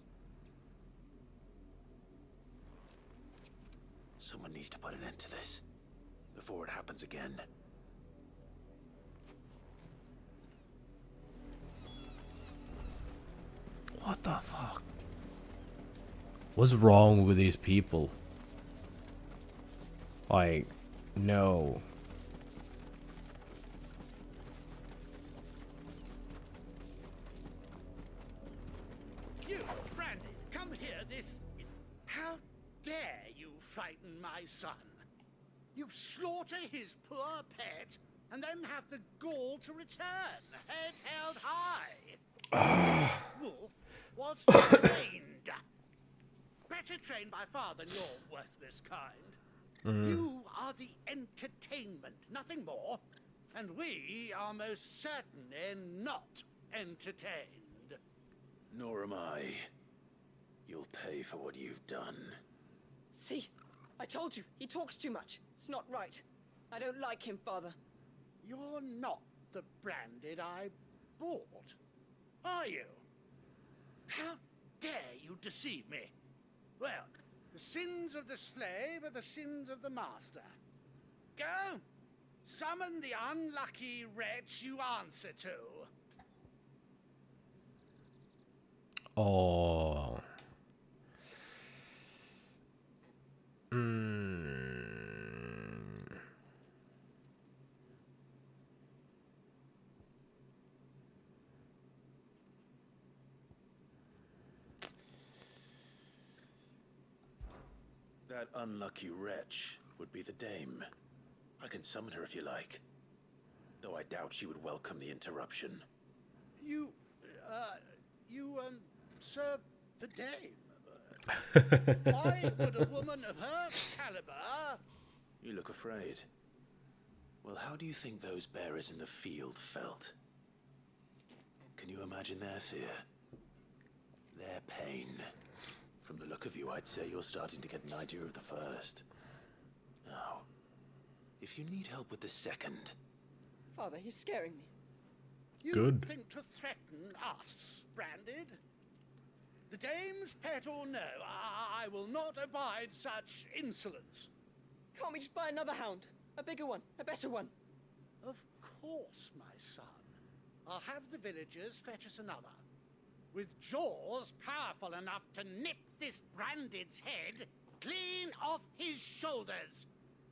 Someone needs to put an end to this before it happens again. What the fuck? What's wrong with these people? Like, no. You, Brandon, come here. How dare you frighten my son? You slaughter his poor pet, and then have the gall to return, head held high. Wolf was trained. Better trained by far than your worthless kind. You are the entertainment, nothing more. And we are most certainly not entertained. Nor am I. You'll pay for what you've done. See? I told you, he talks too much. It's not right. I don't like him, Father. You're not the branded I bought, are you? How dare you deceive me? Well, The sins of the slave are the sins of the master. Go, summon the unlucky wretch you answer to. Oh. That unlucky wretch would be the dame. I can summon her if you like. Though I doubt she would welcome the interruption. You serve the dame. Why would a woman of her caliber... You look afraid. Well, how do you think those bearers in the field felt? Can you imagine their fear? Their pain? From the look of you, I'd say you're starting to get an idea of the first. Now, if you need help with the second... Father, he's scaring me. You think to threaten us, Branded? The dame's pet or no, I will not abide such insolence. Can't we just buy another hound? A bigger one, a better one. Of course, my son. I'll have the villagers fetch us another. With jaws powerful enough to nip this Branded's head clean off his shoulders.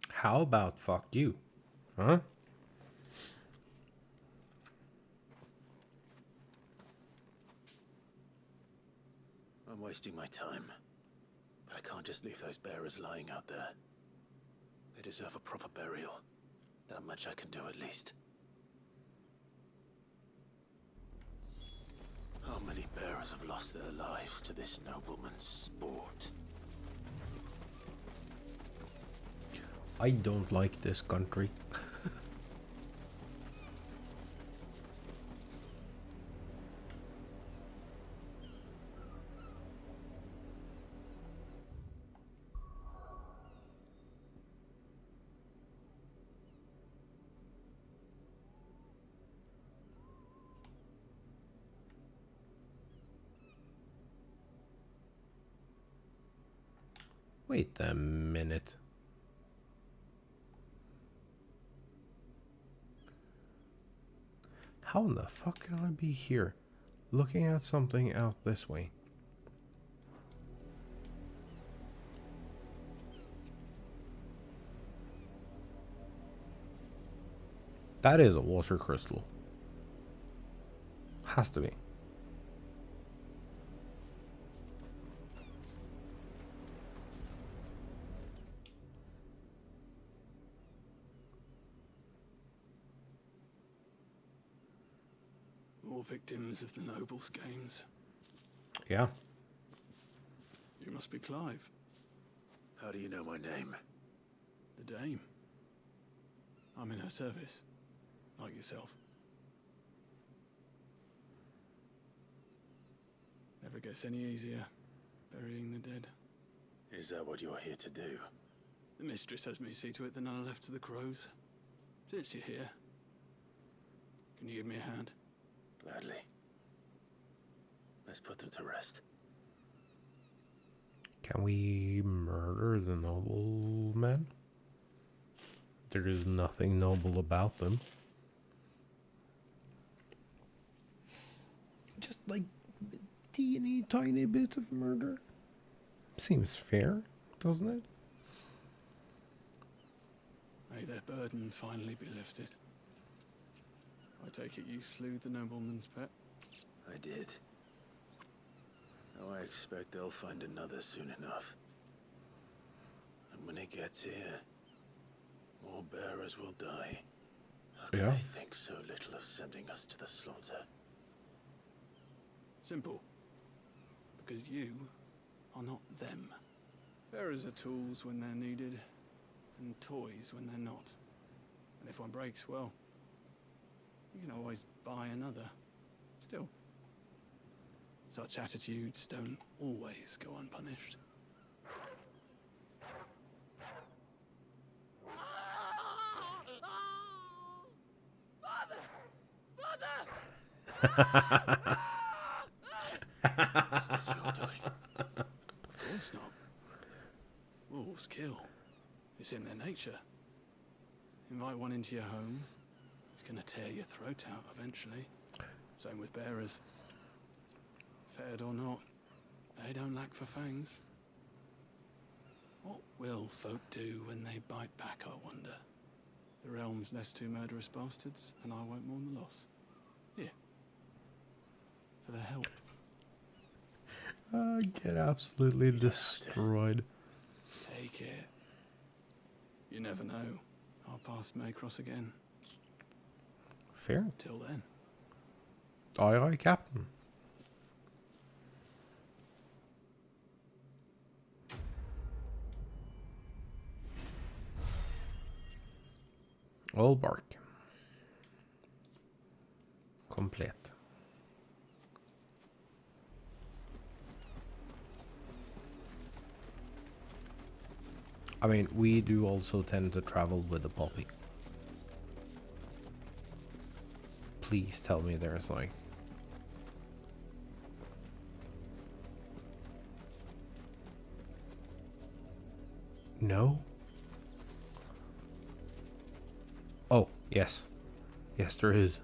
How about fuck you? Huh? I'm wasting my time. But I can't just leave those bearers lying out there. They deserve a proper burial. That much I can do at least. How many bearers have lost their lives to this nobleman's sport? I don't like this country. Wait a minute. How in the fuck can I be here looking at something out this way? That is a water crystal. Has to be. More victims of the nobles' games. Yeah. You must be Clive. How do you know my name? The Dame. I'm in her service, like yourself. Never gets any easier, burying the dead. Is that what you're here to do? The mistress has me see to it that none are left to the crows. Since you're here, can you give me a hand? Gladly. Let's put them to rest. Can we murder the noblemen? There is nothing noble about them. Just like a teeny tiny bit of murder. Seems fair, doesn't it? May their burden finally be lifted. I take it you slew the nobleman's pet? I did. Now I expect they'll find another soon enough. And when it gets here, more bearers will die. How can they think so little of sending us to the slaughter? Simple. Because you are not them. Bearers are tools when they're needed, and toys when they're not. And if one breaks, well, you can always buy another. Still, such attitudes don't always go unpunished. Is this your doing? Of course not. Dwarves kill. It's in their nature. Invite one into your home, it's gonna tear your throat out eventually. Same with bearers. Fed or not, they don't lack for fangs. What will folk do when they bite back, I wonder? The realm's less two murderous bastards, and I won't mourn the loss. Here. For their help. Get absolutely destroyed. Take it. You never know. Our paths may cross again. Fair. Till then. Aye, aye, Captain. All bark. Complete. I mean, we do also tend to travel with the puppy. Please tell me there's like... No? Oh, yes. Yes, there is.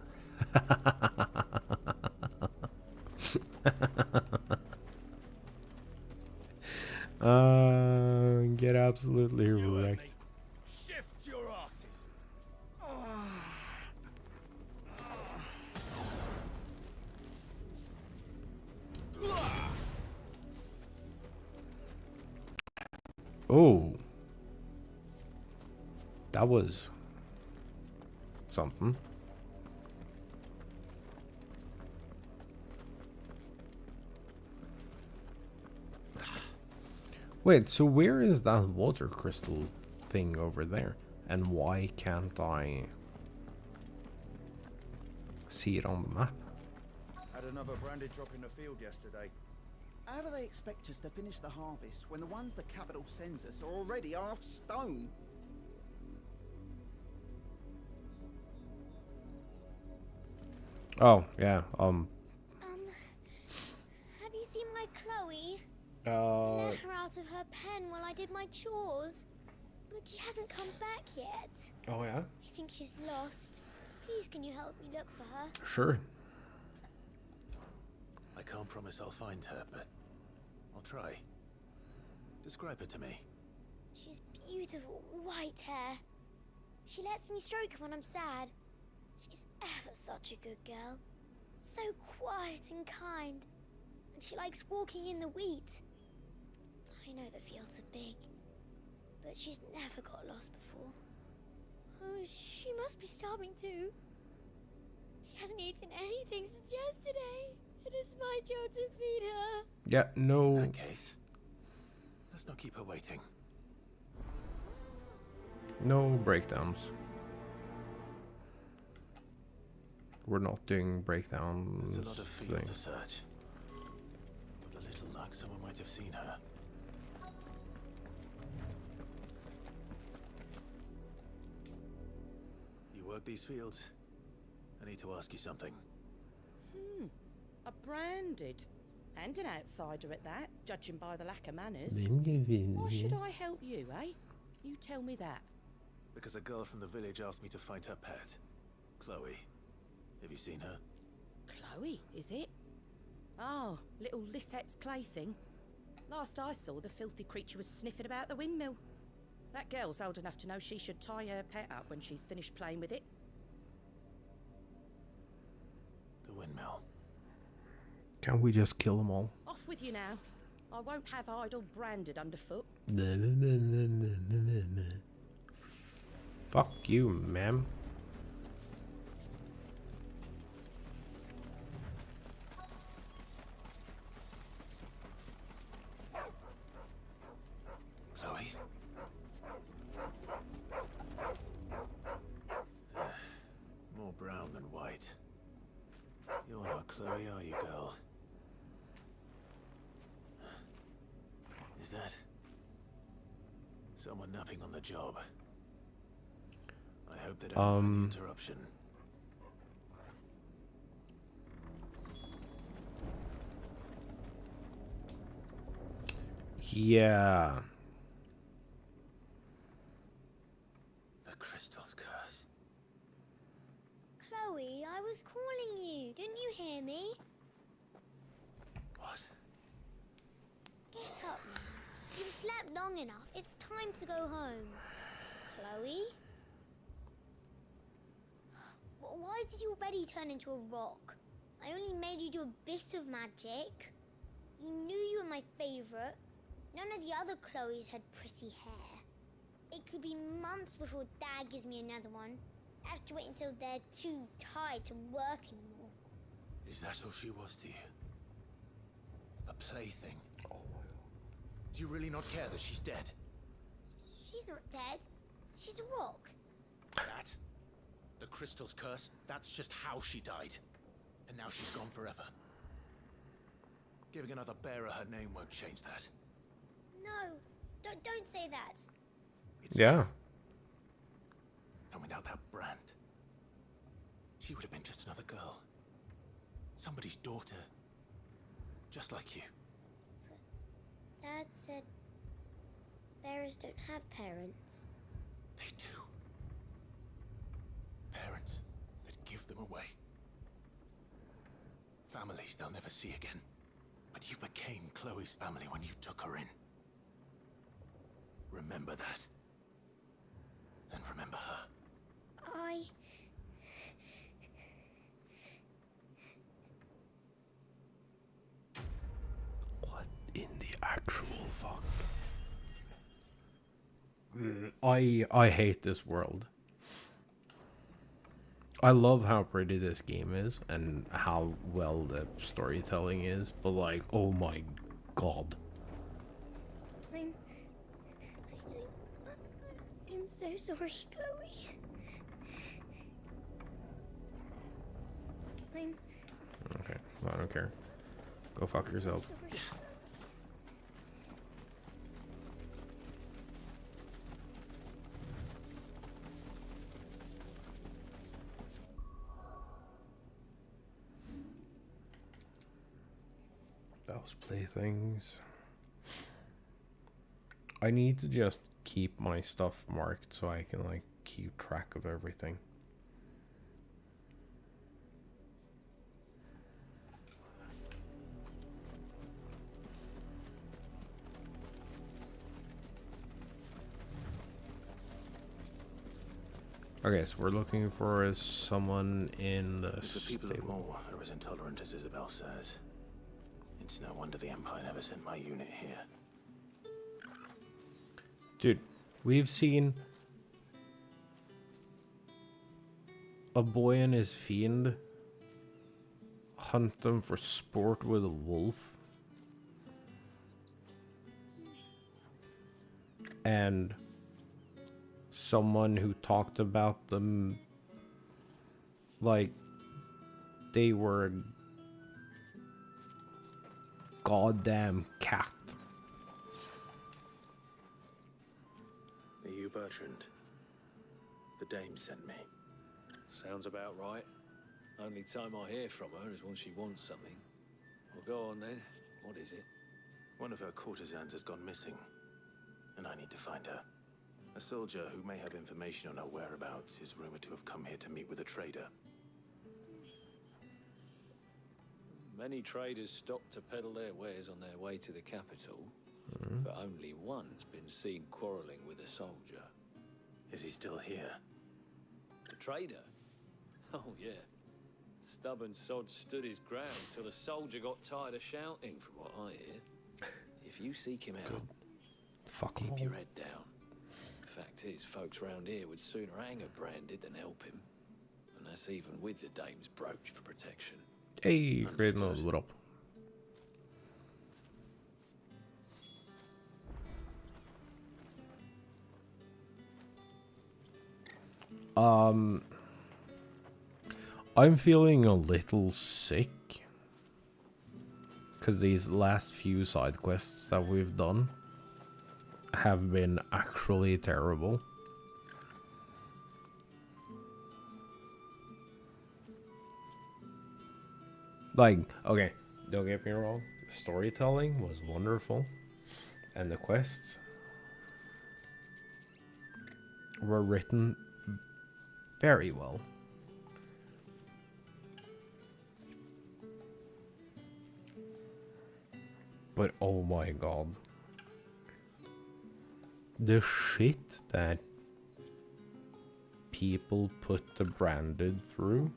Get absolutely wrecked. Shift your asses. Oh. That was something. Wait, so where is that water crystal thing over there? And why can't I see it on the map? Had another branded drop in the field yesterday. How do they expect us to finish the harvest when the ones the capital sends us are already half stone? Oh, yeah, Have you seen my Chloe? I let her out of her pen while I did my chores, but she hasn't come back yet. Oh, yeah? I think she's lost. Please, can you help me look for her? Sure. I can't promise I'll find her, but I'll try. Describe her to me. She's beautiful white hair. She lets me stroke her when I'm sad. She's ever such a good girl. So quiet and kind. And she likes walking in the wheat. I know the fields are big, but she's never got lost before. Oh, she must be starving too. She hasn't eaten anything since yesterday. It is my job to feed her. Yeah, no. In that case, let's not keep her waiting. No breakdowns. We're not doing breakdowns. There's a lot of field to search. With a little luck, someone might have seen her. You work these fields? I need to ask you something. A branded. And an outsider at that, judging by the lack of manners. Why should I help you, eh? You tell me that. Because a girl from the village asked me to find her pet, Chloe. Have you seen her? Chloe, is it? Oh, little Lisette's plaything. Last I saw, the filthy creature was sniffing about the windmill. That girl's old enough to know she should tie her pet up when she's finished playing with it. The windmill. Can't we just kill them all? Off with you now. I won't have idle branded underfoot. Fuck you, ma'am. Chloe? More brown than white. You're not Chloe, are you, girl? Is that someone napping on the job? I hope they don't mind the interruption. Yeah. crystal's curse. Chloe, I was calling you. Didn't you hear me? What? Get up now. You've slept long enough. It's time to go home. Chloe? Why did you already turn into a rock? I only made you do a bit of magic. You knew you were my favorite. None of the other Chloes had pretty hair. It could be months before Dad gives me another one. I have to wait until they're too tired to work anymore. Is that all she was to you? A plaything? Do you really not care that she's dead? She's not dead. She's a rock. That? The crystal's curse? That's just how she died. And now she's gone forever. Giving another bearer her name won't change that. No, don't say that. Yeah. And without that brand, she would have been just another girl. Somebody's daughter. Just like you. Dad said bearers don't have parents. They do. Parents that give them away. Families they'll never see again. But you became Chloe's family when you took her in. Remember that. And remember her. What in the actual fuck? I hate this world. I love how pretty this game is and how well the storytelling is, but like, oh my god. I'm so sorry, Chloe. Okay, well, I don't care. Go fuck yourself. Those playthings. I need to just keep my stuff marked so I can like keep track of everything. Okay, so we're looking for someone in the If the people of stable. Moore are as intolerant as Isabel says, it's no wonder the Empire never sent my unit here. Dude, we've seen a boy and his fiend hunt them for sport with a wolf. And someone who talked about them like they were a goddamn cat. Are you Bertrand? The dame sent me. Sounds about right. Only time I hear from her is when she wants something. Well, go on then. What is it? One of her courtesans has gone missing, and I need to find her. A soldier who may have information on her whereabouts is rumored to have come here to meet with a trader. Many traders stop to peddle their wares on their way to the capital, but only one's been seen quarreling with a soldier. Is he still here? The trader? Oh, yeah. Stubborn sod stood his ground till the soldier got tired of shouting, from what I hear. If you seek him out, fuck him keep your head down. Fact is, folks round here would sooner hang a branded than help him. And that's even with the dame's brooch for protection. Hey, great nose, what up? I'm feeling a little sick because these last few side quests that we've done have been actually terrible. Like, okay, don't get me wrong, the storytelling was wonderful, and the quests were written very well. But oh my god. The shit that people put the branded through.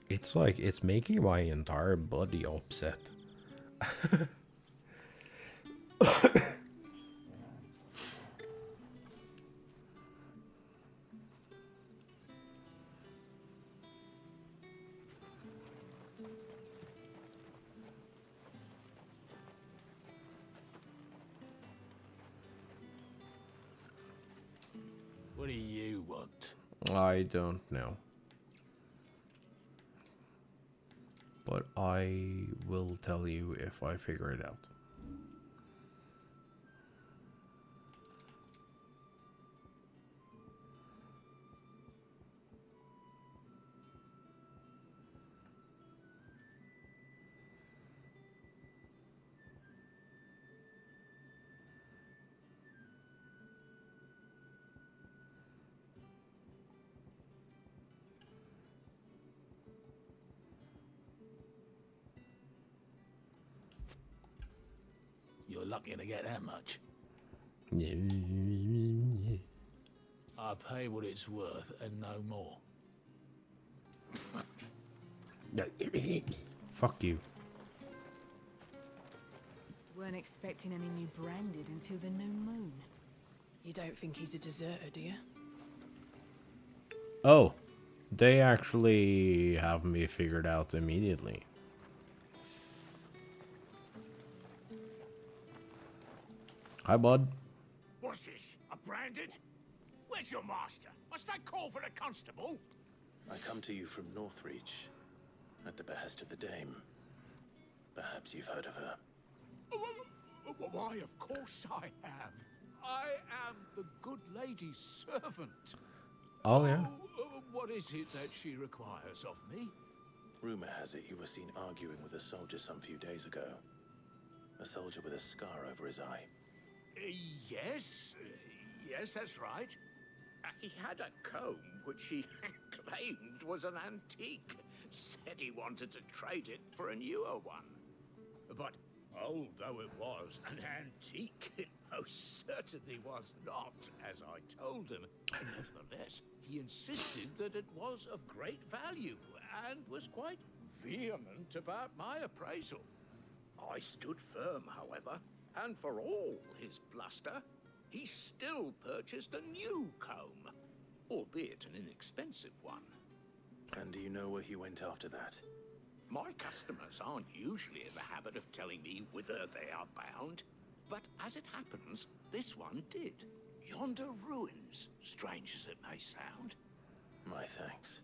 It's like, it's making my entire body upset. What do you want? I don't know. But I will tell you if I figure it out. You're lucky to get that much. I pay what it's worth and no more. Fuck you. Weren't expecting any new branded until the new moon. You don't think he's a deserter, do you? Oh, they actually have me figured out immediately. Hi, bud. What's this? A branded? Where's your master? Must I call for the constable? I come to you from Northreach, at the behest of the Dame. Perhaps you've heard of her. Why, of course I am. I am the good lady's servant. Oh, yeah. What is it that she requires of me? Rumor has it you were seen arguing with a soldier some few days ago. A soldier with a scar over his eye. Yes, that's right. He had a comb which he claimed was an antique. Said he wanted to trade it for a newer one. But old though it was, an antique it most certainly was not, as I told him. Nevertheless, he insisted that it was of great value and was quite vehement about my appraisal. I stood firm, however, and for all his bluster, he still purchased a new comb, albeit an inexpensive one. And do you know where he went after that? My customers aren't usually in the habit of telling me whither they are bound, but as it happens, this one did. Yonder ruins, strange as it may sound. My thanks.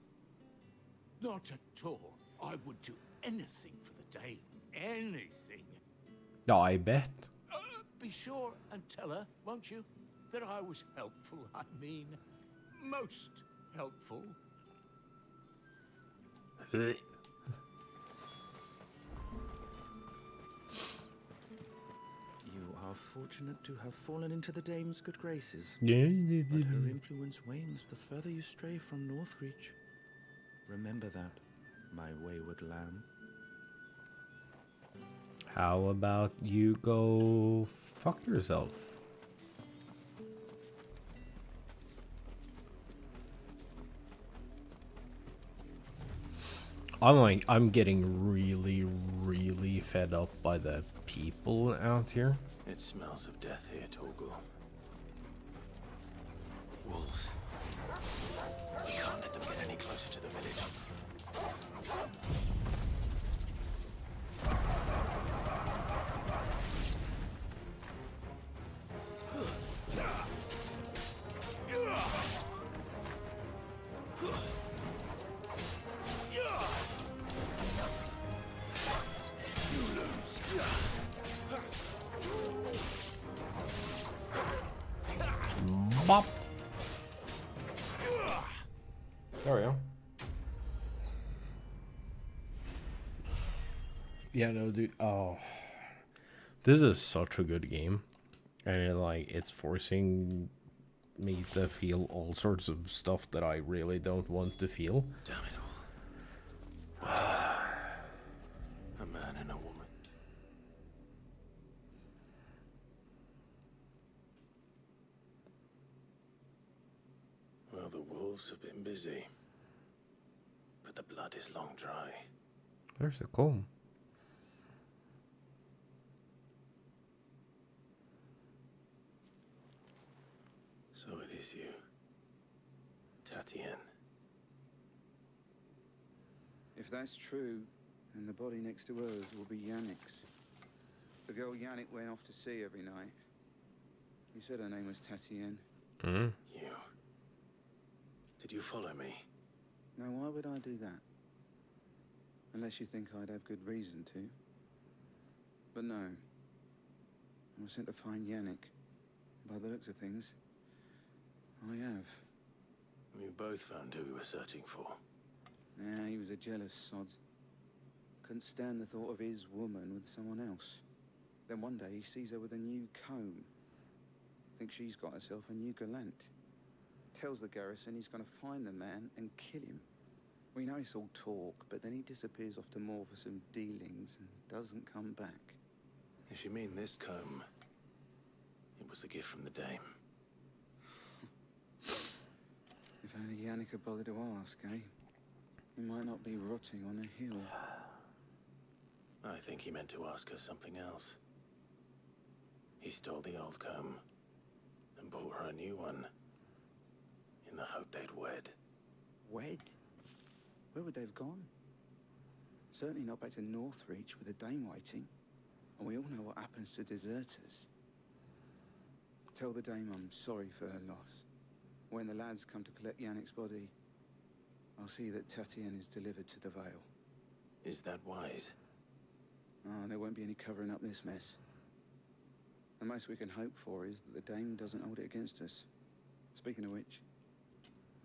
Not at all. I would do anything for the Dame. Anything. No, I bet. Be sure and tell her, won't you, that I was helpful. I mean, most helpful. You are fortunate to have fallen into the Dame's good graces. Yeah. But her influence wanes the further you stray from Northreach. Remember that, my wayward lamb. How about you go fuck yourself? I'm getting really fed up by the people out here. It smells of death here, Torgal. Wolves. We can't let them get any closer to the village. Bop. There we go. Yeah, no, dude. Oh, this is such a good game. And it's forcing me to feel all sorts of stuff that I really don't want to feel. Damn it all. A man and a woman. Well, the wolves have been busy, but the blood is long dry. There's a comb. So it is you, Tatienne. If that's true, then the body next to hers will be Yannick's. The girl Yannick went off to see every night. He said her name was Tatienne. Mm. You. Did you follow me? Now, why would I do that? Unless you think I'd have good reason to. But no. I was sent to find Yannick. By the looks of things, I have. We both found who we were searching for. Nah, he was a jealous sod. Couldn't stand the thought of his woman with someone else. Then one day he sees her with a new comb. Thinks she's got herself a new gallant. Tells the garrison he's gonna find the man and kill him. We know it's all talk, but then he disappears off to Moor for some dealings and doesn't come back. If you mean this comb, it was a gift from the dame. If only Yannick had bothered to ask, eh? He might not be rotting on a hill. I think he meant to ask her something else. He stole the old comb and bought her a new one in the hope they'd wed. Wed? Where would they have gone? Certainly not back to Northreach with a dame waiting. And we all know what happens to deserters. Tell the dame I'm sorry for her loss. When the lads come to collect Yannick's body, I'll see that Tatienne is delivered to the Vale. Is that wise? Oh, there won't be any covering up this mess. The most we can hope for is that the dame doesn't hold it against us. Speaking of which,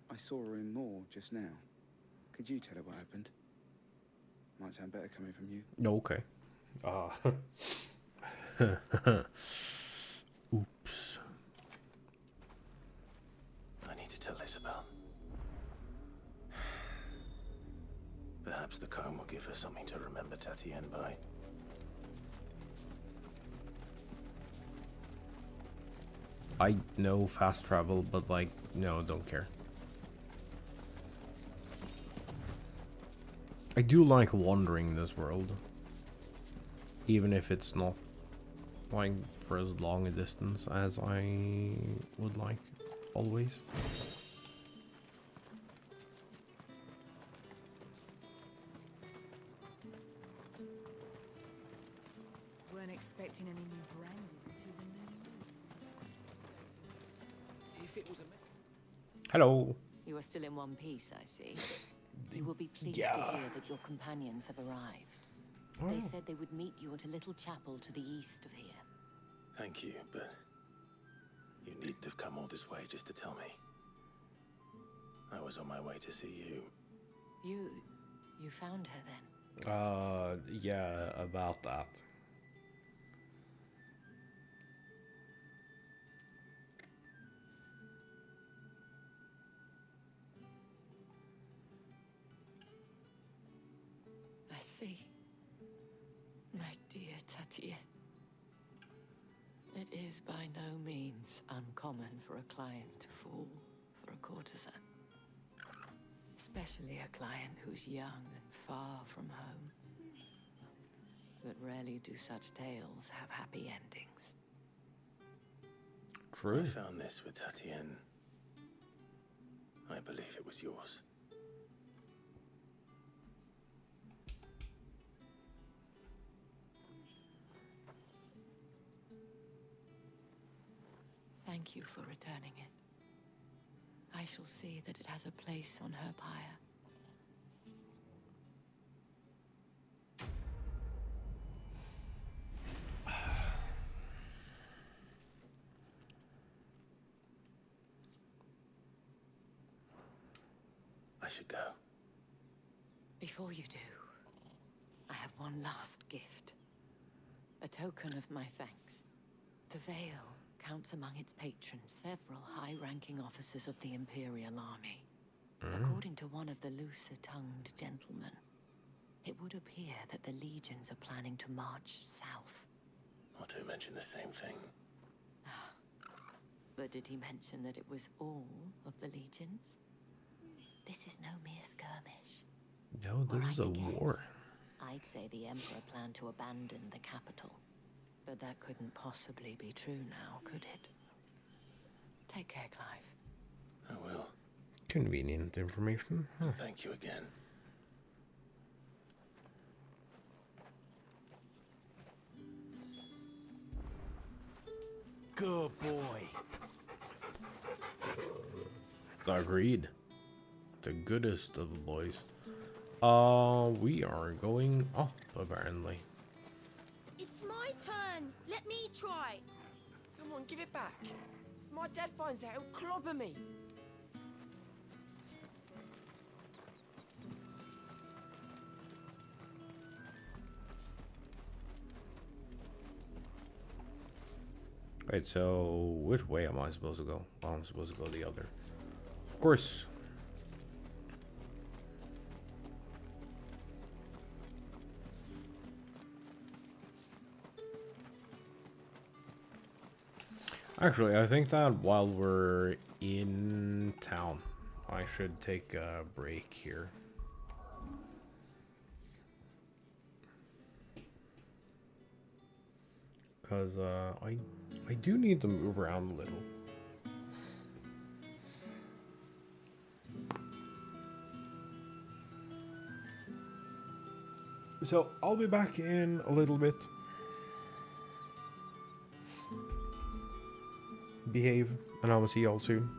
I saw her in Moor just now. Could you tell her what happened? Might sound better coming from you. Okay. Oops. I need to tell Isabel. Perhaps the comb will give her something to remember Tatienne by. I know fast travel, but no, don't care. I do like wandering this world. Even if it's not for as long a distance as I would like, always. Weren't expecting any new branding until the new moon. If it was a Hello. You are still in one piece, I see. You will be pleased to hear that your companions have arrived. They said they would meet you at a little chapel to the east of here. Thank you, but you needn't have come all this way just to tell me. I was on my way to see you. You found her then? Yeah, about that. I see. My dear Tatienne. It is by no means uncommon for a client to fall for a courtesan. Especially a client who's young and far from home. But rarely do such tales have happy endings. True. I found this with Tatienne. I believe it was yours. Thank you for returning it. I shall see that it has a place on her pyre. I should go. Before you do, I have one last gift. A token of my thanks. The veil counts among its patrons several high-ranking officers of the Imperial Army. According to one of the looser-tongued gentlemen, it would appear that the legions are planning to march south. Not to mention the same thing. But did he mention that it was all of the legions? This is no mere skirmish. No, this is a war. I'd say the Emperor planned to abandon the capital. But that couldn't possibly be true now, could it? Take care, Clive. I will. Convenient information. Huh. Thank you again. Good boy. Agreed. The goodest of the boys. We are going up, apparently. It's my turn. Let me try. Come on, give it back. If my dad finds out, he'll clobber me. Right, so which way am I supposed to go? Oh, I'm supposed to go the other. Of course. Actually, I think that while we're in town, I should take a break here. Because I do need to move around a little. So I'll be back in a little bit. Behave, and I will see y'all soon.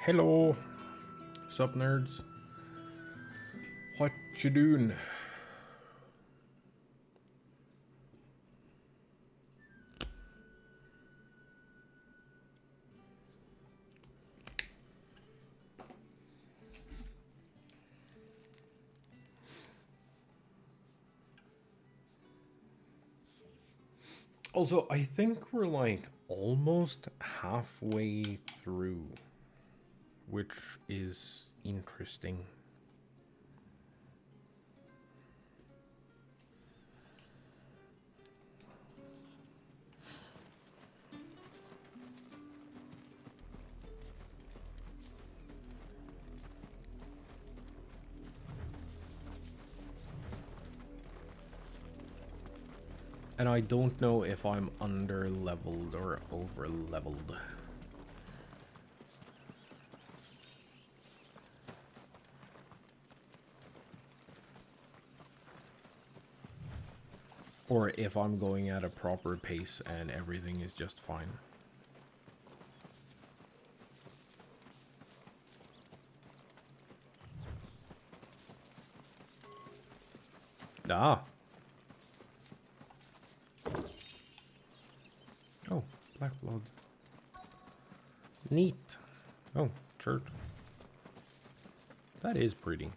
Hello, sup nerds? What you doing? Also, I think we're like almost halfway through, which is interesting. And I don't know if I'm under leveled or over leveled. Or if I'm going at a proper pace and everything is just fine. Ah. Oh, black blood. Neat. Oh, church. That is pretty.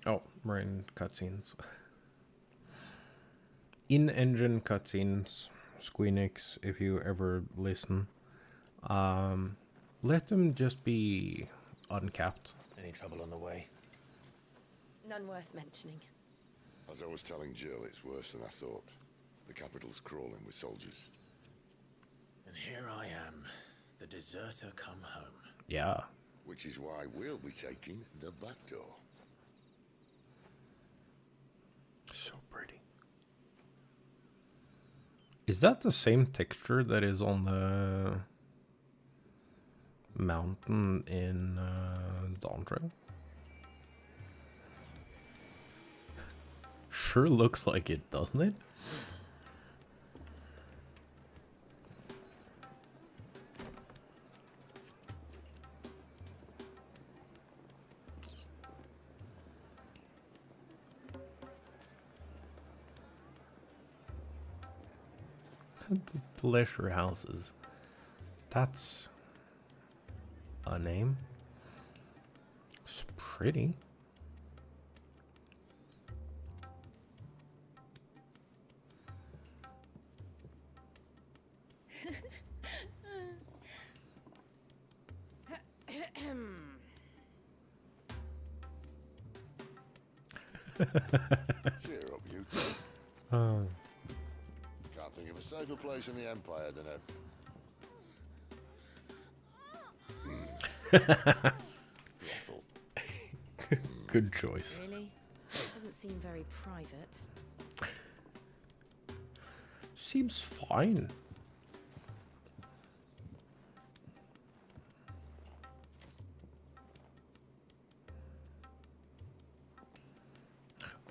Oh, we're in cutscenes. In-engine cutscenes. Squeenix, if you ever listen. Let them just be uncapped. Any trouble on the way? None worth mentioning. As I was telling Jill, it's worse than I thought. The capital's crawling with soldiers. And here I am, the deserter come home. Yeah. Which is why we'll be taking the back door. So pretty. Is that the same texture that is on the mountain in Dawn Trail? Sure looks like it, doesn't it? The pleasure houses. That's a name. It's pretty. Cheer up, you two. Oh. Can't think of a safer place in the Empire than a... brothel. Good choice. Really? Doesn't seem very private. Seems fine.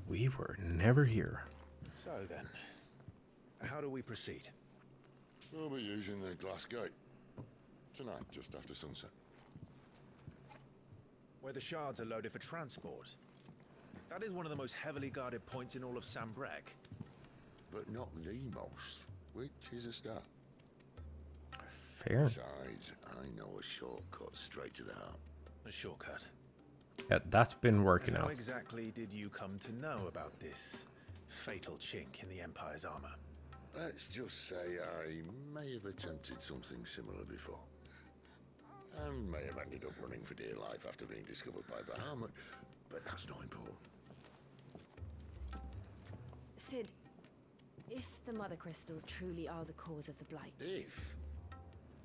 We were never here. So then, how do we proceed? We'll be using the glass gate. Tonight, just after sunset. Where the shards are loaded for transport. That is one of the most heavily guarded points in all of Sambrek. But not the most, which is a start. Fair. Besides, I know a shortcut straight to the heart. A shortcut? Yeah, that's been working How out. exactly did you come to know about this fatal chink in the Empire's armor? Let's just say I may have attempted something similar before. And may have ended up running for dear life after being discovered by Bahamut, but that's not important. Sid, if the Mother Crystals truly are the cause of the Blight... If?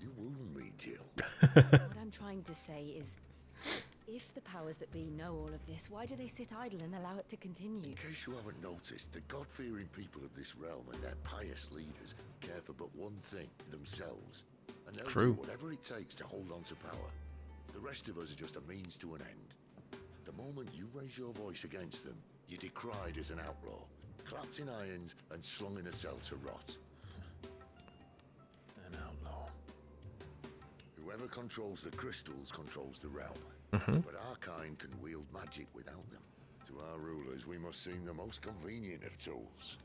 You wound me, Jill. What I'm trying to say is, if the powers that be know all of this, why do they sit idle and allow it to continue? In case you haven't noticed, the God-fearing people of this realm and their pious leaders care for but one thing, themselves. And they'll True. do whatever it takes to hold on to power. The rest of us are just a means to an end. The moment you raise your voice against them, You're decried as an outlaw, clapped in irons and slung in a cell to rot. An outlaw. Whoever controls the crystals controls the realm. But our kind can wield magic without them. To our rulers, we must seem the most convenient of tools,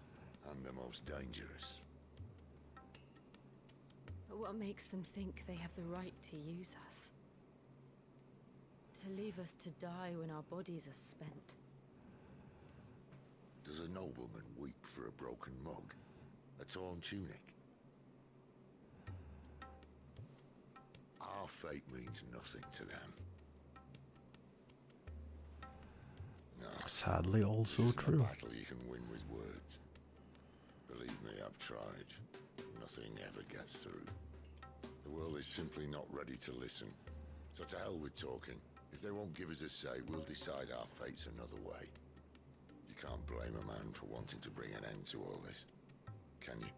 and the most dangerous. But what makes them think they have the right to use us? To leave us to die when our bodies are spent? Does a nobleman weep for a broken mug? A torn tunic? Our fate means nothing to them. No, Sadly, also this isn't true. a battle you can win with words. Believe me, I've tried. Nothing ever gets through. The world is simply not ready to listen. So to hell with talking. If they won't give us a say, we'll decide our fates another way. You can't blame a man for wanting to bring an end to all this, can you?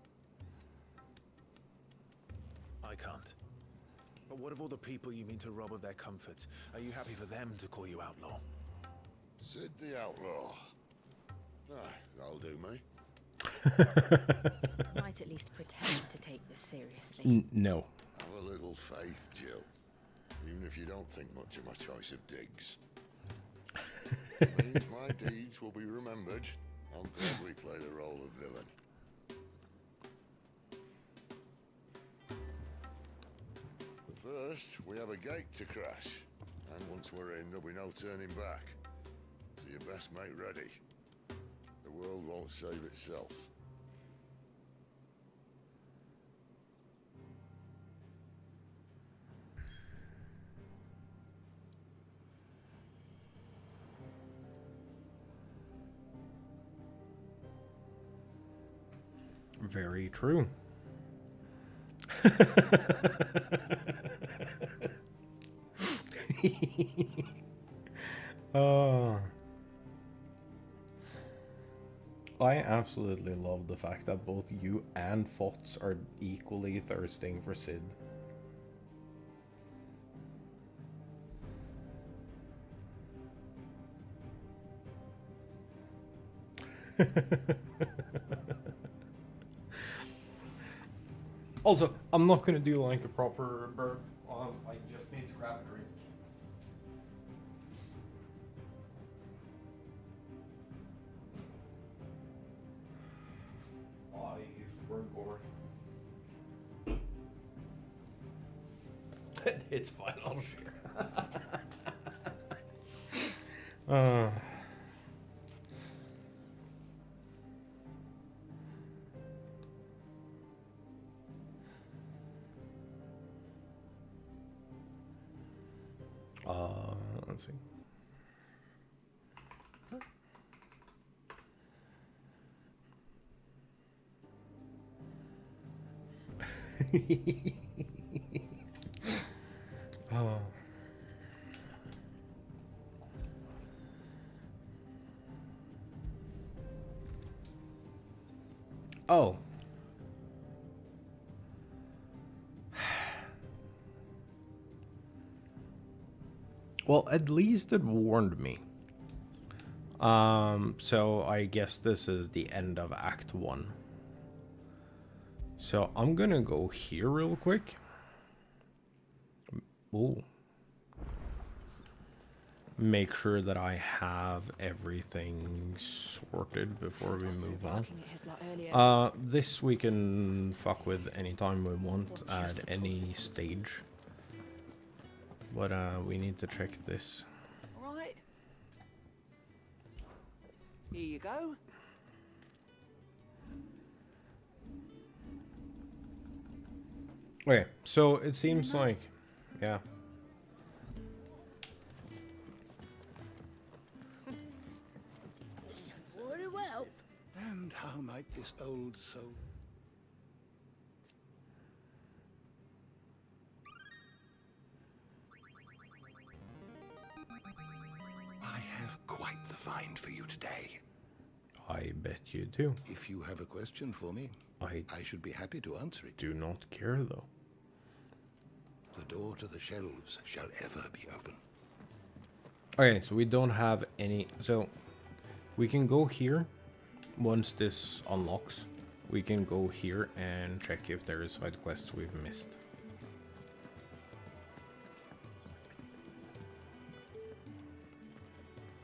I can't. But what of all the people you mean to rob of their comforts? Are you happy for them to call you outlaw? Sid the outlaw. Ah, that'll do me. Might at least pretend to take this seriously. No. Have a little faith, Jill. Even if you don't think much of my choice of digs. It means my deeds will be remembered. I'll gladly play the role of villain. But first, we have a gate to crash. And once we're in, there'll be no turning back. So you best make ready. The world won't save itself. Very true. I absolutely love the fact that both you and Fots are equally thirsting for Sid. Also, I'm not gonna do like a proper burp. I just need to grab a drink. We're gore. It's fine, I'll share. Let's see. Oh. Oh. Well, at least it warned me. So I guess this is the end of Act 1. So I'm gonna go here real quick. Ooh. Make sure that I have everything sorted before we move on. This we can fuck with anytime we want at any stage. But we need to check this. All right. Here you go. Okay, so it seems like, yeah. Very well. And how might this old soul? I have quite the find for you today. I bet you do. If you have a question for me, I should be happy to answer it. Do not care, though. The door to the shelves shall ever be open. Okay, so we don't have any... So, We can go here. Once this unlocks, we can go here and check if there is side quests we've missed.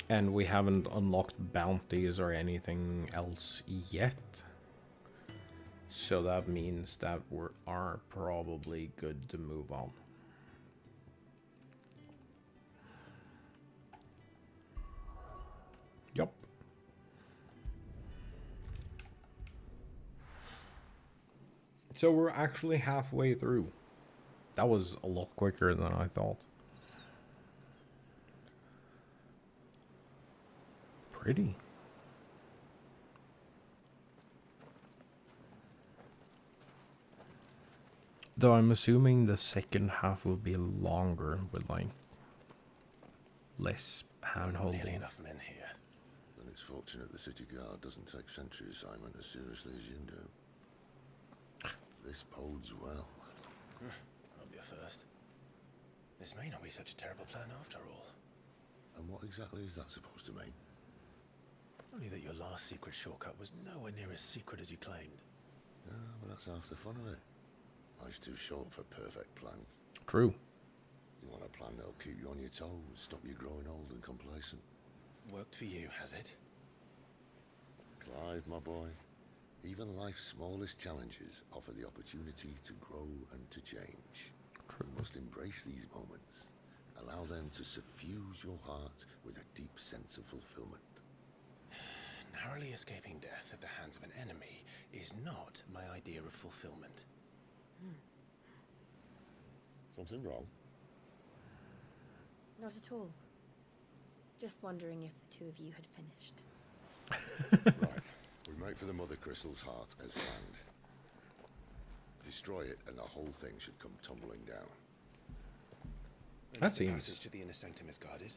And we haven't unlocked bounties or anything else yet. So that means that we are probably good to move on. Yup. So we're actually halfway through. That was a lot quicker than I thought. Pretty. Though I'm assuming the second half will be longer with like less hand holding. Nearly enough men here. Then it's fortunate the city guard doesn't take sentry assignment as seriously as you do. This bodes well. I'll be a first. This may not be such a terrible plan after all. And what exactly is that supposed to mean? Only that your last secret shortcut was nowhere near as secret as you claimed. Yeah, but that's half the fun of it. Life's too short for perfect plans. True. You want a plan that'll keep you on your toes, stop you growing old and complacent. Worked for you, has it? Clive, my boy, even life's smallest challenges offer the opportunity to grow and to change. True. You must embrace these moments. Allow them to suffuse your heart with a deep sense of fulfillment. Narrowly escaping death at the hands of an enemy is not my idea of fulfillment. Something wrong? Not at all. Just wondering if the two of you had finished. Right. We make for the Mother Crystal's heart as planned. Destroy it and the whole thing should come tumbling down. That seems... The passage to the inner sanctum is guarded.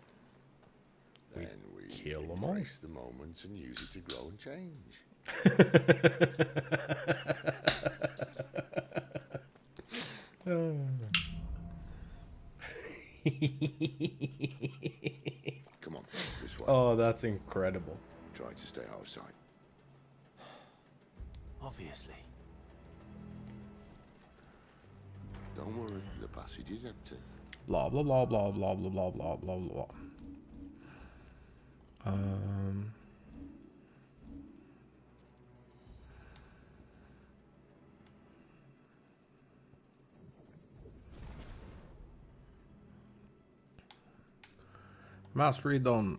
Then we kill them all. embrace the moment and use it to grow and change. Come on, this way. Oh, that's incredible. Try to stay out of sight. Obviously. Don't worry, the passage is empty. Blah blah blah blah blah blah blah blah blah blah. Mastery done.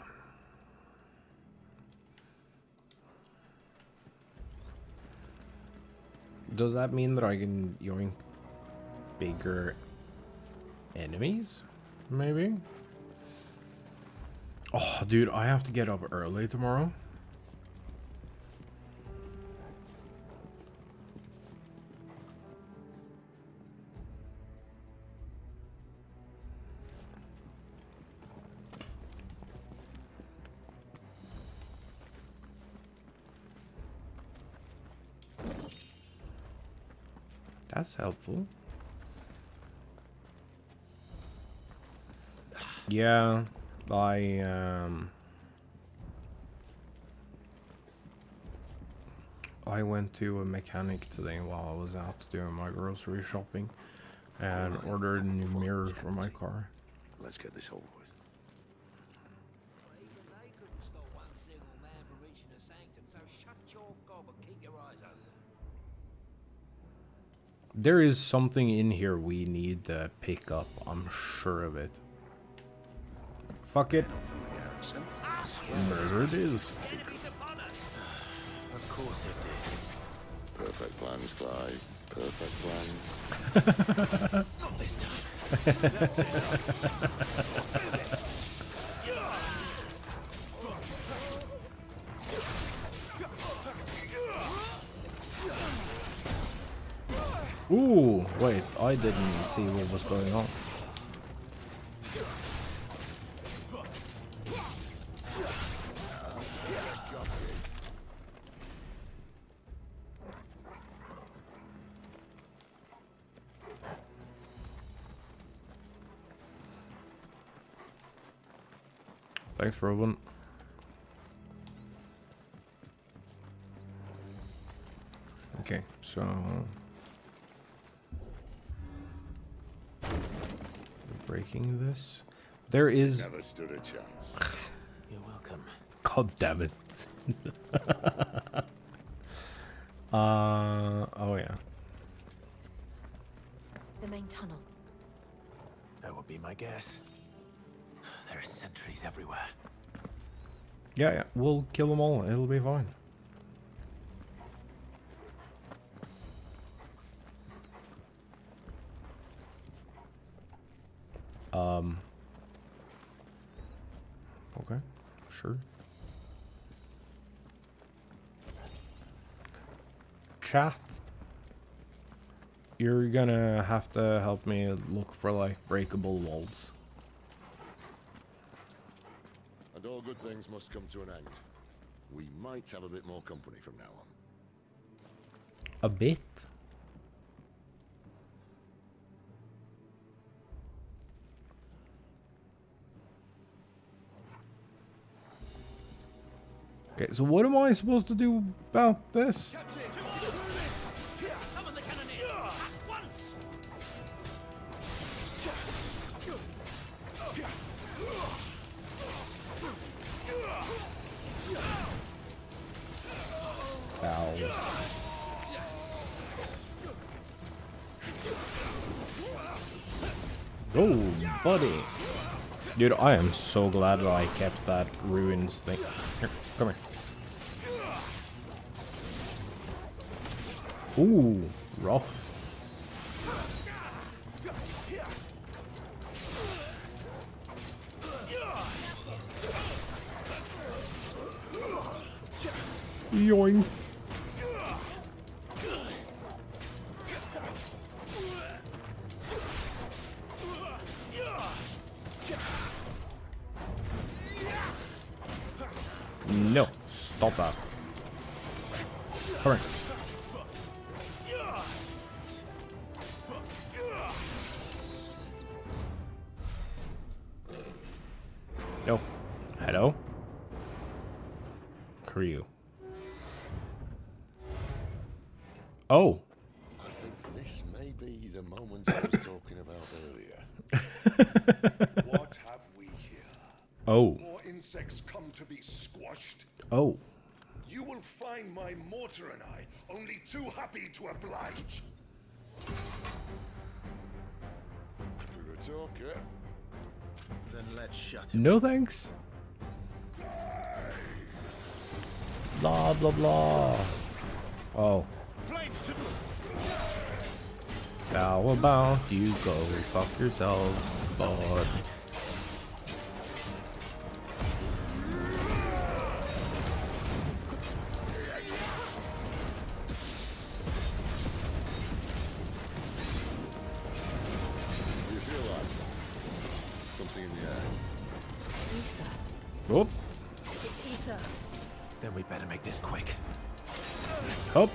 Does that mean that I can yoink bigger enemies? Maybe? Oh, dude, I have to get up early tomorrow. That's helpful. Yeah, I went to a mechanic today while I was out doing my grocery shopping and ordered a new mirror for my car. Let's get this over with. Even they couldn't stop one single man from reaching the sanctum, so shut your gob and keep your eyes open. There is something in here we need to pick up, I'm sure of it. Fuck it. Murder it is. Of course it did. Perfect plans, Clive. Perfect plan. Not this time. That's it. Ooh, wait, I didn't see what was going on. Thanks, Robin. So breaking this. There is. Never stood a chance. You're welcome. God damn it. Oh yeah. The main tunnel. That would be my guess. There are sentries everywhere. Yeah, yeah. We'll kill them all. It'll be fine. Okay. Sure. Chat. You're gonna have to help me look for like breakable walls. And all good things must come to an end. We might have a bit more company from now on. A bit? Okay, so what am I supposed to do about this? Ow. Oh, buddy. Dude, I am so glad that I kept that ruins thing. Here, come here. Ooh, rough. Yoink. No, stop that. Come here. No. Hello? Who are you? Oh. I think this may be the moment I was talking about earlier. What have we here? Oh. More insects come to be squashed. Oh. You will find my mortar and I only too happy to oblige. To the talker. Then let's shut him. No thanks. Blah blah blah. Oh. How about you go fuck yourself, bud? Do you feel that? Something in the air. Ether. Whoop. It's ether. Then we better make this quick. Up.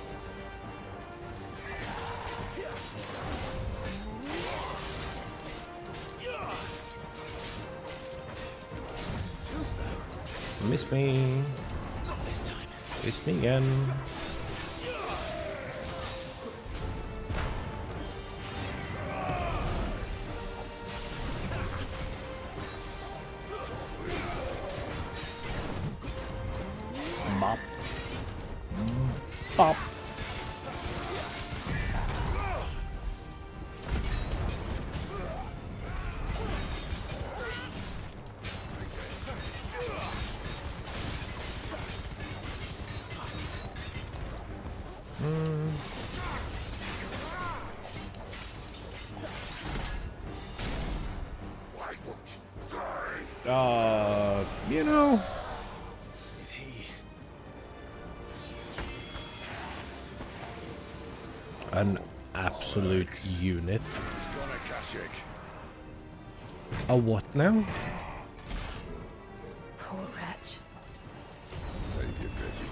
Miss me. Not this time. Miss me again. Bop. Bop. Why won't you die? You know. Is he? An absolute unit. He's gone Akashic. A what now? Poor wretch. Save your pity.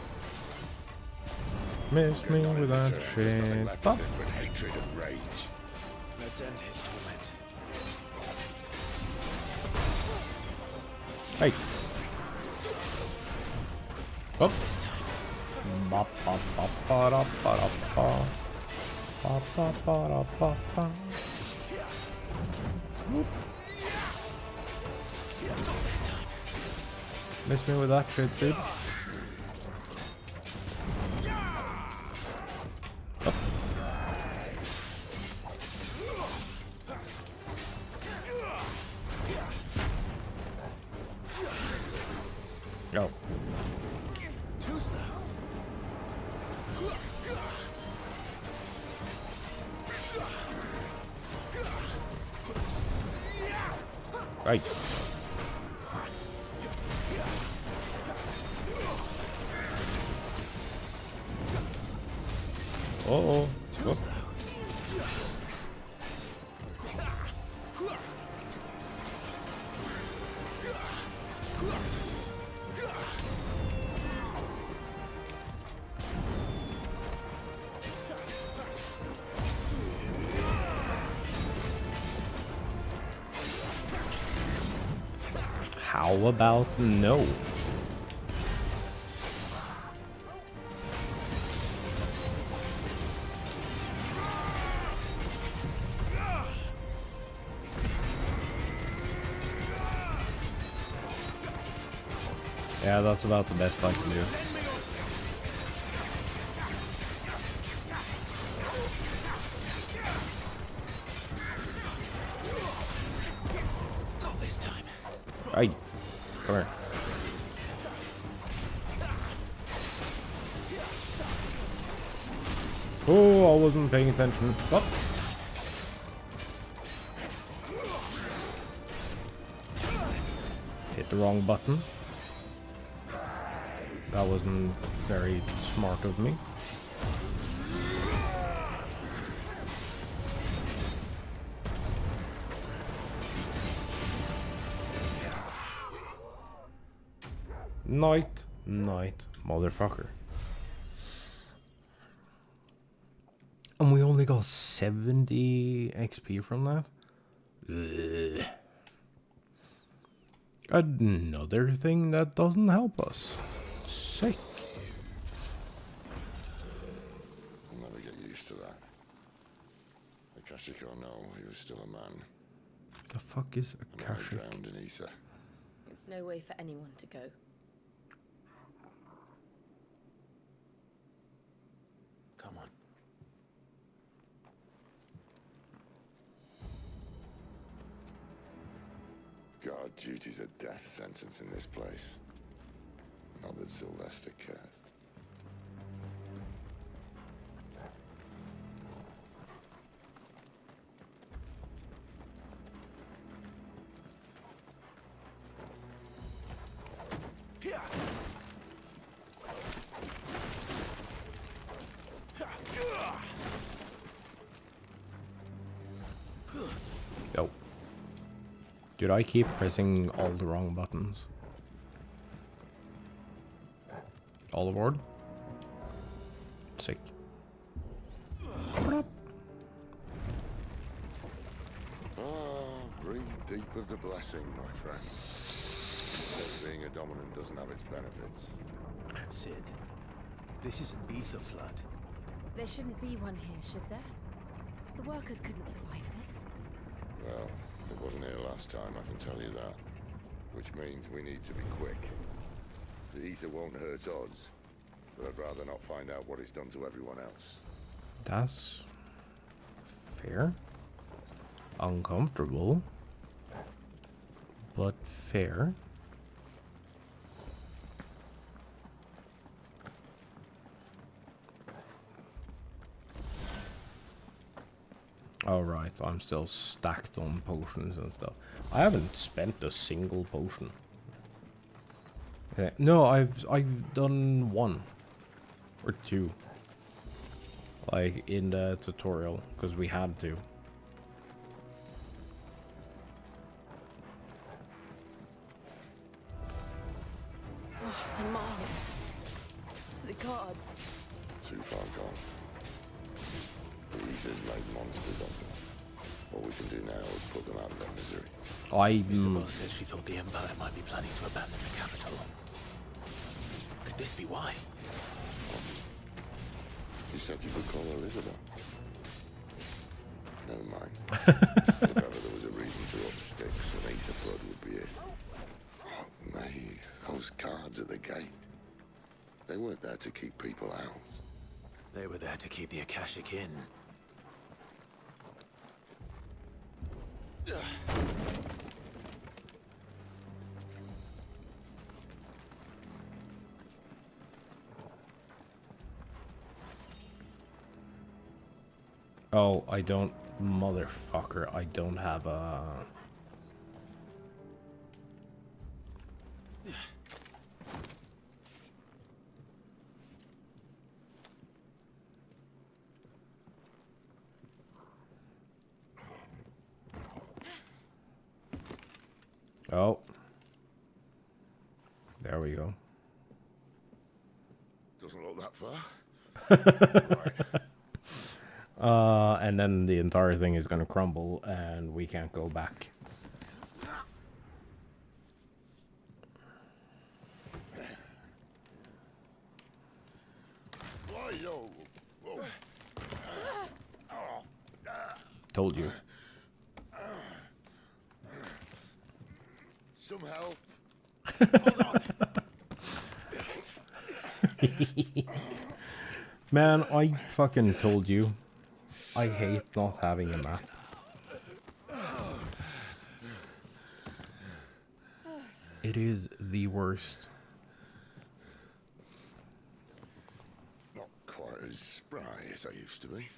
Miss me with that There's nothing shit. left Bop. of him but hatred and rage. Let's end his torment. Hey. Up. Bop, bop, bop, ba, da, ba, da, ba. Ba, ba, ba, da, ba, ba. Whoop. Miss me with that shit, dude. Oh. No. Too slow. Right. Uh-oh. Whoop. How about no? Yeah, that's about the best I can do. Not this time. Right. Come here. Oh, I wasn't paying attention. Oh. Hit the wrong button. That wasn't very smart of me. Night, motherfucker. And we only got 70 XP from that? Ugh. Another thing that doesn't help us. Sick. I'll never get used to that. Akashic or no, he was still a man. The fuck is Akashic? Drowned in ether. It's no way for anyone to go. Come on. Guard duty's a death sentence in this place. Not that Sylvester cares. Yo. Dude, I keep pressing all the wrong buttons. All aboard. Sick. Breathe deep of the blessing, my friend. Except being a dominant doesn't have its benefits. Sid, this isn't Ether Flood. There shouldn't be one here, should there? The workers couldn't survive this. Well, it wasn't here last time, I can tell you that. Which means we need to be quick. The ether won't hurt odds, but I'd rather not find out what it's done to everyone else. That's fair. Uncomfortable, but fair. Alright, I'm still stacked on potions and stuff. I haven't spent a single potion. No, I've done 1 or 2. Like in the tutorial, because we had to. Oh, the mines. The gods. Too far gone. The ether's made monsters of them. All we can do now is put them out of their misery. Isabel said she thought the Empire might be planning to abandon the capital. Could this be why? You said you could call her Isabel. Never mind. If ever there was a reason to rub sticks, an ether flood would be it. Fuck me, those guards at the gate. They weren't there to keep people out. They were there to keep the Akashic in. Oh, I don't, motherfucker, I don't have a... Oh. There we go. Doesn't look that far. And then the entire thing is gonna crumble and we can't go back. Told you. Some help. Man, I fucking told you. I hate not having a map. It is the worst. Not quite as spry as I used to be.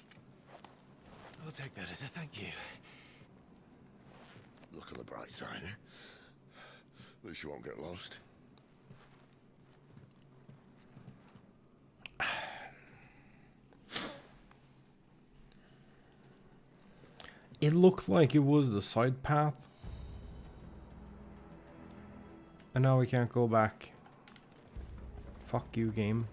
I'll take that as a thank you. Look on the bright side, eh? At least you won't get lost. It looked like it was the side path. And now we can't go back. Fuck you, game.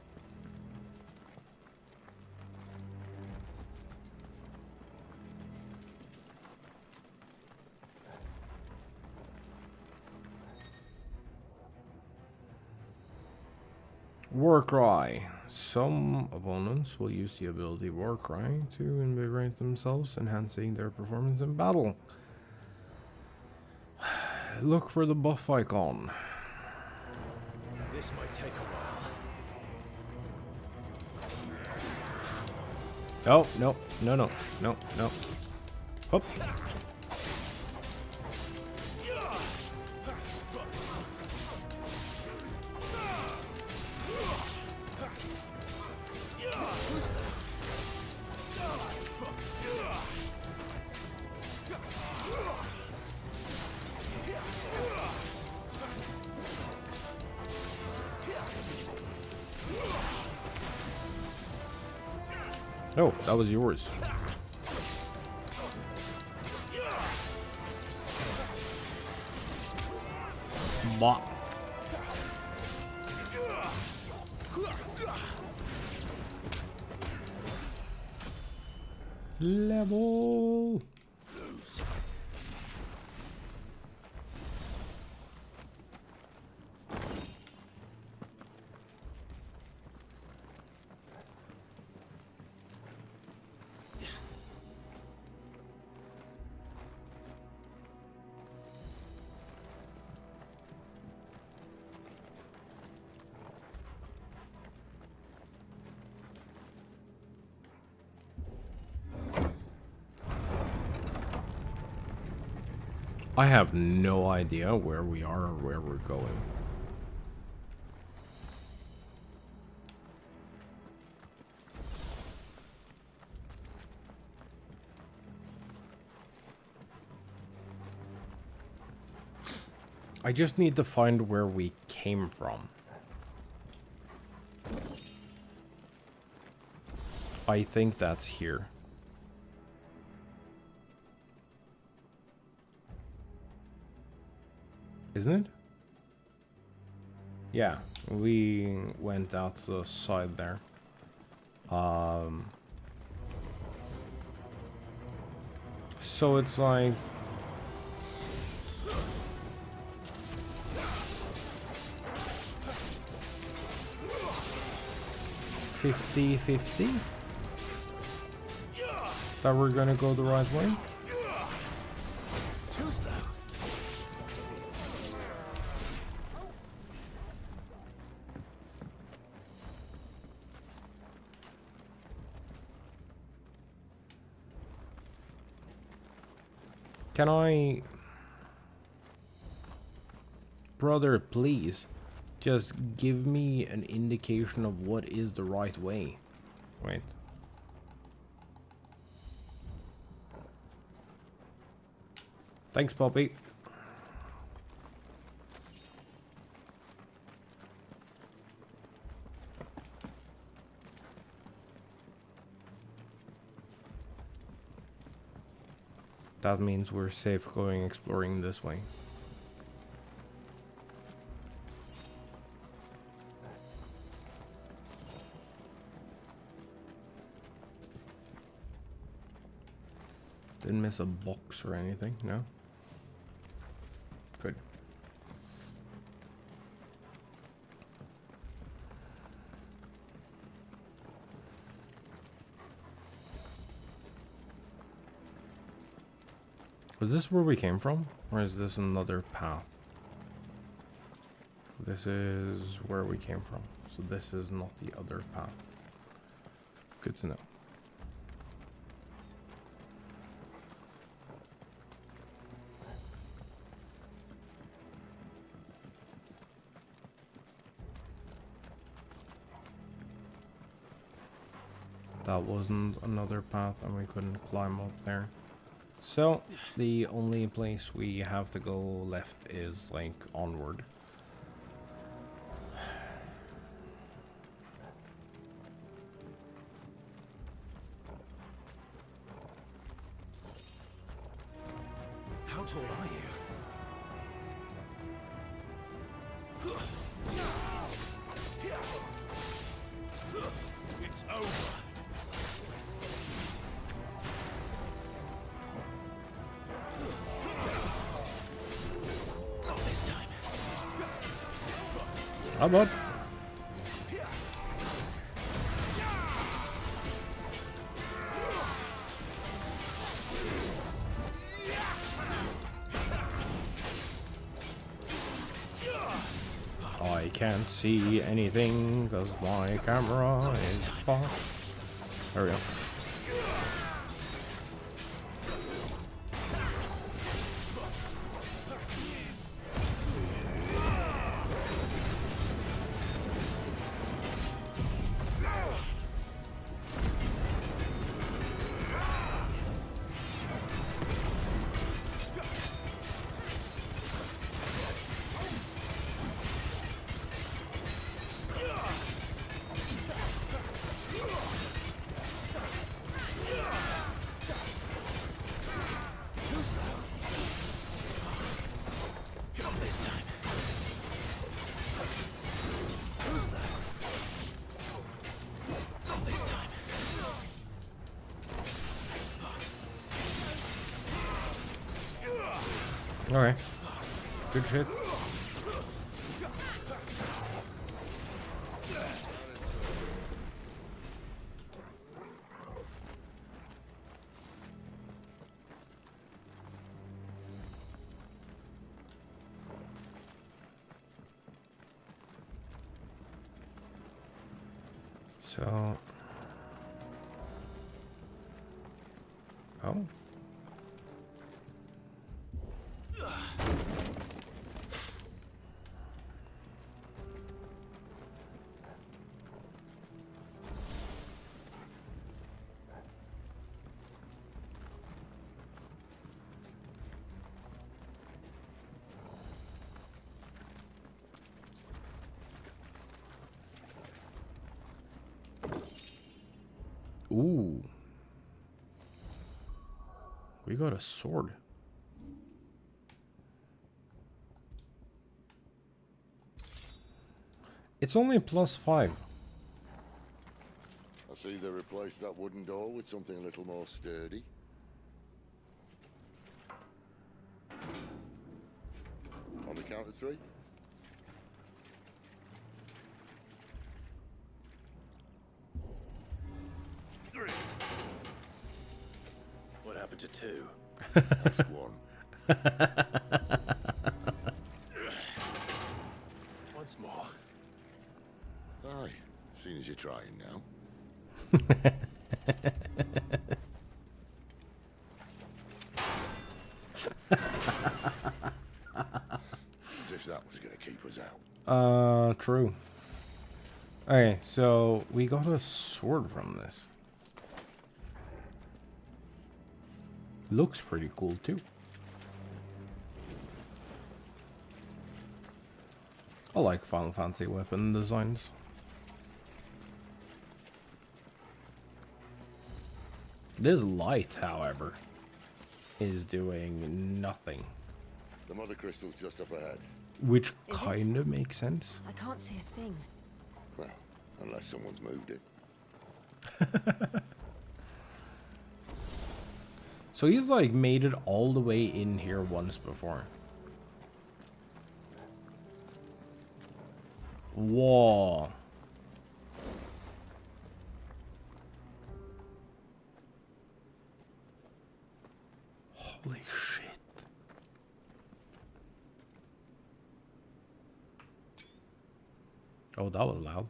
Warcry. Some opponents will use the ability Warcry to invigorate themselves, enhancing their performance in battle. Look for the buff icon. This might take a while. Oh, no, no, no, no, no. Hop. Oh, that was yours. Bop. Level. I have no idea where we are or where we're going. I just need to find where we came from. I think that's here. Isn't it? Yeah, we went out the side there. So it's like 50-50? that we're gonna go the right way? Too slow. Can I... Brother, please, just give me an indication of what is the right way. Wait. Thanks, Poppy. That means we're safe going exploring this way. Didn't miss a box or anything, no? Good. Was this where we came from? Or is this another path? This is where we came from. So this is not the other path. Good to know. That wasn't another path and we couldn't climb up there. So, the only place we have to go left is, like, onward. How tall are you? It's over. How about? I can't see anything because my camera is fucked. There we go. Okay. Good shit. So... Oh. Ooh. We got a sword. It's only +5. I see they replaced that wooden door with something a little more sturdy. On the count of 3. to two. Ask one. Once more. Aye, seeing as you're trying now. As if that was going to keep us out. True. Okay, so we got a sword from this. Looks pretty cool too. I like Final Fantasy weapon designs. This light, however, is doing nothing. The mother crystal's just up ahead. Which kind of makes sense. I can't see a thing. Well, unless someone's moved it. So he's like made it all the way in here once before. Whoa. Holy shit. Oh, that was loud.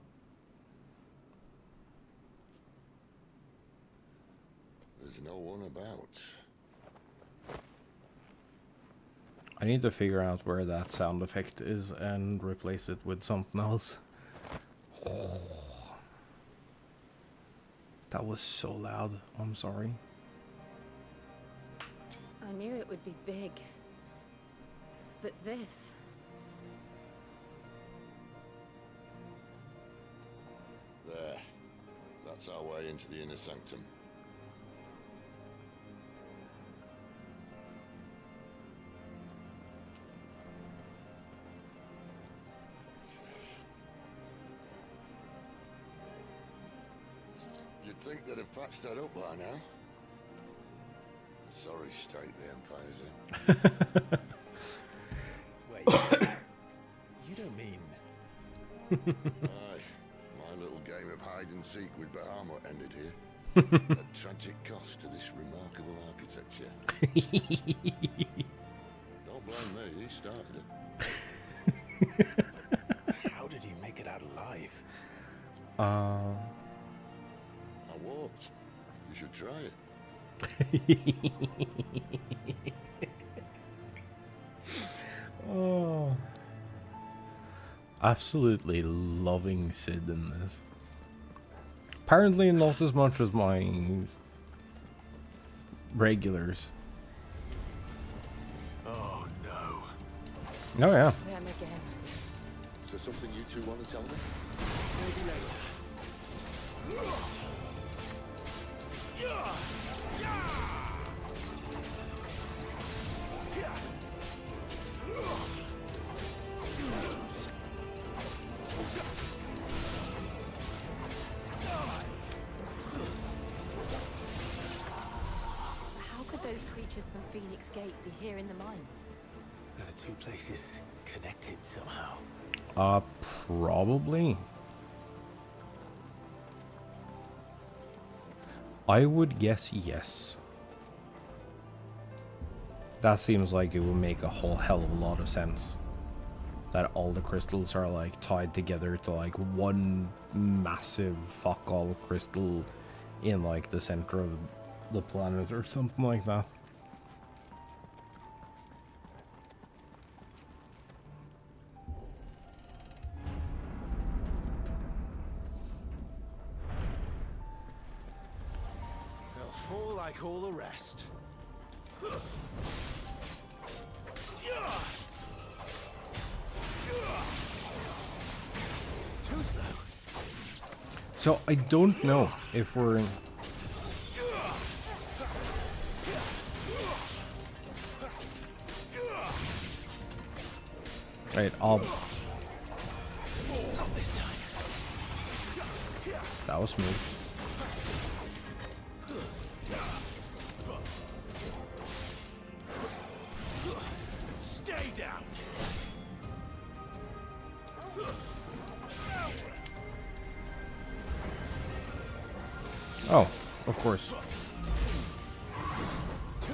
There's no one about. I need to figure out where that sound effect is and replace it with something else. Oh. That was so loud. I'm sorry. I knew it would be big. But this... There. That's our way into the inner sanctum. You'd think they'd have patched that up by now. Sorry state the Empire's in. Wait. You don't mean... Aye. My little game of hide and seek with Bahamut ended here. At tragic cost to this remarkable architecture. Don't blame me, he started it. How did you make it out alive? I walked. You should try it. Oh. Absolutely loving Sid in this. Apparently not as much as my regulars. Oh Oh no. yeah. Them again. Is there something you two want to tell me? Maybe later. How could those creatures from Phoenix Gate be here in the mines? Are the two places connected somehow? Probably. I would guess yes. That seems like it would make a whole hell of a lot of sense. That all the crystals are like tied together to like one massive fuck all crystal in like the center of the planet or something like that. They'll fall like all the rest. Too slow. So I don't know if we're in... Right, I'll... Not this time. That was smooth. Stay down. Oh, of course. Too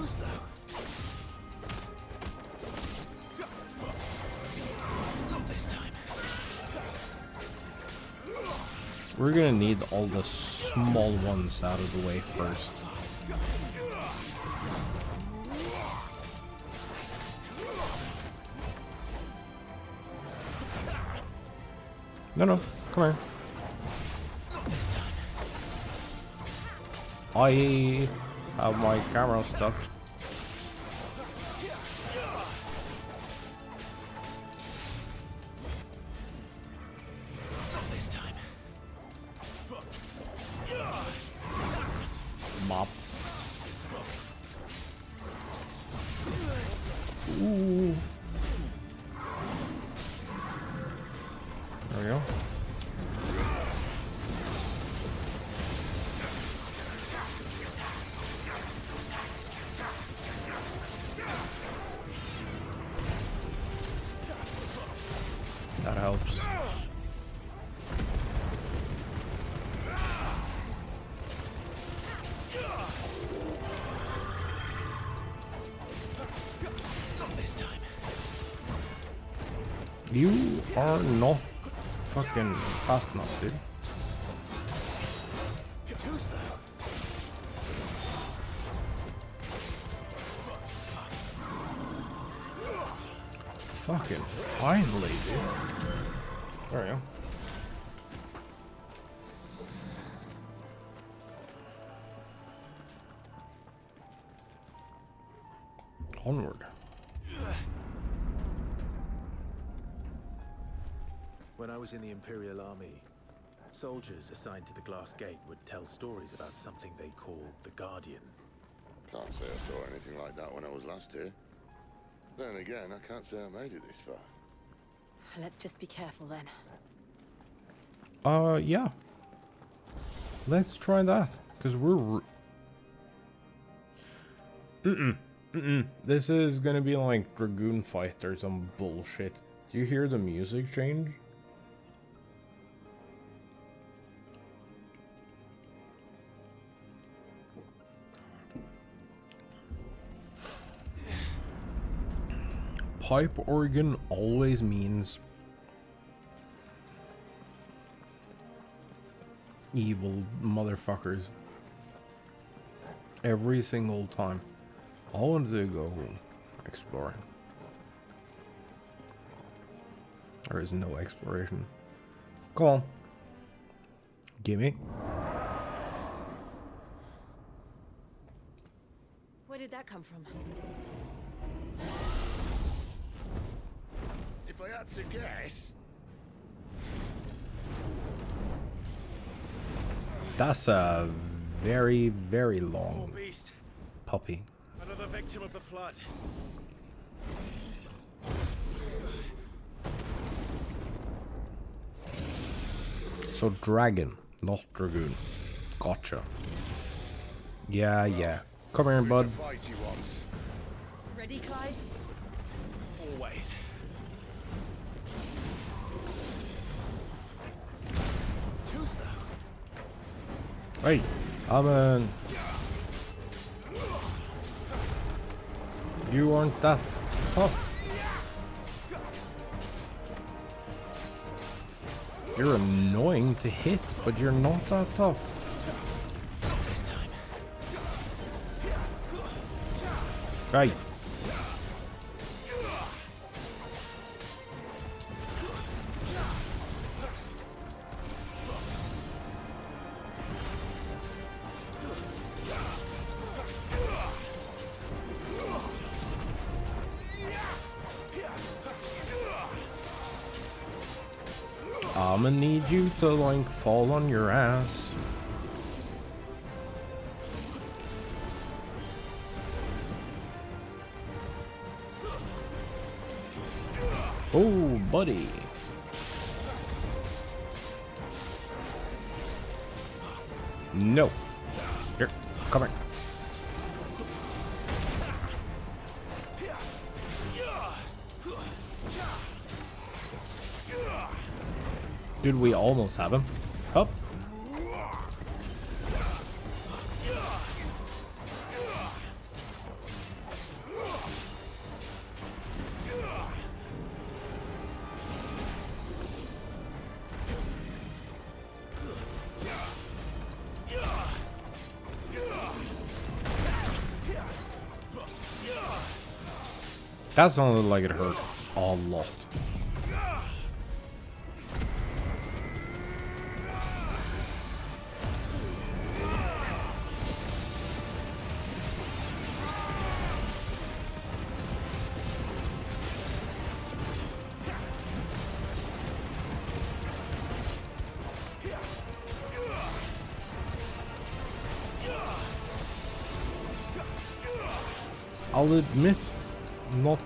We're gonna need all the small ones out of the way first. No, come here. I have my camera stuck. Mop. Ooh. There we go. That helps. You are not fucking fast enough, dude. Fucking finally, dude. There we go. Onward. When I was in the Imperial Army, soldiers assigned to the Glass Gate would tell stories about something they called the Guardian. Can't say I saw anything like that when I was last here. Then again, I can't say I made it this far. Let's just be careful then. Yeah. Let's try that, because we're... This is gonna be like Dragoon Fight or some bullshit. Do you hear the music change? Pipe organ always means evil motherfuckers. Every single time. I wanted to go exploring. There is no exploration. Come on. Gimme. Where did that come from? If I had to guess... That's a very, very long puppy. Another victim of the flood. So dragon, not dragoon. Gotcha. Yeah. Come here, bud. Ready, Clive? Always. Too slow. Hey, you aren't that tough. You're annoying to hit, but you're not that tough. This time. Right. I'ma need you to like fall on your ass. Oh, buddy. No. Here, come here. Dude, we almost have him. Up. That sounded like it hurt a lot. I'll admit, not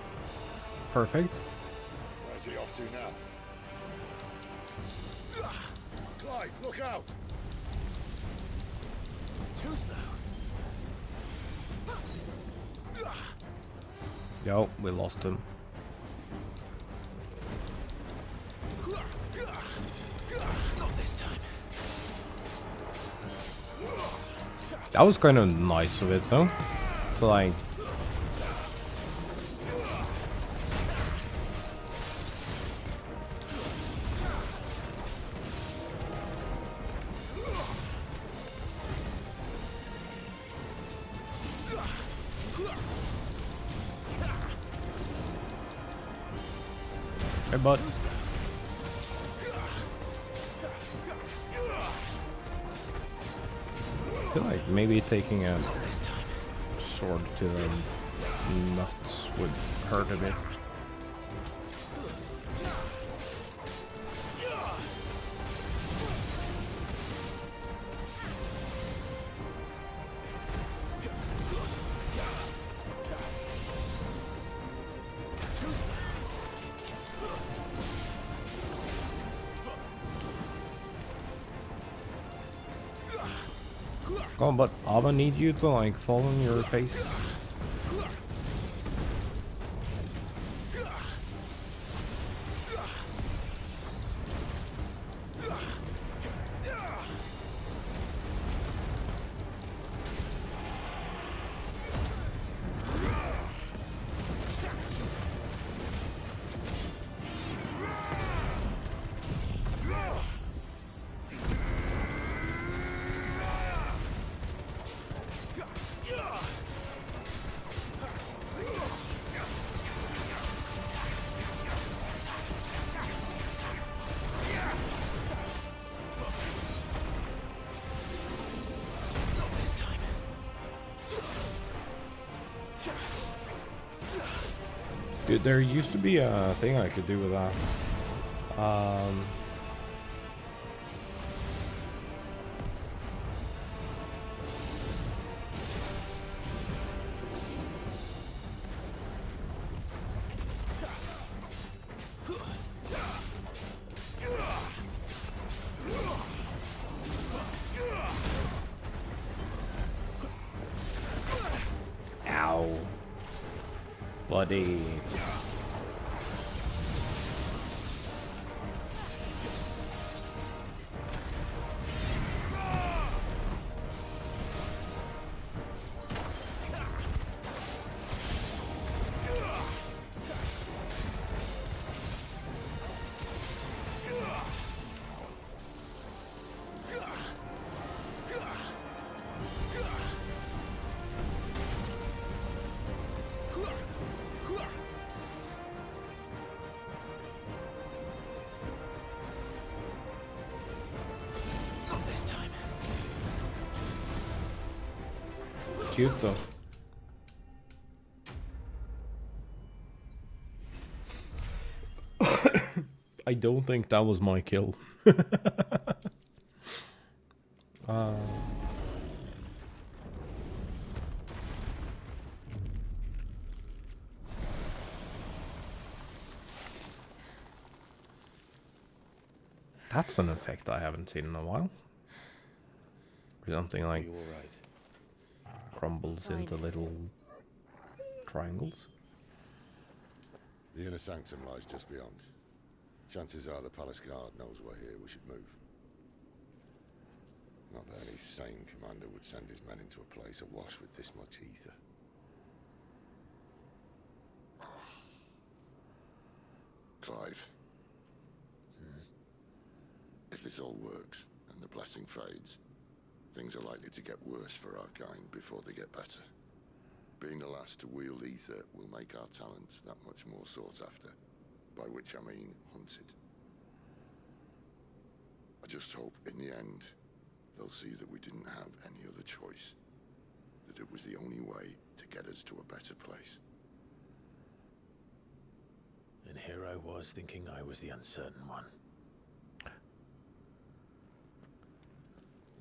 perfect. Where's he off to now? Clive, look out! Too slow. Yo, we lost him. Not this time. That was kind of nice of it though, to like. Hey, bud. I feel like maybe taking a sword to the nuts would hurt a bit. Come on, but Abba need you to like fall on your face. Dude, there used to be a thing I could do with that. Ow. Buddy. Cute though. I don't think that was my kill. That's an effect I haven't seen in a while. Something like crumbles into little triangles. The inner sanctum lies just beyond. Chances are the palace guard knows we're here. We should move. Not that any sane commander would send his men into a place awash with this much ether. Clive. If this all works, and the blessing fades, things are likely to get worse for our kind before they get better. Being the last to wield ether will make our talents that much more sought after, by which I mean hunted. I just hope in the end they'll see that we didn't have any other choice, that it was the only way to get us to a better place. And here I was thinking I was the uncertain one.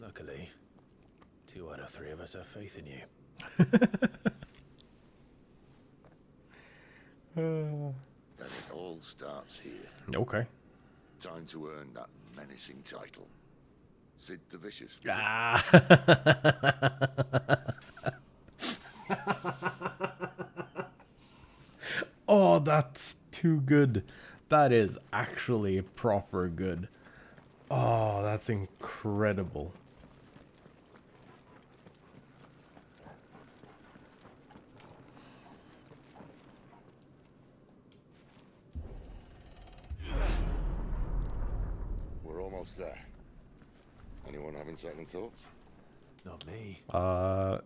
Luckily, 2 out of 3 of us have faith in you. Then it all starts here. Okay. Time to earn that menacing title. Sid the Vicious. Ah. Oh, that's too good. That is actually proper good. Oh, that's incredible. We're almost there. Anyone having second thoughts? Not me.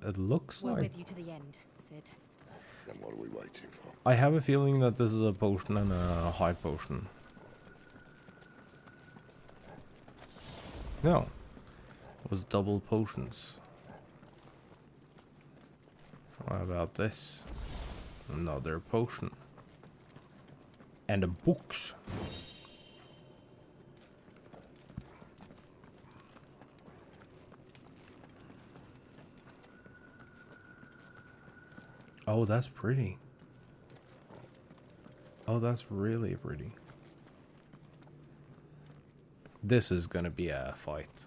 It looks We're like... with you to the end, Sid. Then what are we waiting for? I have a feeling that this is a potion and a high potion. No. It was double potions. What about this? Another potion. And a books. Oh, that's pretty. Oh, that's really pretty. This is gonna be a fight.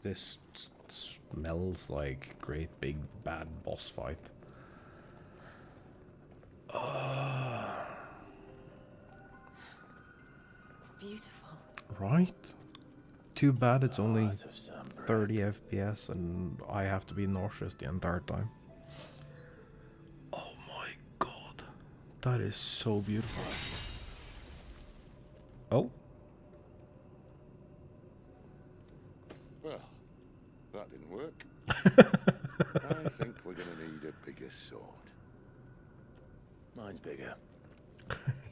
This smells like a great big bad boss fight. It's beautiful. Right? Too bad it's only 30 FPS and I have to be nauseous the entire time. Oh my god. That is so beautiful. Oh. Well, that didn't work. I think we're going to need a bigger sword. Mine's bigger.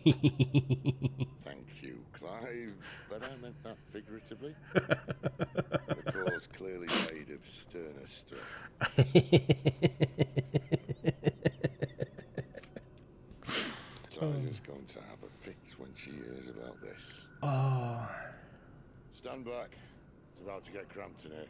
Thank you, Clive, but I meant that figuratively. The core's clearly made of sterner stuff. Tyler's going to have a fit when she hears about this. Oh. Stand back. It's about to get cramped in here.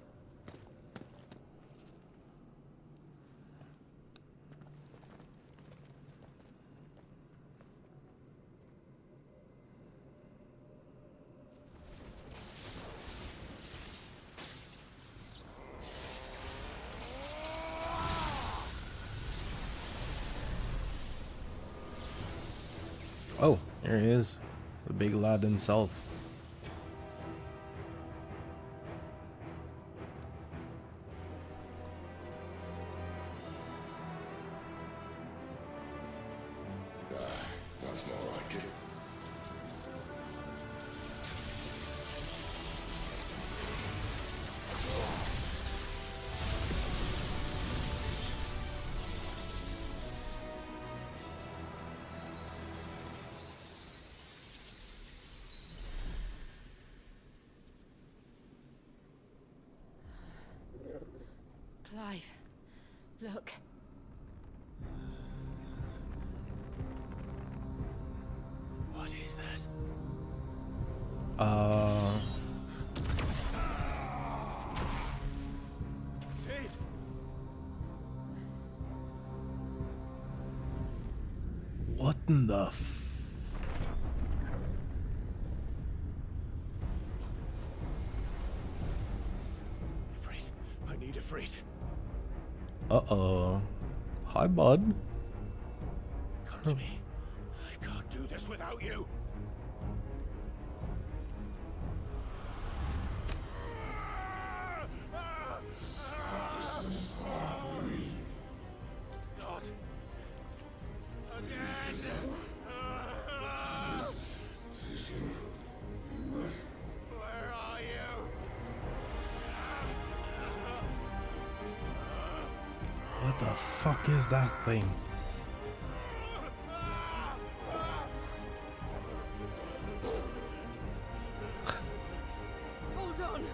Oh, here he is. The big lad himself. That's more like it. Clive, look. What is that? Sid! What in the Ifrit. I need Ifrit. Uh-oh. Hi, bud. Come to me. I can't do this without you. Not again! Where are you? What the fuck is that thing? Hold on.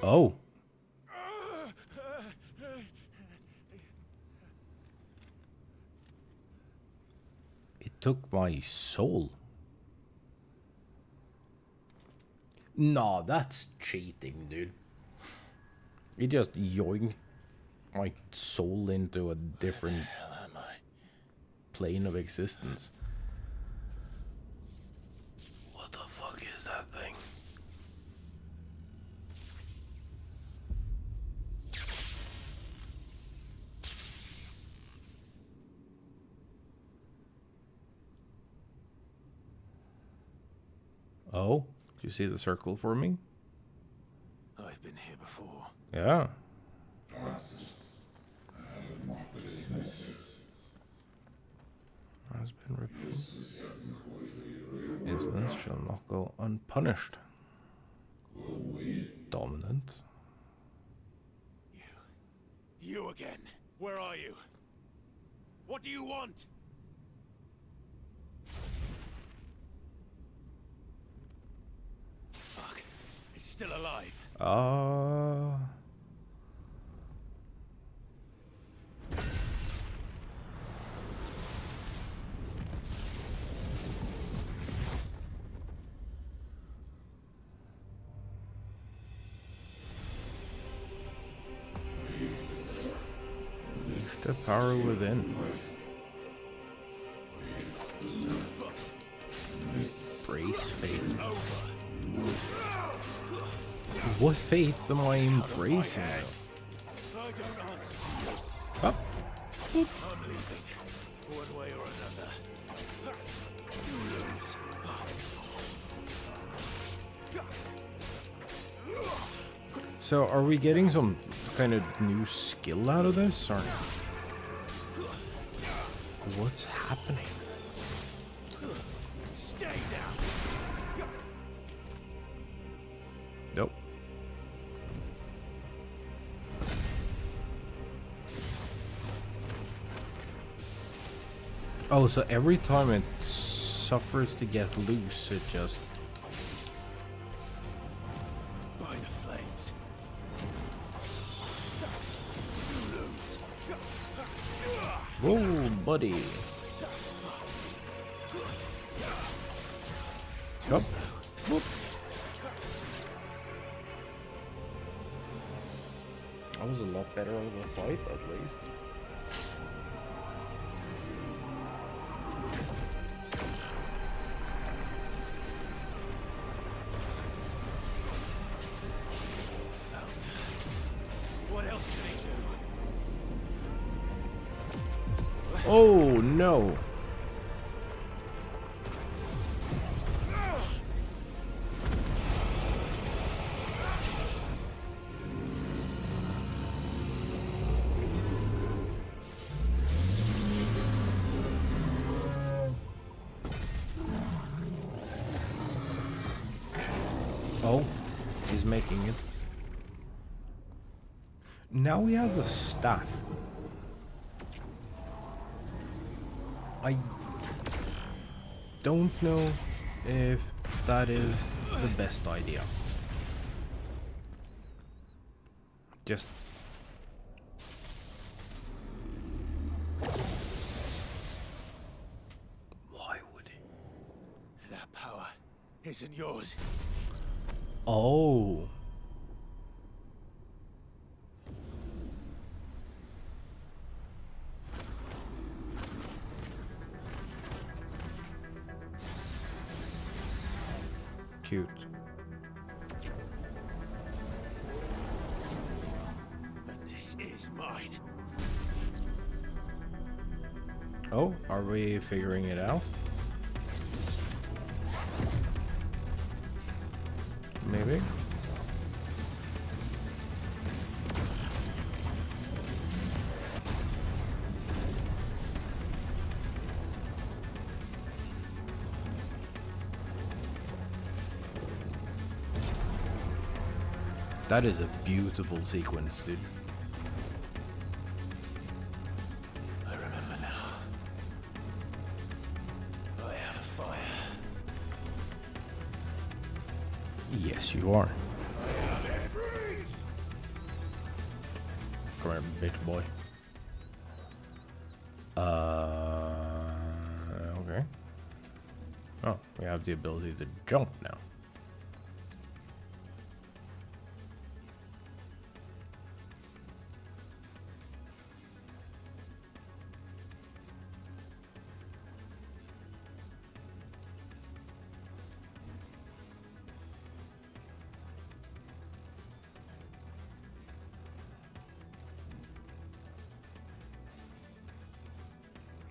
Oh. It took my soul. Nah, that's cheating, dude. You just yoinked my soul into a different plane of existence. What the fuck is that thing? Oh, do you see the circle for me? I've been here before. Yeah. Has been repeated. Incidents shall not go unpunished. Dominant. You again. Where are you? What do you want? Fuck. It's still alive. The power within. Embrace fate. What fate am I embracing? I don't answer to you. Oh. I'm leaving. One way or another. You lose. So are we getting some kind of new skill out of this, or what's happening? Stay down. Nope. Oh, so every time it suffers to get loose, it just... By the flames. You lose. Whoa, buddy. Up. Whoop. That was a lot better of a fight, at least. What else can he do? Oh, no. Oh, he's making it. Now he has a staff. I don't know if that is the best idea. Just... why would he? That power isn't yours. Oh. Cute. But this is mine. Oh, are we figuring it out? Maybe. That is a beautiful sequence, dude. I remember now. I am a fire. Yes, you are. Come here, bitch boy. Okay. Oh, we have the ability to jump now.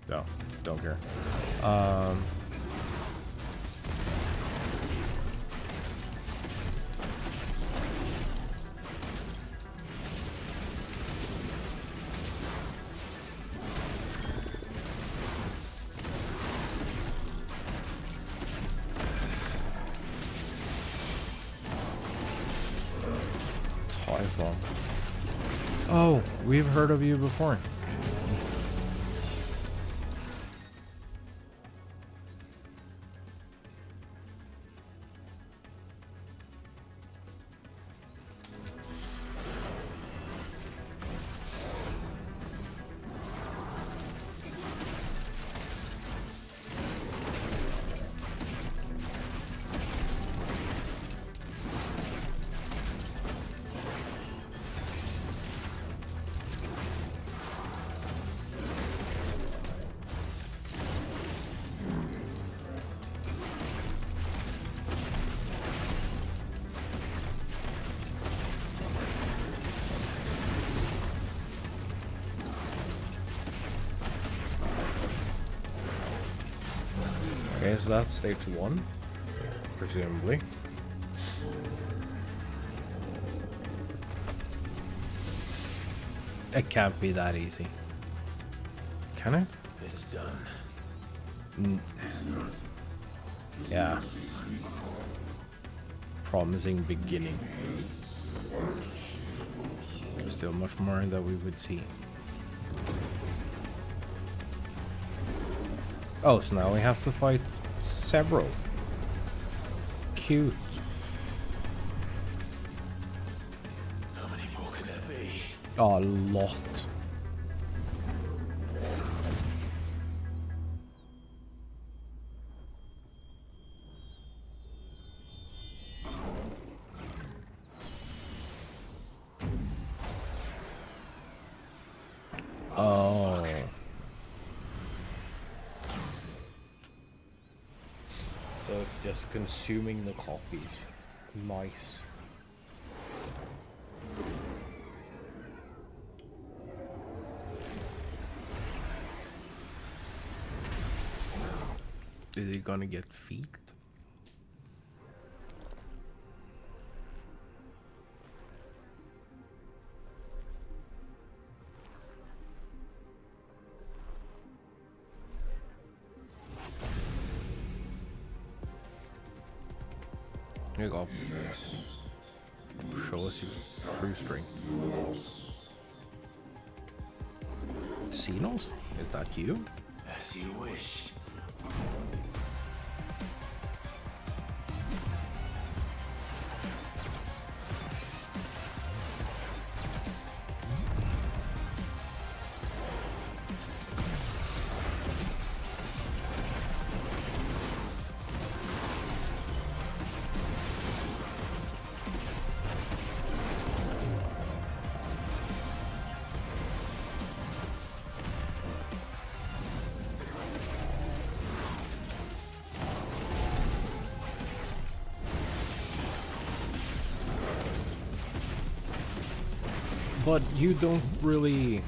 No, don't care. Typhon. Oh, we've heard of you before. Okay, so that's stage 1, presumably. It can't be that easy. Can it? It's done. Yeah. Promising beginning. There's still much more that we would see. Oh, so now we have to fight several. Cute. How many more could there be? A lot. Oh. So it's just consuming the copies. Nice. Is he gonna get feet? Here you go. Show us your true strength. Xenos? Is that you? As you wish. But you don't really...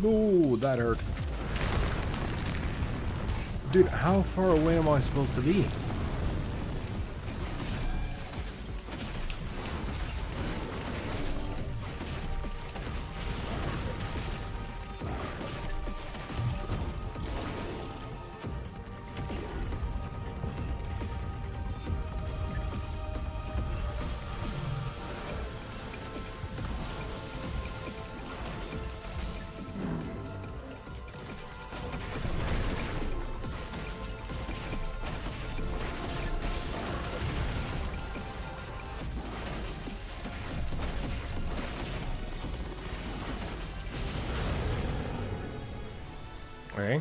No, that hurt. Dude, how far away am I supposed to be? Okay.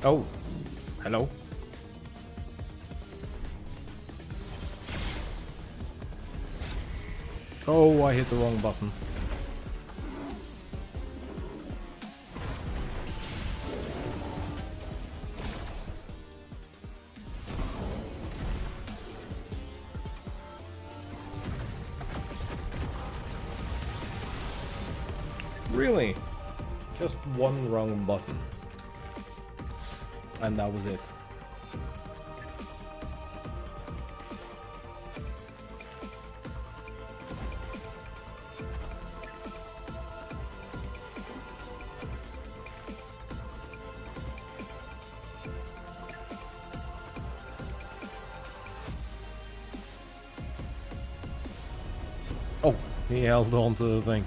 Oh, hello. Oh, I hit the wrong button. Really? Just one wrong button. And that was it. Oh, he held on to the thing.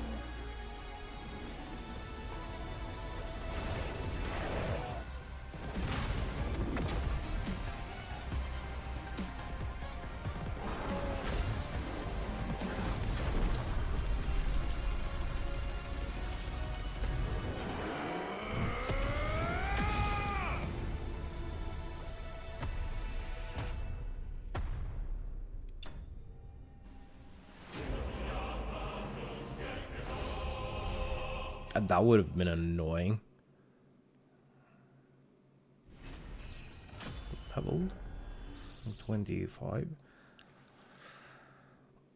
That would have been annoying. Leveled 25.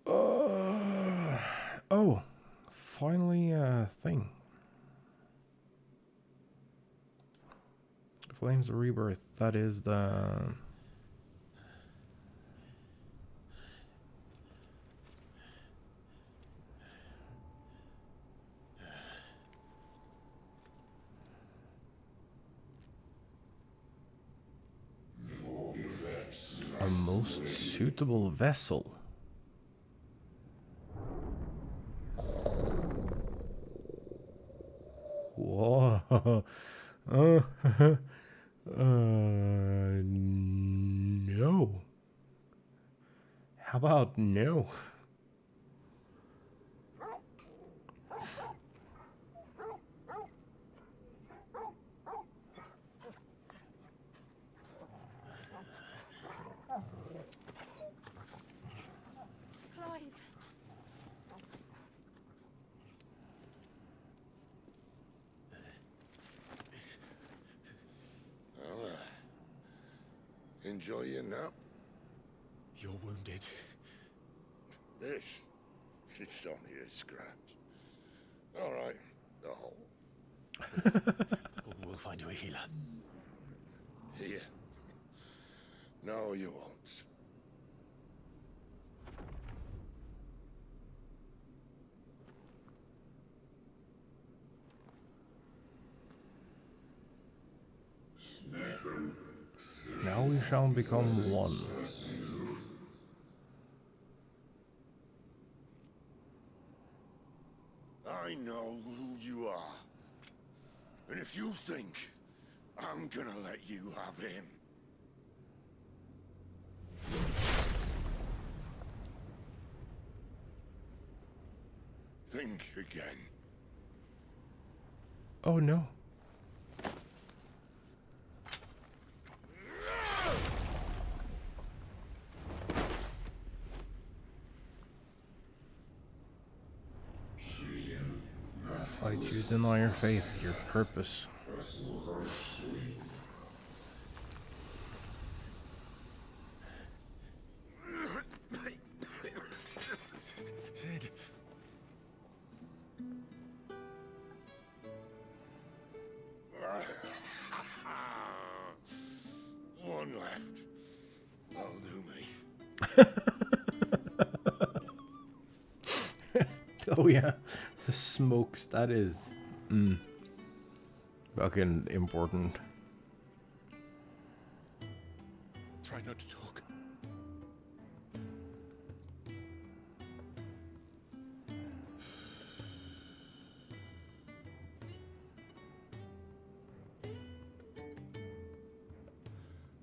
Oh, finally a thing. Flames of Rebirth. That is the. A most suitable vessel. Whoa. No. How about no? Enjoy your nap? You're wounded. This? It's only a scratch. All right, the hole. We'll find you a healer. Here. No, you won't. Now we shall become one. I know who you are. And if you think I'm gonna let you have him. Think again. Oh no. Why do you deny your faith, your purpose? Sid. One left. Oh yeah, the smokes. That is fucking important. Try not to talk.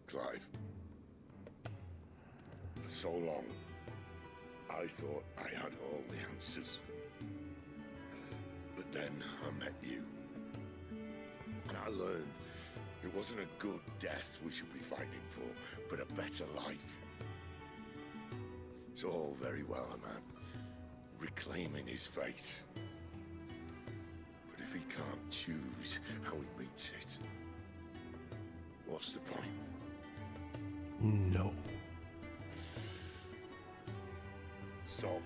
Clive, for so long, I thought I had all the answers. But then I met you. And I learned it wasn't a good death we should be fighting for, but a better life. It's all very well, a man reclaiming his fate. But if he can't choose how he meets it, what's the point? No. So,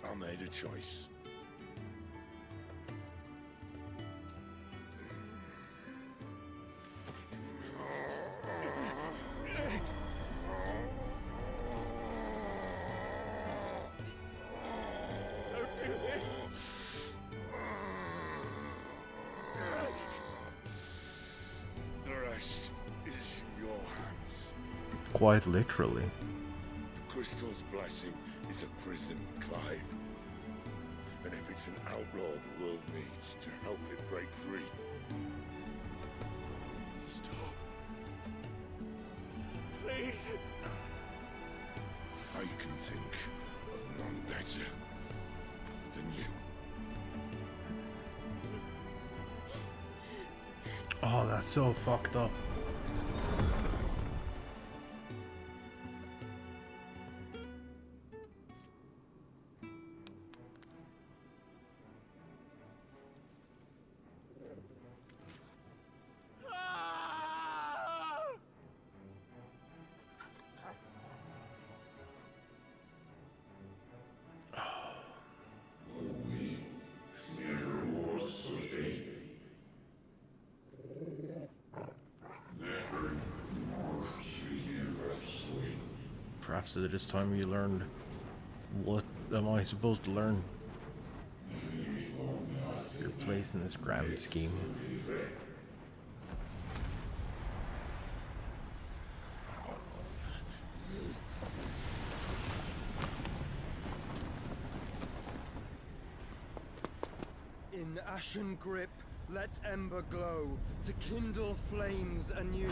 I made a choice. Don't do this. The rest is in your hands. Quite literally. The Crystal's blessing is a prison, Clive. And if it's an outlaw the world needs to help it break free. Stop. Please. I can think of none better than you. Oh, that's so fucked up. Perhaps at this time you learned what am I supposed to learn? Your place in this grand scheme. In ashen grip, let ember glow to kindle flames anew.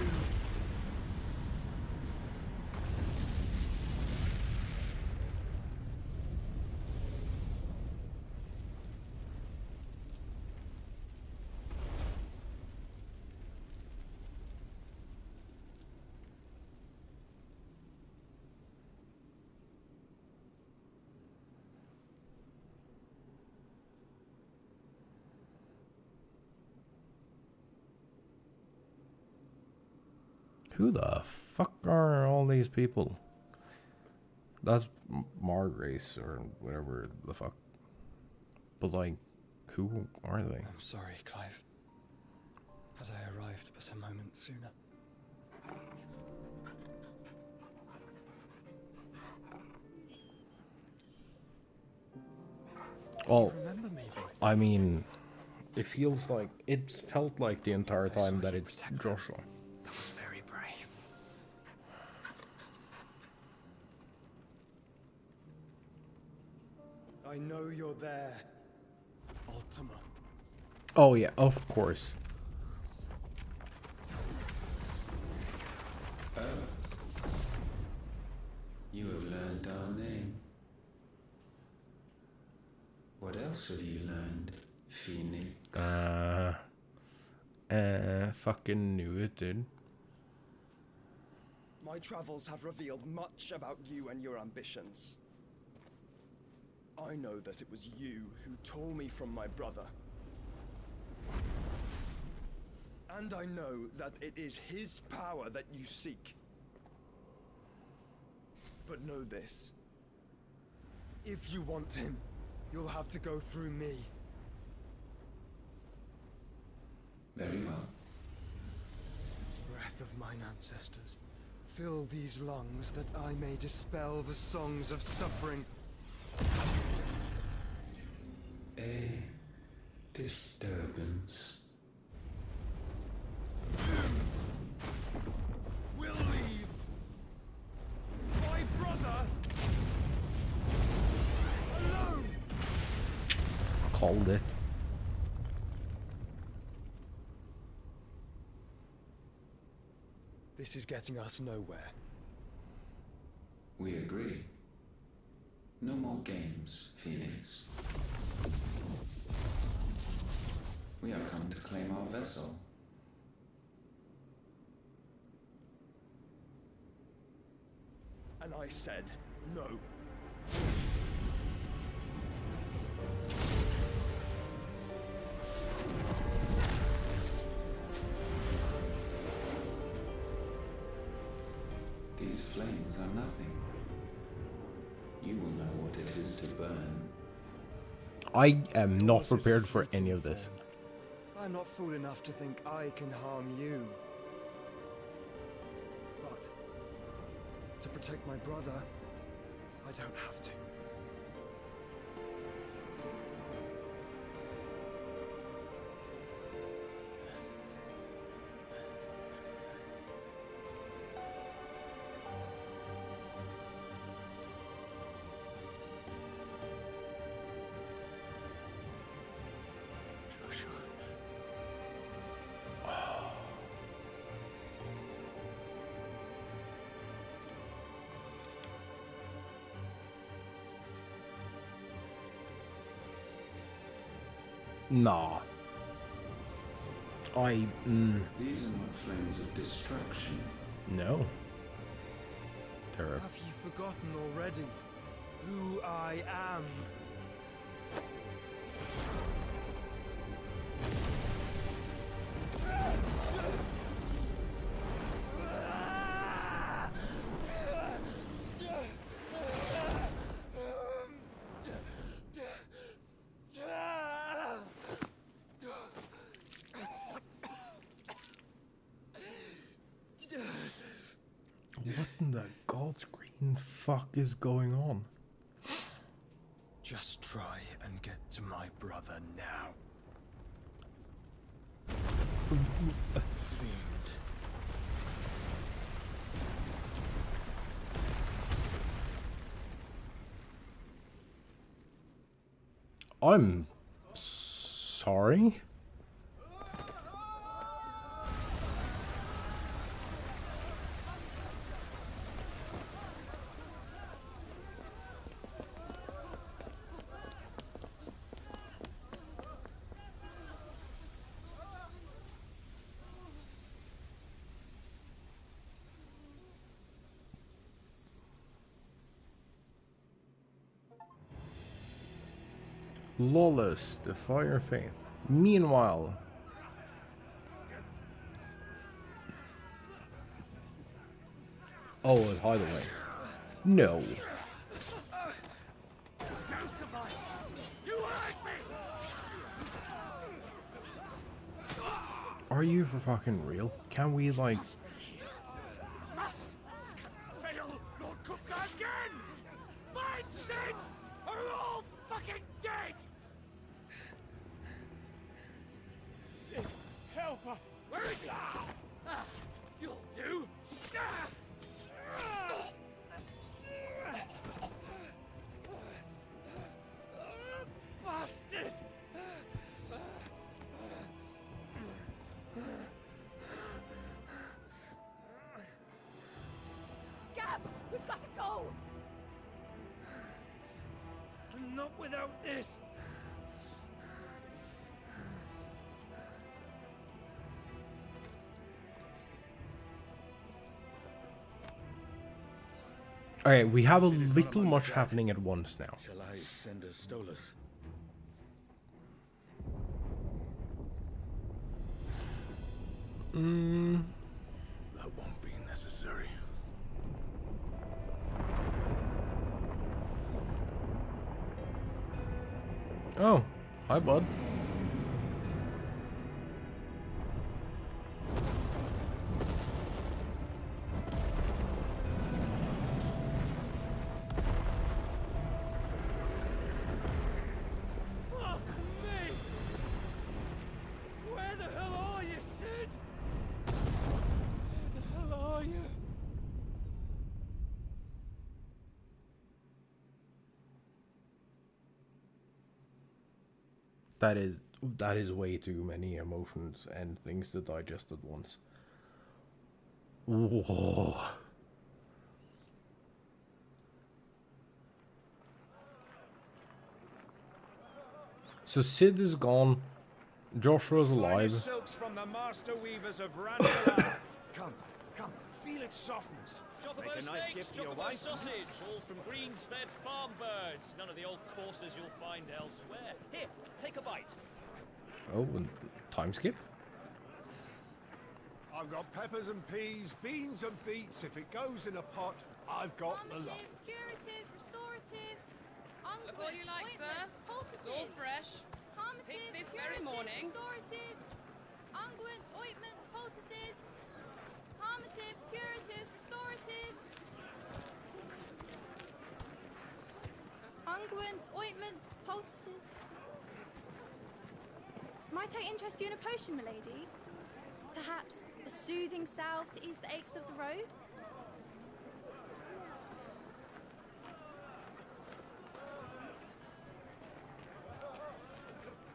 Who the fuck are all these people? That's Margrace or whatever the fuck. But like, who are they? I'm sorry, Clive. Had I arrived but a moment sooner. Well, Remember me, boy? I mean, it feels like, it's felt like the entire time that it's Joshua. That was very brave. I know you're there, Ultima. Oh yeah, of course. Oh. You have learned our name. What else have you learned, Phoenix? Fucking knew it, dude. My travels have revealed much about you and your ambitions. I know that it was you who tore me from my brother. And I know that it is his power that you seek. But know this. If you want him, you'll have to go through me. Very well. Breath of mine ancestors, fill these lungs that I may dispel the songs of suffering. Disturbance. We'll leave. My brother alone. Called it. This is getting us nowhere. We agree. No more games, Phoenix. We have come to claim our vessel. And I said no. These flames are nothing. You will know what it is to burn. I am not prepared for any of this. I'm not fool enough to think I can harm you. But to protect my brother, I don't have to. Nah. These are not flames of destruction. No. Terror. Have you forgotten already who I am? What in the God's green fuck is going on? Just try and get to my brother now. Fiend. I'm sorry? Lawless, the Fire Faith. Meanwhile, oh, and by the way, no. Are you for fucking real? Can we like? Must fail Lord Cook again. Find Sid, or we're all fucking dead. Sid, help us. Where is he? You'll do. Bastard! Gab, we've got to go. Not without this. Alright, we have a little much happening at once now. Shall I send a Stolas? That won't be necessary. Oh, hi, bud. Fuck me! That is way too many emotions and things to digest at once. Whoa. So Sid is gone. Joshua's alive. Silks from the master weavers of Randall. Come, feel its softness. Chocobo Make a nice steaks, gift for your chocobo wife. sausage, all from greens-fed farm birds. None of the old courses you'll find elsewhere. Here, take a bite. Oh, and time skip? I've got peppers and peas, beans and beets. If it goes in a pot, I've got the lot. Curatives, restoratives, Look all you like, sir. It's all fresh. Picked this very morning. Restoratives, unguents, ointments, poultices, calmatives, curatives, restoratives. Unguents, ointments, poultices. Might I interest you in a potion, milady? Perhaps a soothing salve to ease the aches of the road?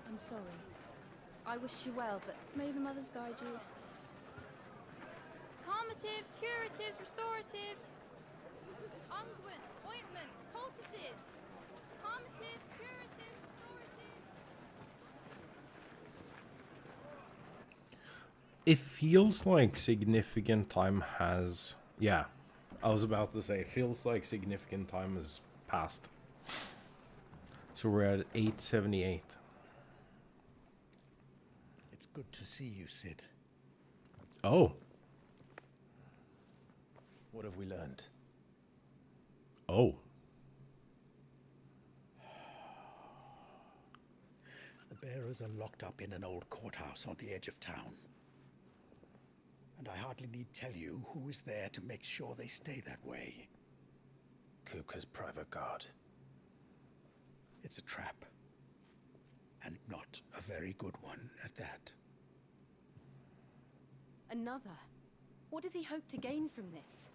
I'm sorry. I wish you well, but may the mothers guide you. Calmatives, curatives, restoratives. Unguents, ointments, poultices. Calmatives, curatives, restoratives. It feels like significant time has... Yeah, I was about to say, it feels like significant time has passed. So we're at 878. It's good to see you, Sid. Oh. What have we learned? Oh. The bearers are locked up in an old courthouse on the edge of town. And I hardly need tell you who is there to make sure they stay that way. Kupka's private guard. It's a trap. And not a very good one at that. Another? What does he hope to gain from this?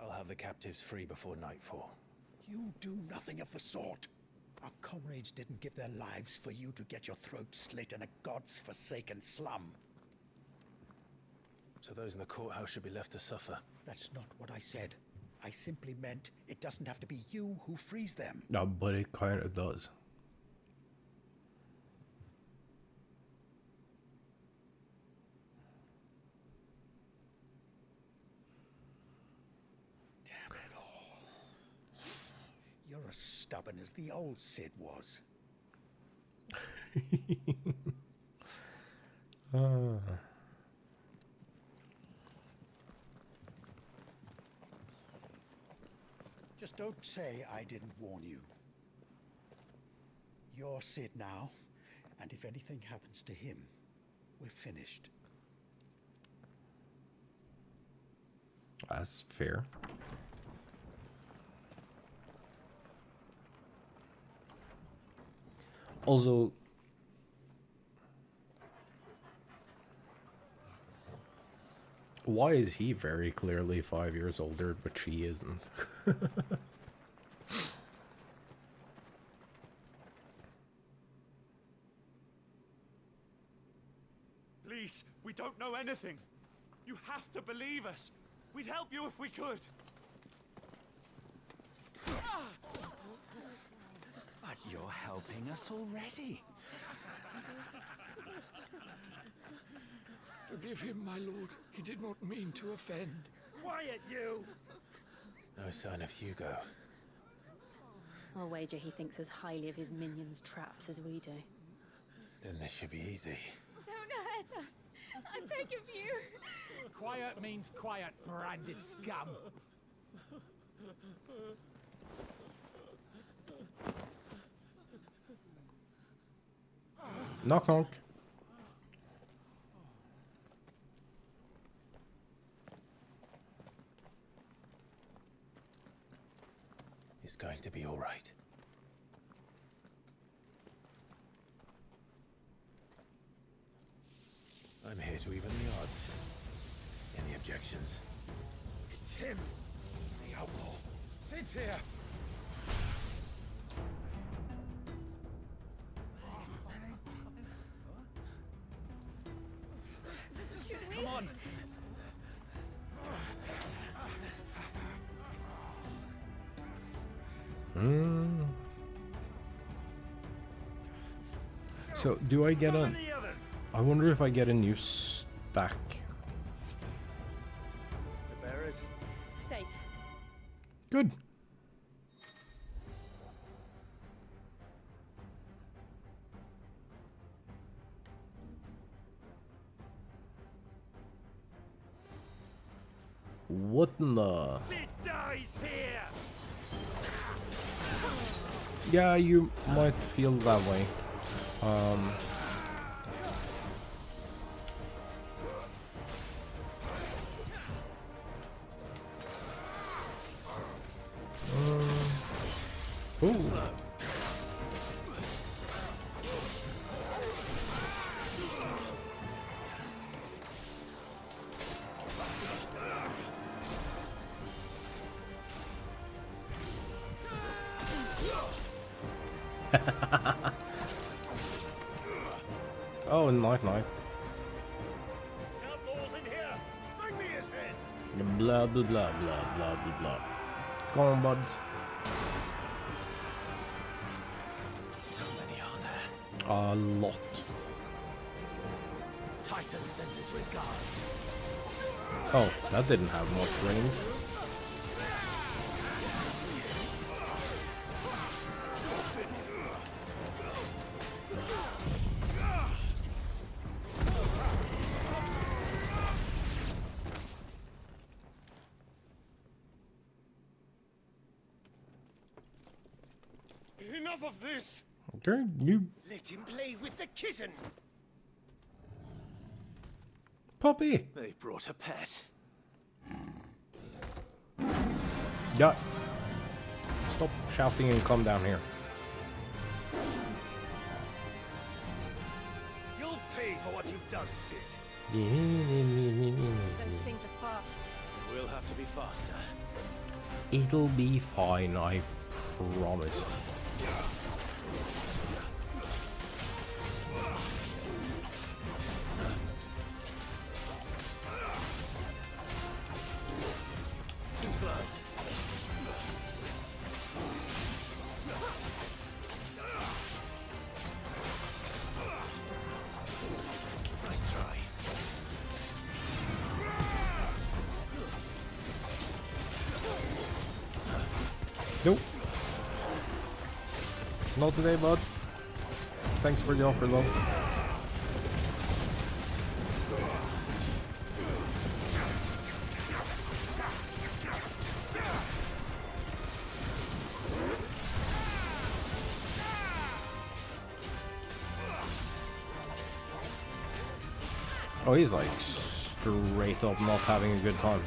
I'll have the captives free before nightfall. You do nothing of the sort. Our comrades didn't give their lives for you to get your throat slit in a god's forsaken slum. So those in the courthouse should be left to suffer. That's not what I said. I simply meant it doesn't have to be you who frees them. No, but it kind of does. Damn it all. You're as stubborn as the old Sid was. Just don't say I didn't warn you. You're Sid now, and if anything happens to him, we're finished. That's fair. Also, why is he very clearly 5 years older, but she isn't? Please, we don't know anything. You have to believe us. We'd help you if we could. But you're helping us already. Forgive him, my lord. He did not mean to offend. Quiet, you! No sign of Hugo. I'll wager he thinks as highly of his minions' traps as we do. Then this should be easy. Don't hurt us. I beg of you. Quiet means quiet, branded scum. Knock knock. It's going to be all right. I'm here to even the odds. Any objections? It's him, the outlaw. Sid's here. So, do I get a... I wonder if I get a new stack. The bearers? Safe. Good. What in the... Sid dies here. Yeah, you might feel that way. Ooh. Oh, night. Outlaws in here. Bring me his head. Blah blah blah blah blah blah blah. Go on, buds. How many are there? A lot. Titan sends his regards. Oh, that didn't have much range. Enough of this. Okay, you Let him play with the kitten. puppy. They brought a pet. Yeah. Stop shouting and come down here. You'll pay for what you've done, Sid. Those things are fast. We'll have to be faster. It'll be fine, I promise. Too slow. Nice try. Nope. Not today, bud. Thanks for the offer, though. Oh, he's like straight up not having a good time.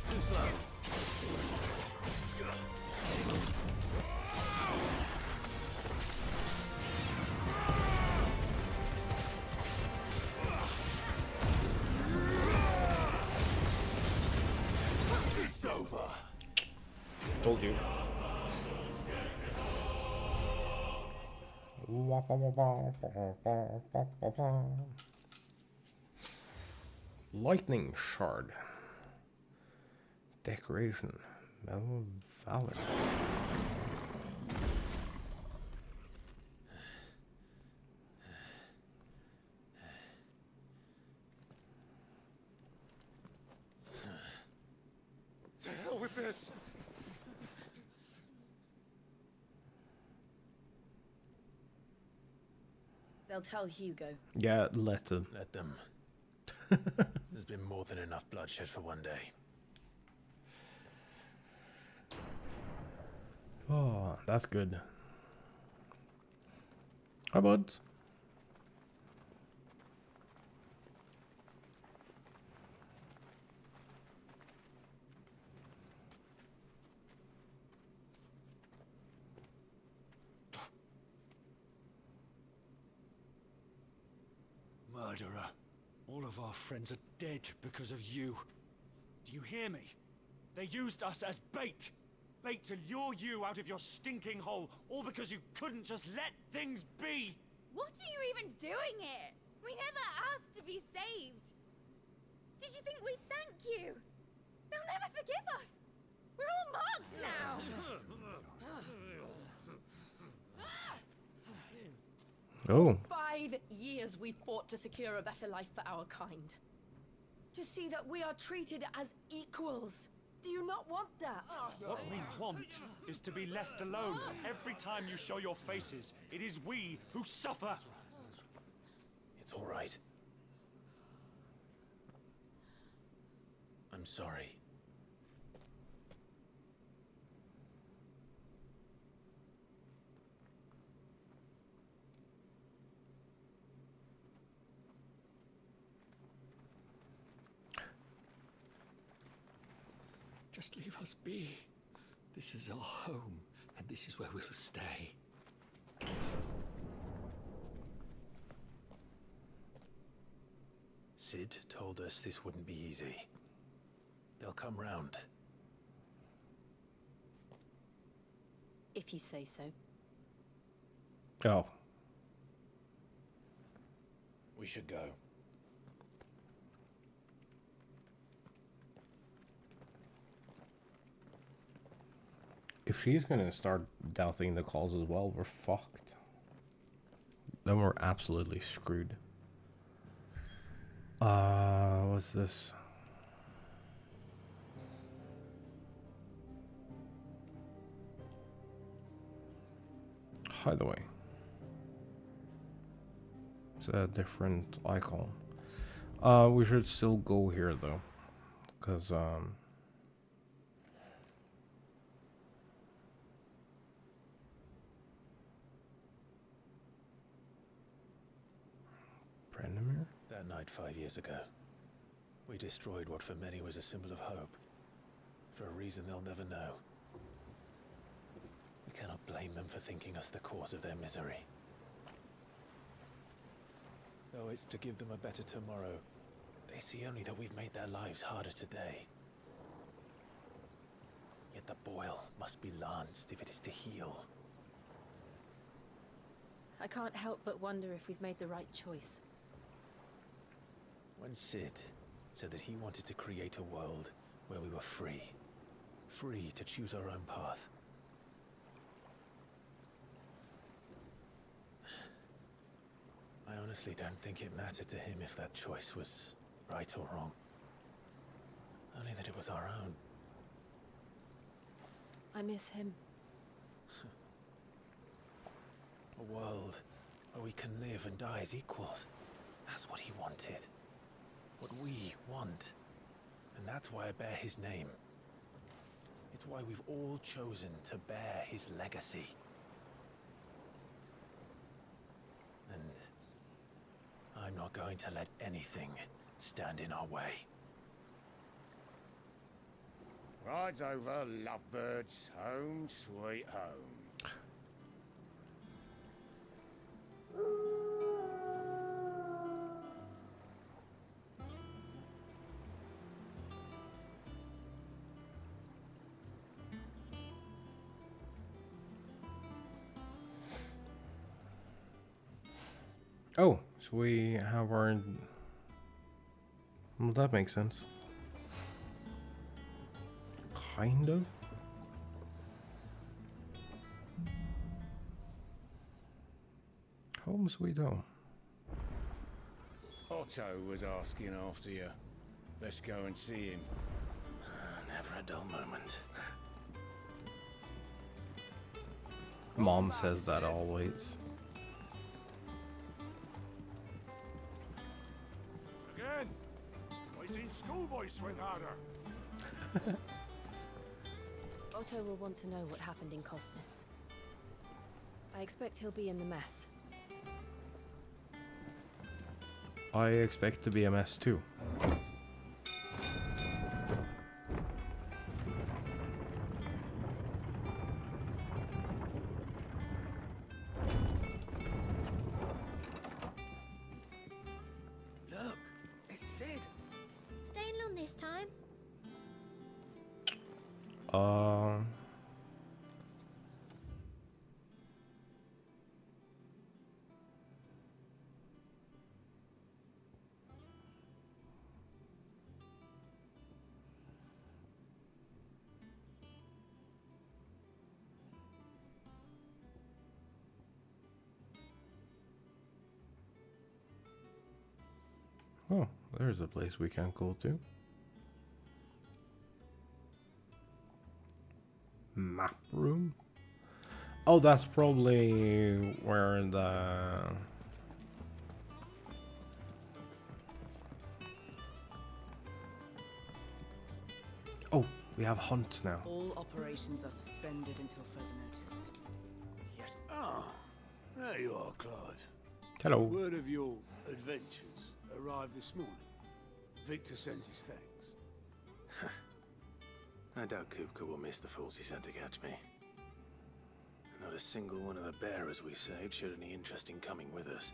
Too slow. It's over. Told you. Lightning shard. Decoration. Mellow Valor. To hell with this. They'll tell Hugo. Yeah, let them. Let them. There's been more than enough bloodshed for one day. Oh, that's good. Hi, buds. Murderer. All of our friends are dead because of you. Do you hear me? They used us as bait. Bait to lure you out of your stinking hole, all because you couldn't just let things be. What are you even doing here? We never asked to be saved. Did you think we'd thank you? They'll never forgive us. We're all mugged now! 5 years we fought to secure a better life for our kind. To see that we are treated as equals. Do you not want that? What we want is to be left alone. Every time you show your faces, it is we who suffer. It's all right. I'm sorry. Just leave us be. This is our home, and this is where we'll stay. Sid told us this wouldn't be easy. They'll come round. If you say so. Oh. We should go. If she's gonna start doubting the calls as well, we're fucked. Then we're absolutely screwed. What's this? By the way, it's a different icon. We should still go here though, because Brandemir? That night 5 years ago, we destroyed what for many was a symbol of hope. For a reason they'll never know. We cannot blame them for thinking us the cause of their misery. Though it's to give them a better tomorrow, they see only that we've made their lives harder today. Yet the boil must be lanced if it is to heal. I can't help but wonder if we've made the right choice. When Sid said that he wanted to create a world where we were free. Free to choose our own path. I honestly don't think it mattered to him if that choice was right or wrong. Only that it was our own. I miss him. A world where we can live and die as equals. That's what he wanted. What we want. And that's why I bear his name. It's why we've all chosen to bear his legacy. And I'm not going to let anything stand in our way. Rides over, lovebirds. Home sweet home. Oh, so we have our... Well, that makes sense. Kind of. Home sweet home. Otto was asking after you. Let's go and see him. Never a dull moment. Mom says that always. Again? I seen schoolboys swing harder. Otto will want to know what happened in Cosness. I expect he'll be in the mess. I expect to be a mess too. Look, it's Sid. Staying long this time? there's a place we can go to. Map room? Oh, that's probably where the... Oh, we have hunts now. All operations are suspended until further notice. Yes. Ah, there you are, Clive. Hello. Word of your adventures arrived this morning. Victor sends his thanks. I doubt Kupka will miss the fools he sent to catch me. Not a single one of the bearers we saved showed any interest in coming with us.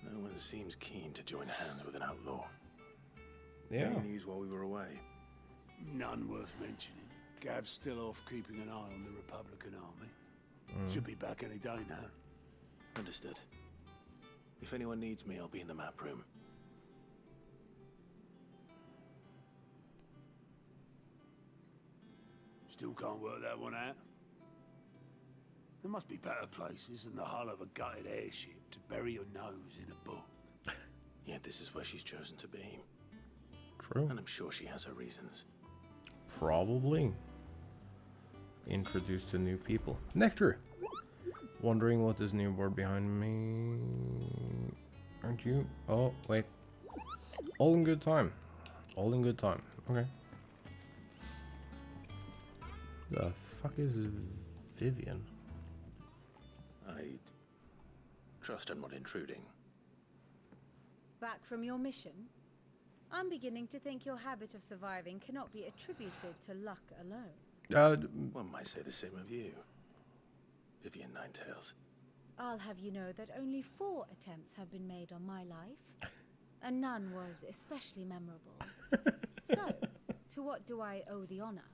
No one seems keen to join hands with an outlaw. Yeah. Any news while we were away? None worth mentioning. Gav's still off keeping an eye on the Republican army. Should be back any day now. Understood. If anyone needs me, I'll be in the map room. Still can't work that one out. There must be better places than the hull of a gutted airship to bury your nose in a book. Yet this is where she's chosen to be. True. And I'm sure she has her reasons. Probably. Introduced to new people. Nectar! Wondering what this new board behind me... Aren't you? Oh, wait. All in good time. All in good time. Okay. The fuck is Vivian? I'd trust I'm not intruding. Back from your mission? I'm beginning to think your habit of surviving cannot be attributed to luck alone. One might say the same of you, Vivian Ninetails. I'll have you know that only 4 attempts have been made on my life, and none was especially memorable. So, to what do I owe the honor?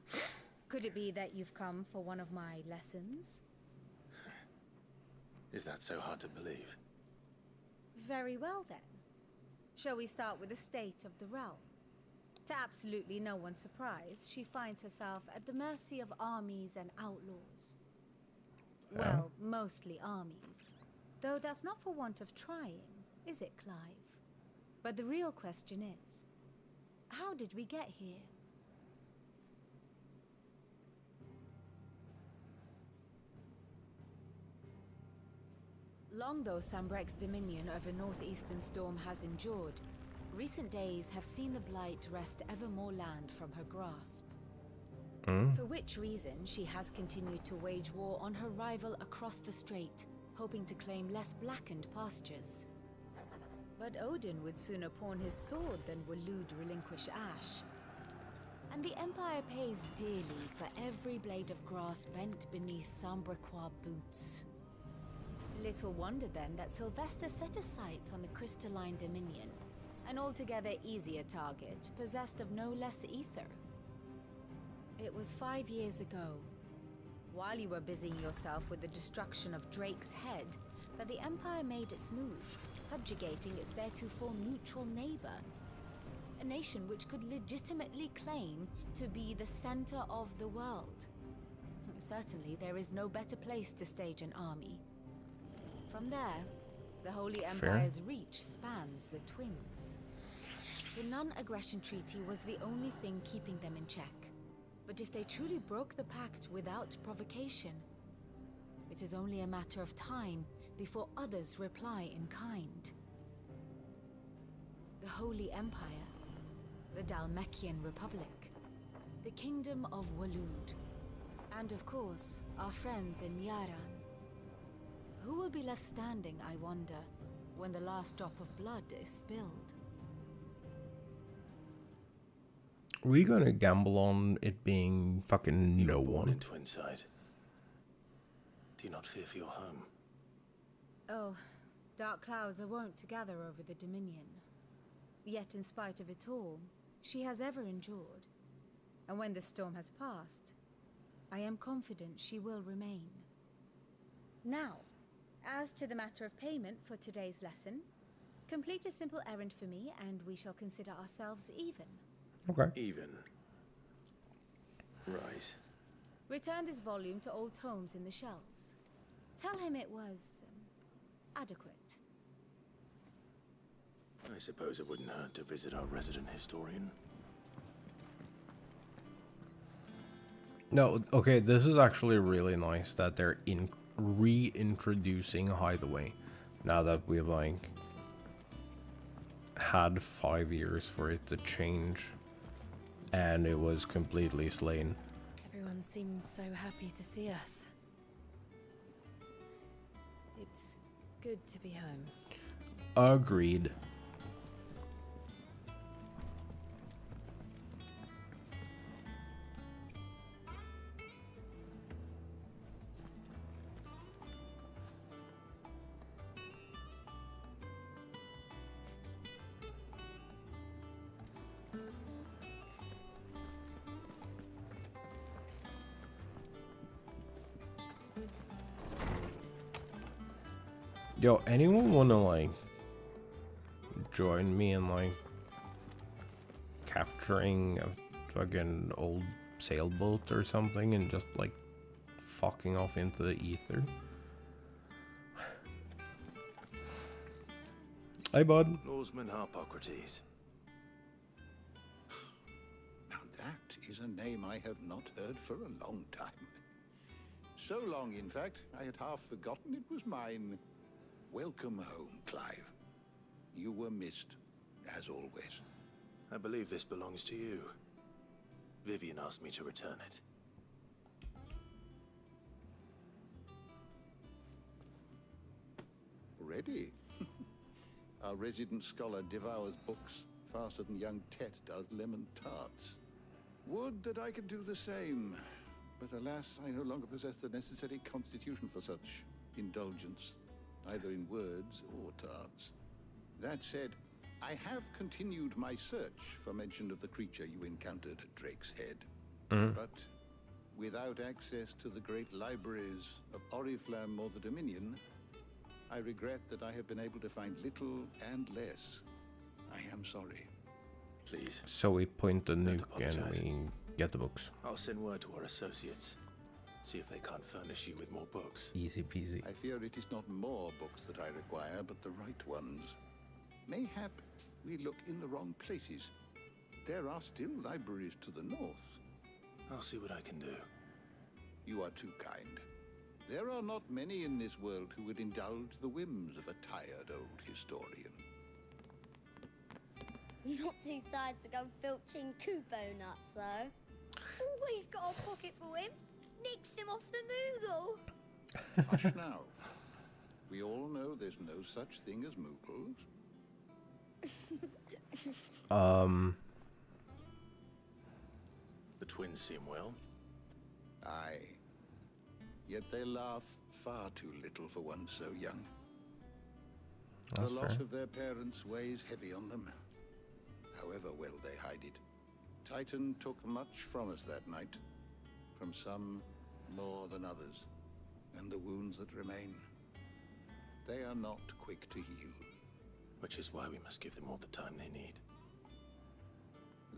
Could it be that you've come for one of my lessons? Is that so hard to believe? Very well then. Shall we start with the state of the realm? To absolutely no one's surprise, she finds herself at the mercy of armies and outlaws. Well, mostly armies. Though that's not for want of trying, is it, Clive? But the real question is, how did we get here? Long though Sambrek's dominion over northeastern Storm has endured, recent days have seen the Blight wrest ever more land from her grasp. For which reason she has continued to wage war on her rival across the strait, hoping to claim less blackened pastures. But Odin would sooner pawn his sword than Waloed relinquish Ash. And the Empire pays dearly for every blade of grass bent beneath Sambrequois boots. Little wonder then that Sylvester set his sights on the crystalline dominion, an altogether easier target, possessed of no less ether. It was 5 years ago, while you were busying yourself with the destruction of Drake's head, that the Empire made its move, subjugating its theretofore neutral neighbor. A nation which could legitimately claim to be the center of the world. Certainly, there is no better place to stage an army. From there, the Holy Empire's reach spans the Twins. The non-aggression treaty was the only thing keeping them in check. But if they truly broke the pact without provocation, it is only a matter of time before others reply in kind. The Holy Empire, the Dalmekian Republic, the Kingdom of Waloed, and of course, our friends in Yaran. Who will be left standing, I wonder, when the last drop of blood is spilled? Are we gonna gamble on it being fucking no one? In Twinside. Do you not fear for your home? Oh, dark clouds are wont to gather over the Dominion. Yet in spite of it all, she has ever endured. And when the storm has passed, I am confident she will remain. Now, as to the matter of payment for today's lesson, complete a simple errand for me and we shall consider ourselves even. Okay. Even. Right. Return this volume to old tomes in the shelves. Tell him it was adequate. I suppose it wouldn't hurt to visit our resident historian. No, okay, this is actually really nice that they're reintroducing Hideaway now that we've like had 5 years for it to change and it was completely slain. Everyone seems so happy to see us. It's good to be home. Agreed. Yo, anyone wanna like join me in like capturing a fucking old sailboat or something and just like fucking off into the ether? Hey, bud. Norseman Harpocrates. Now that is a name I have not heard for a long time. So long, in fact, I had half forgotten it was mine. Welcome home, Clive. You were missed, as always. I believe this belongs to you. Vivian asked me to return it. Ready? Our resident scholar devours books faster than young Tet does lemon tarts. Would that I could do the same. But alas, I no longer possess the necessary constitution for such indulgence, either in words or tarts. That said, I have continued my search for mention of the creature you encountered at Drake's Head. But without access to the great libraries of Oriflamme or the Dominion, I regret that I have been able to find little and less. I am sorry. Please. So we point the nuke and we get the books. I'll send word to our associates. See if they can't furnish you with more books. Easy peasy. I fear it is not more books that I require, but the right ones. Mayhap we look in the wrong places. There are still libraries to the north. I'll see what I can do. You are too kind. There are not many in this world who would indulge the whims of a tired old historian. Not too tired to go filching Kupo nuts, though. Always got a pocket for him. Nicks him off the Moogle. Hush now. We all know there's no such thing as Moogles. The twins seem well. Aye. Yet they laugh far too little for one so young. That's the loss fair. of their parents weighs heavy on them, however well they hide it. Titan took much from us that night, from some more than others, and the wounds that remain, they are not quick to heal. Which is why we must give them all the time they need.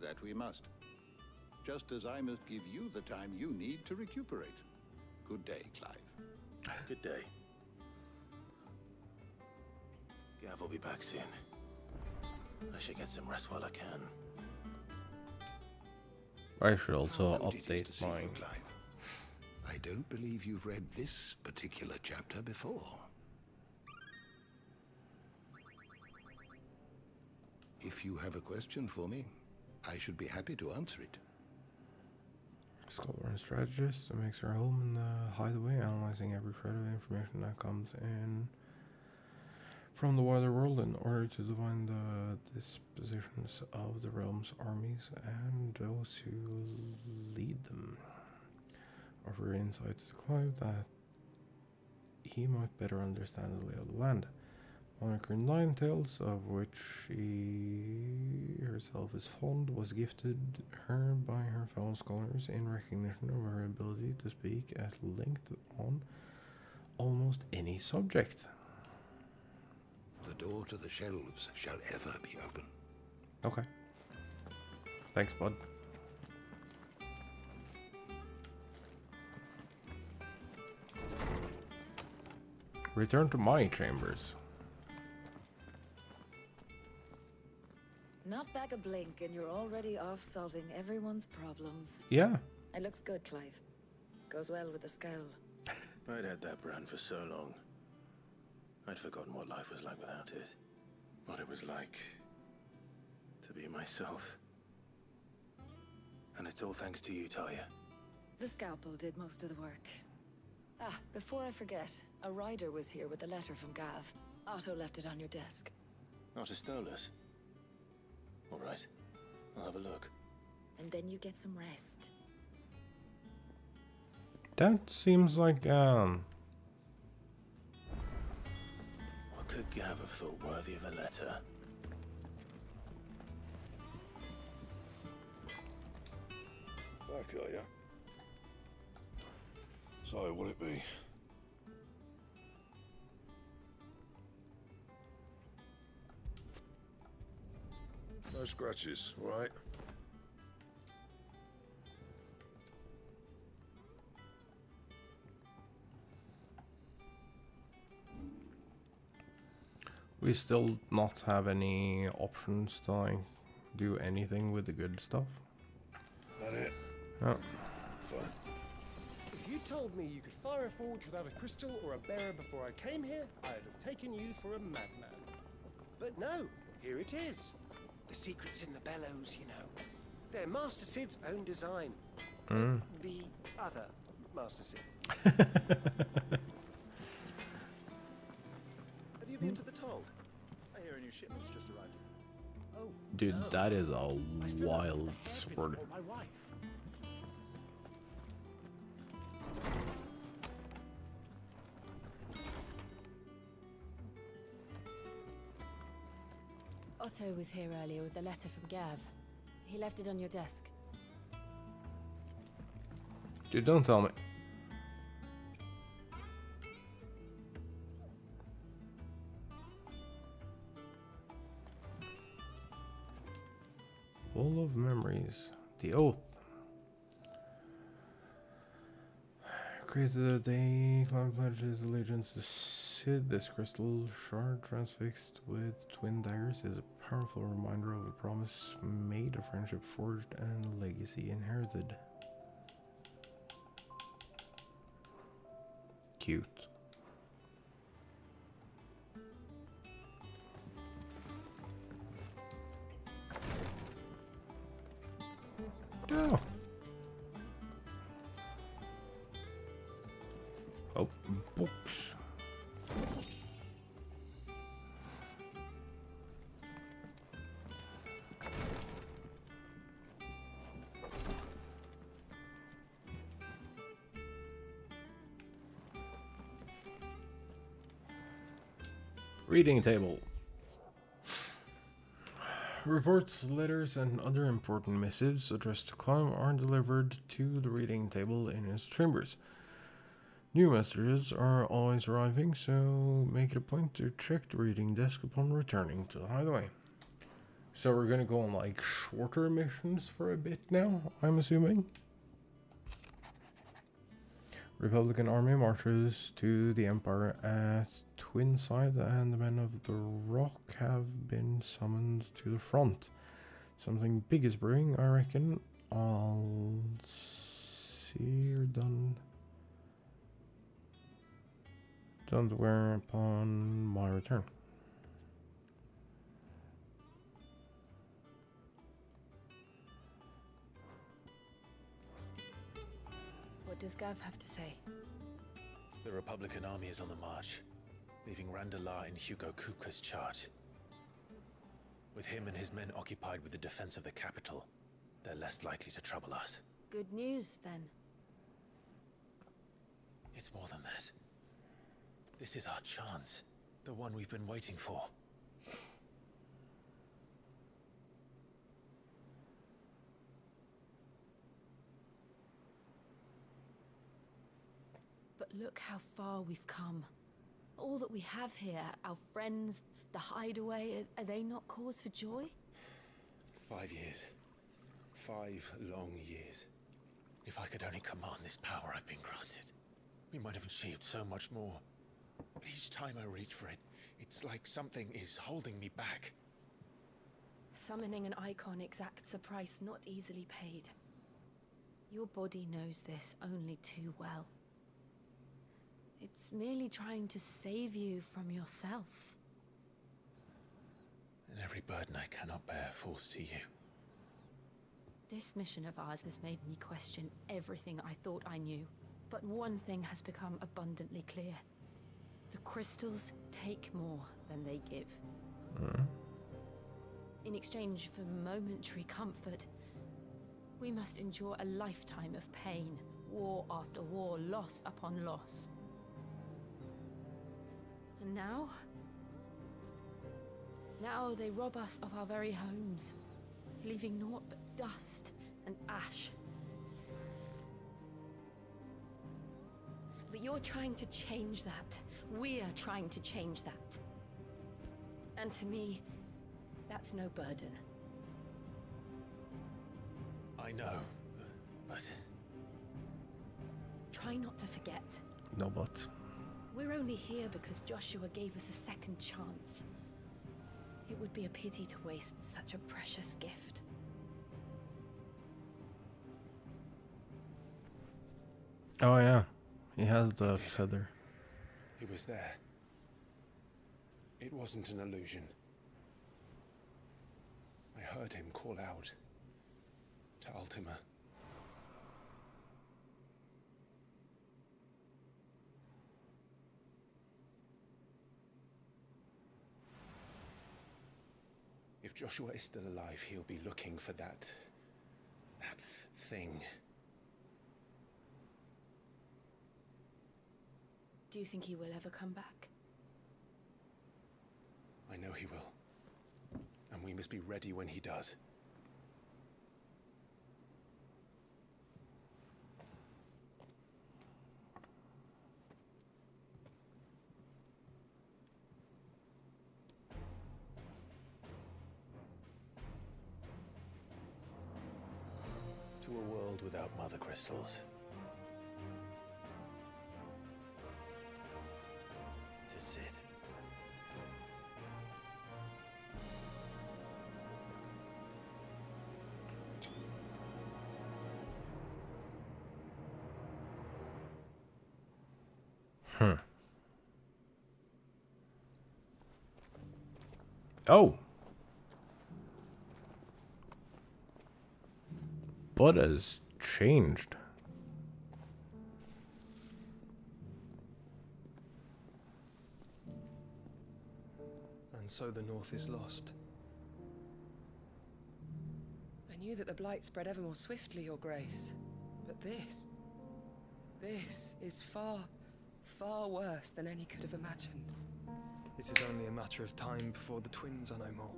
That we must. Just as I must give you the time you need to recuperate. Good day, Clive. Good day. Gav will be back soon. I should get some rest while I can. I should also How it is to update see my... you, Clive. I don't believe you've read this particular chapter before. If you have a question for me, I should be happy to answer it. Scholar and strategist that makes her home in the hideaway, analyzing every shred of information that comes in from the wider world in order to divine the dispositions of the realm's armies and those who lead them. Offer insights to Clive that he might better understand the lay of the land. Moniker Nine Tails, of which she herself is fond, was gifted her by her fellow scholars in recognition of her ability to speak at length on almost any subject. The door to the shelves shall ever be open. Okay. Thanks, bud. Return to my chambers. like a blink and you're already off solving everyone's problems. Yeah. It looks good, Clive. Goes well with the scowl. I'd had that brand for so long. I'd forgotten what life was like without it. What it was like to be myself. And it's all thanks to you, Talia. The scalpel did most of the work. Ah, before I forget, a rider was here with a letter from Gav. Otto left it on your desk. Not a stolus. All right, I'll have a look. And then you get some rest. That seems like, What could Gav have thought worthy of a letter? Back, are ya? So, what'll it be? No scratches, all right? we still not have any options to like do anything with the good stuff. That it? Oh. Fine. If you told me you could fire a forge without a crystal or a bearer before I came here, I'd have taken you for a madman. But no, here it is. The secret's in the bellows, you know. They're Master Sid's own design. Mm. The other Master Sid. Have you been to the toll? I hear a new shipment's just arrived. Oh, Dude, no. that is a I still have wild a hairpin sword. for my wife. Otto was here earlier with a letter from Gav. He left it on your desk. Dude, don't tell me. Full of memories. The Oath. Created a day, Cloud pledges allegiance to Sid. This crystal shard transfixed with twin daggers is a powerful reminder of a promise made, a friendship forged, and a legacy inherited. Cute. Oh. Oh, books. Reading table. Reports, letters, and other important missives addressed to Clem are delivered to the reading table in his chambers. New messages are always arriving, so make it a point to check the reading desk upon returning to the hideaway. So we're gonna go on like shorter missions for a bit now, I'm assuming. Republican army marches to the Empire at Twinside, and the men of the Rock have been summoned to the front. Something big is brewing, I reckon. I'll see or done to wear upon my return. What does Gav have to say? The Republican army is on the march, leaving Randalar in Hugo Kupka's charge. With him and his men occupied with the defense of the capital, they're less likely to trouble us. Good news, then. It's more than that. This is our chance, the one we've been waiting for. But look how far we've come. All that we have here, our friends, the hideaway, are they not cause for joy? 5 years. 5 long years. If I could only command this power I've been granted, we might have achieved so much more. But each time I reach for it, it's like something is holding me back. Summoning an icon exacts a price not easily paid. Your body knows this only too well. It's merely trying to save you from yourself. And every burden I cannot bear falls to you. This mission of ours has made me question everything I thought I knew. But one thing has become abundantly clear. The crystals take more than they give. In exchange for momentary comfort, we must endure a lifetime of pain, war after war, loss upon loss. And now they rob us of our very homes, leaving naught but dust and ash. But you're trying to change that. We're trying to change that. And to me, that's no burden. I know, but... Try not to forget. No, but... We're only here because Joshua gave us a second chance. It would be a pity to waste such a precious gift. Oh yeah, he has the feather. He was there. It wasn't an illusion. I heard him call out to Ultima. If Joshua is still alive, he'll be looking for that thing. Do you think he will ever come back? I know he will. And we must be ready when he does. To a world without mother crystals. To Sid. Oh. What has changed? And so the North is lost. I knew that the Blight spread ever more swiftly, Your Grace. But this is far, far worse than any could have imagined. It is only a matter of time before the twins are no more.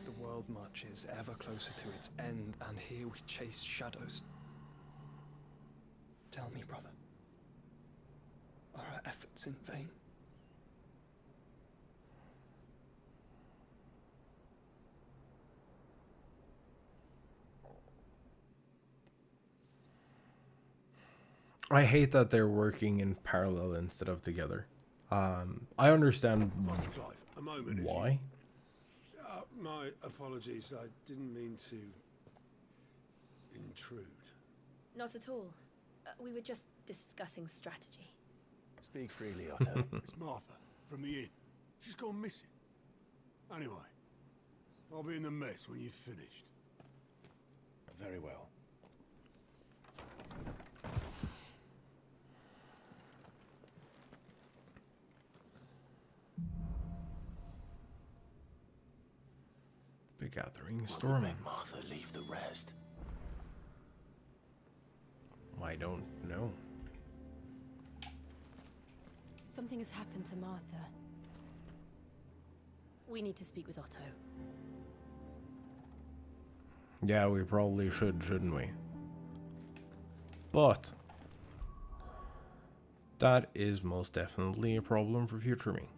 The world marches ever closer to its end, and here we chase shadows. Tell me, brother, are our efforts in vain? I hate that they're working in parallel instead of together. I understand Master Clive, a moment. Why. My apologies. I didn't mean to intrude. Not at all. We were just discussing strategy. Speak freely, Otto. It's Martha from the inn. She's gone missing. Anyway, I'll be in the mess when you've finished. Very well. The gathering What would storming. make Martha leave the rest? I don't know. Something has happened to Martha. We need to speak with Otto. Yeah, we probably should, shouldn't we? But that is most definitely a problem for future me.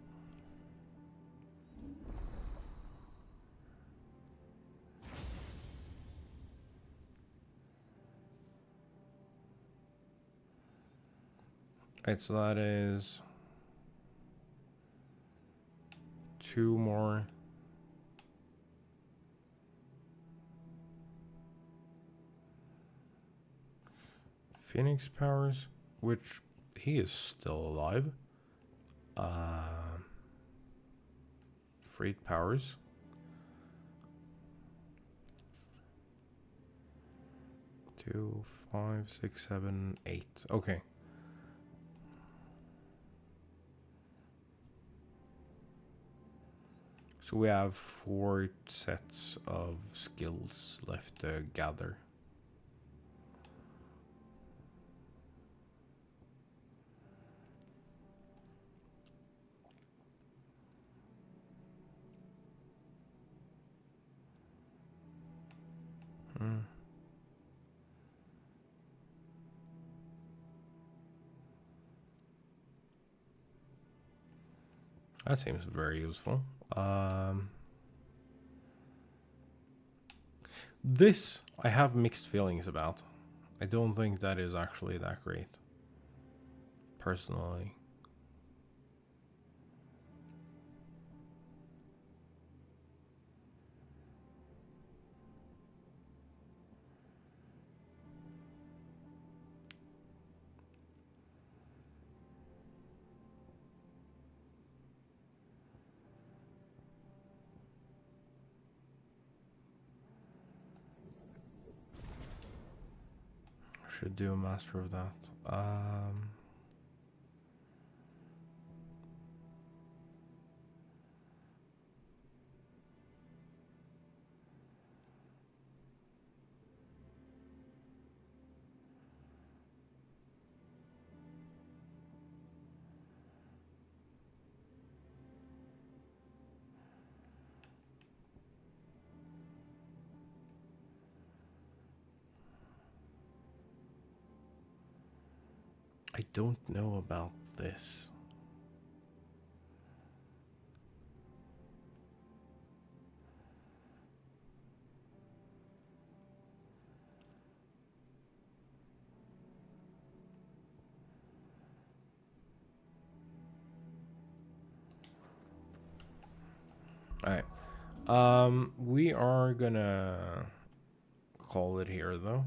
Right, so that is 2 more. Phoenix powers, which he is still alive. Freight powers. Two, 5, 6, 7, 8. Okay. So we have 4 sets of skills left to gather. That seems very useful. This I have mixed feelings about. I don't think that is actually that great, personally. Should do a master of that. I don't know about this. Alright. We are gonna call it here though.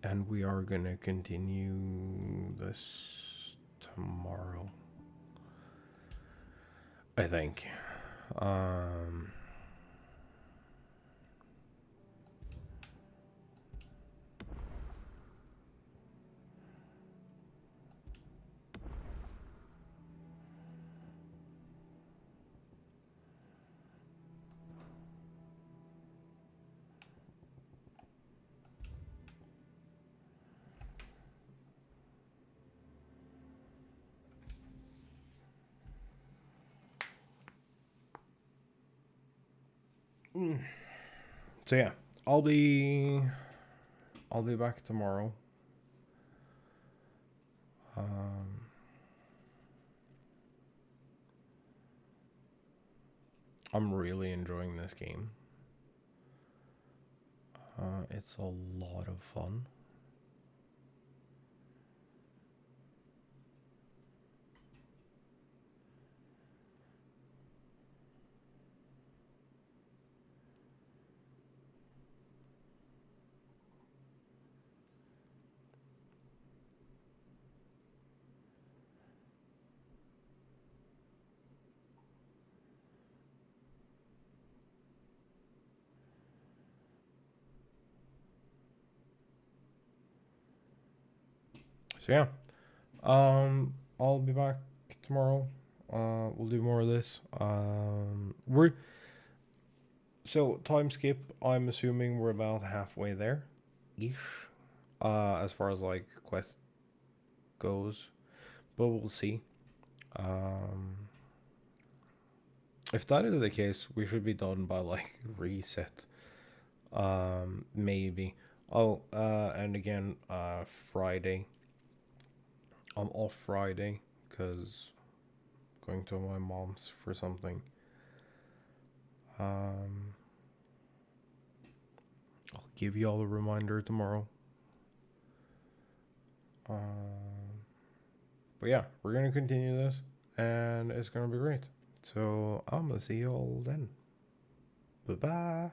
And we are gonna continue this tomorrow, I think. So yeah, I'll be back tomorrow. I'm really enjoying this game. It's a lot of fun. So yeah, I'll be back tomorrow. We'll do more of this. So time skip. I'm assuming we're about halfway there, ish. As far as like quest goes, but we'll see. If that is the case, we should be done by like reset. Maybe. Oh, and again, Friday. I'm off Friday because going to my mom's for something. I'll give you all a reminder tomorrow. But yeah, we're gonna continue this, and it's gonna be great. So I'm gonna see you all then. Bye bye.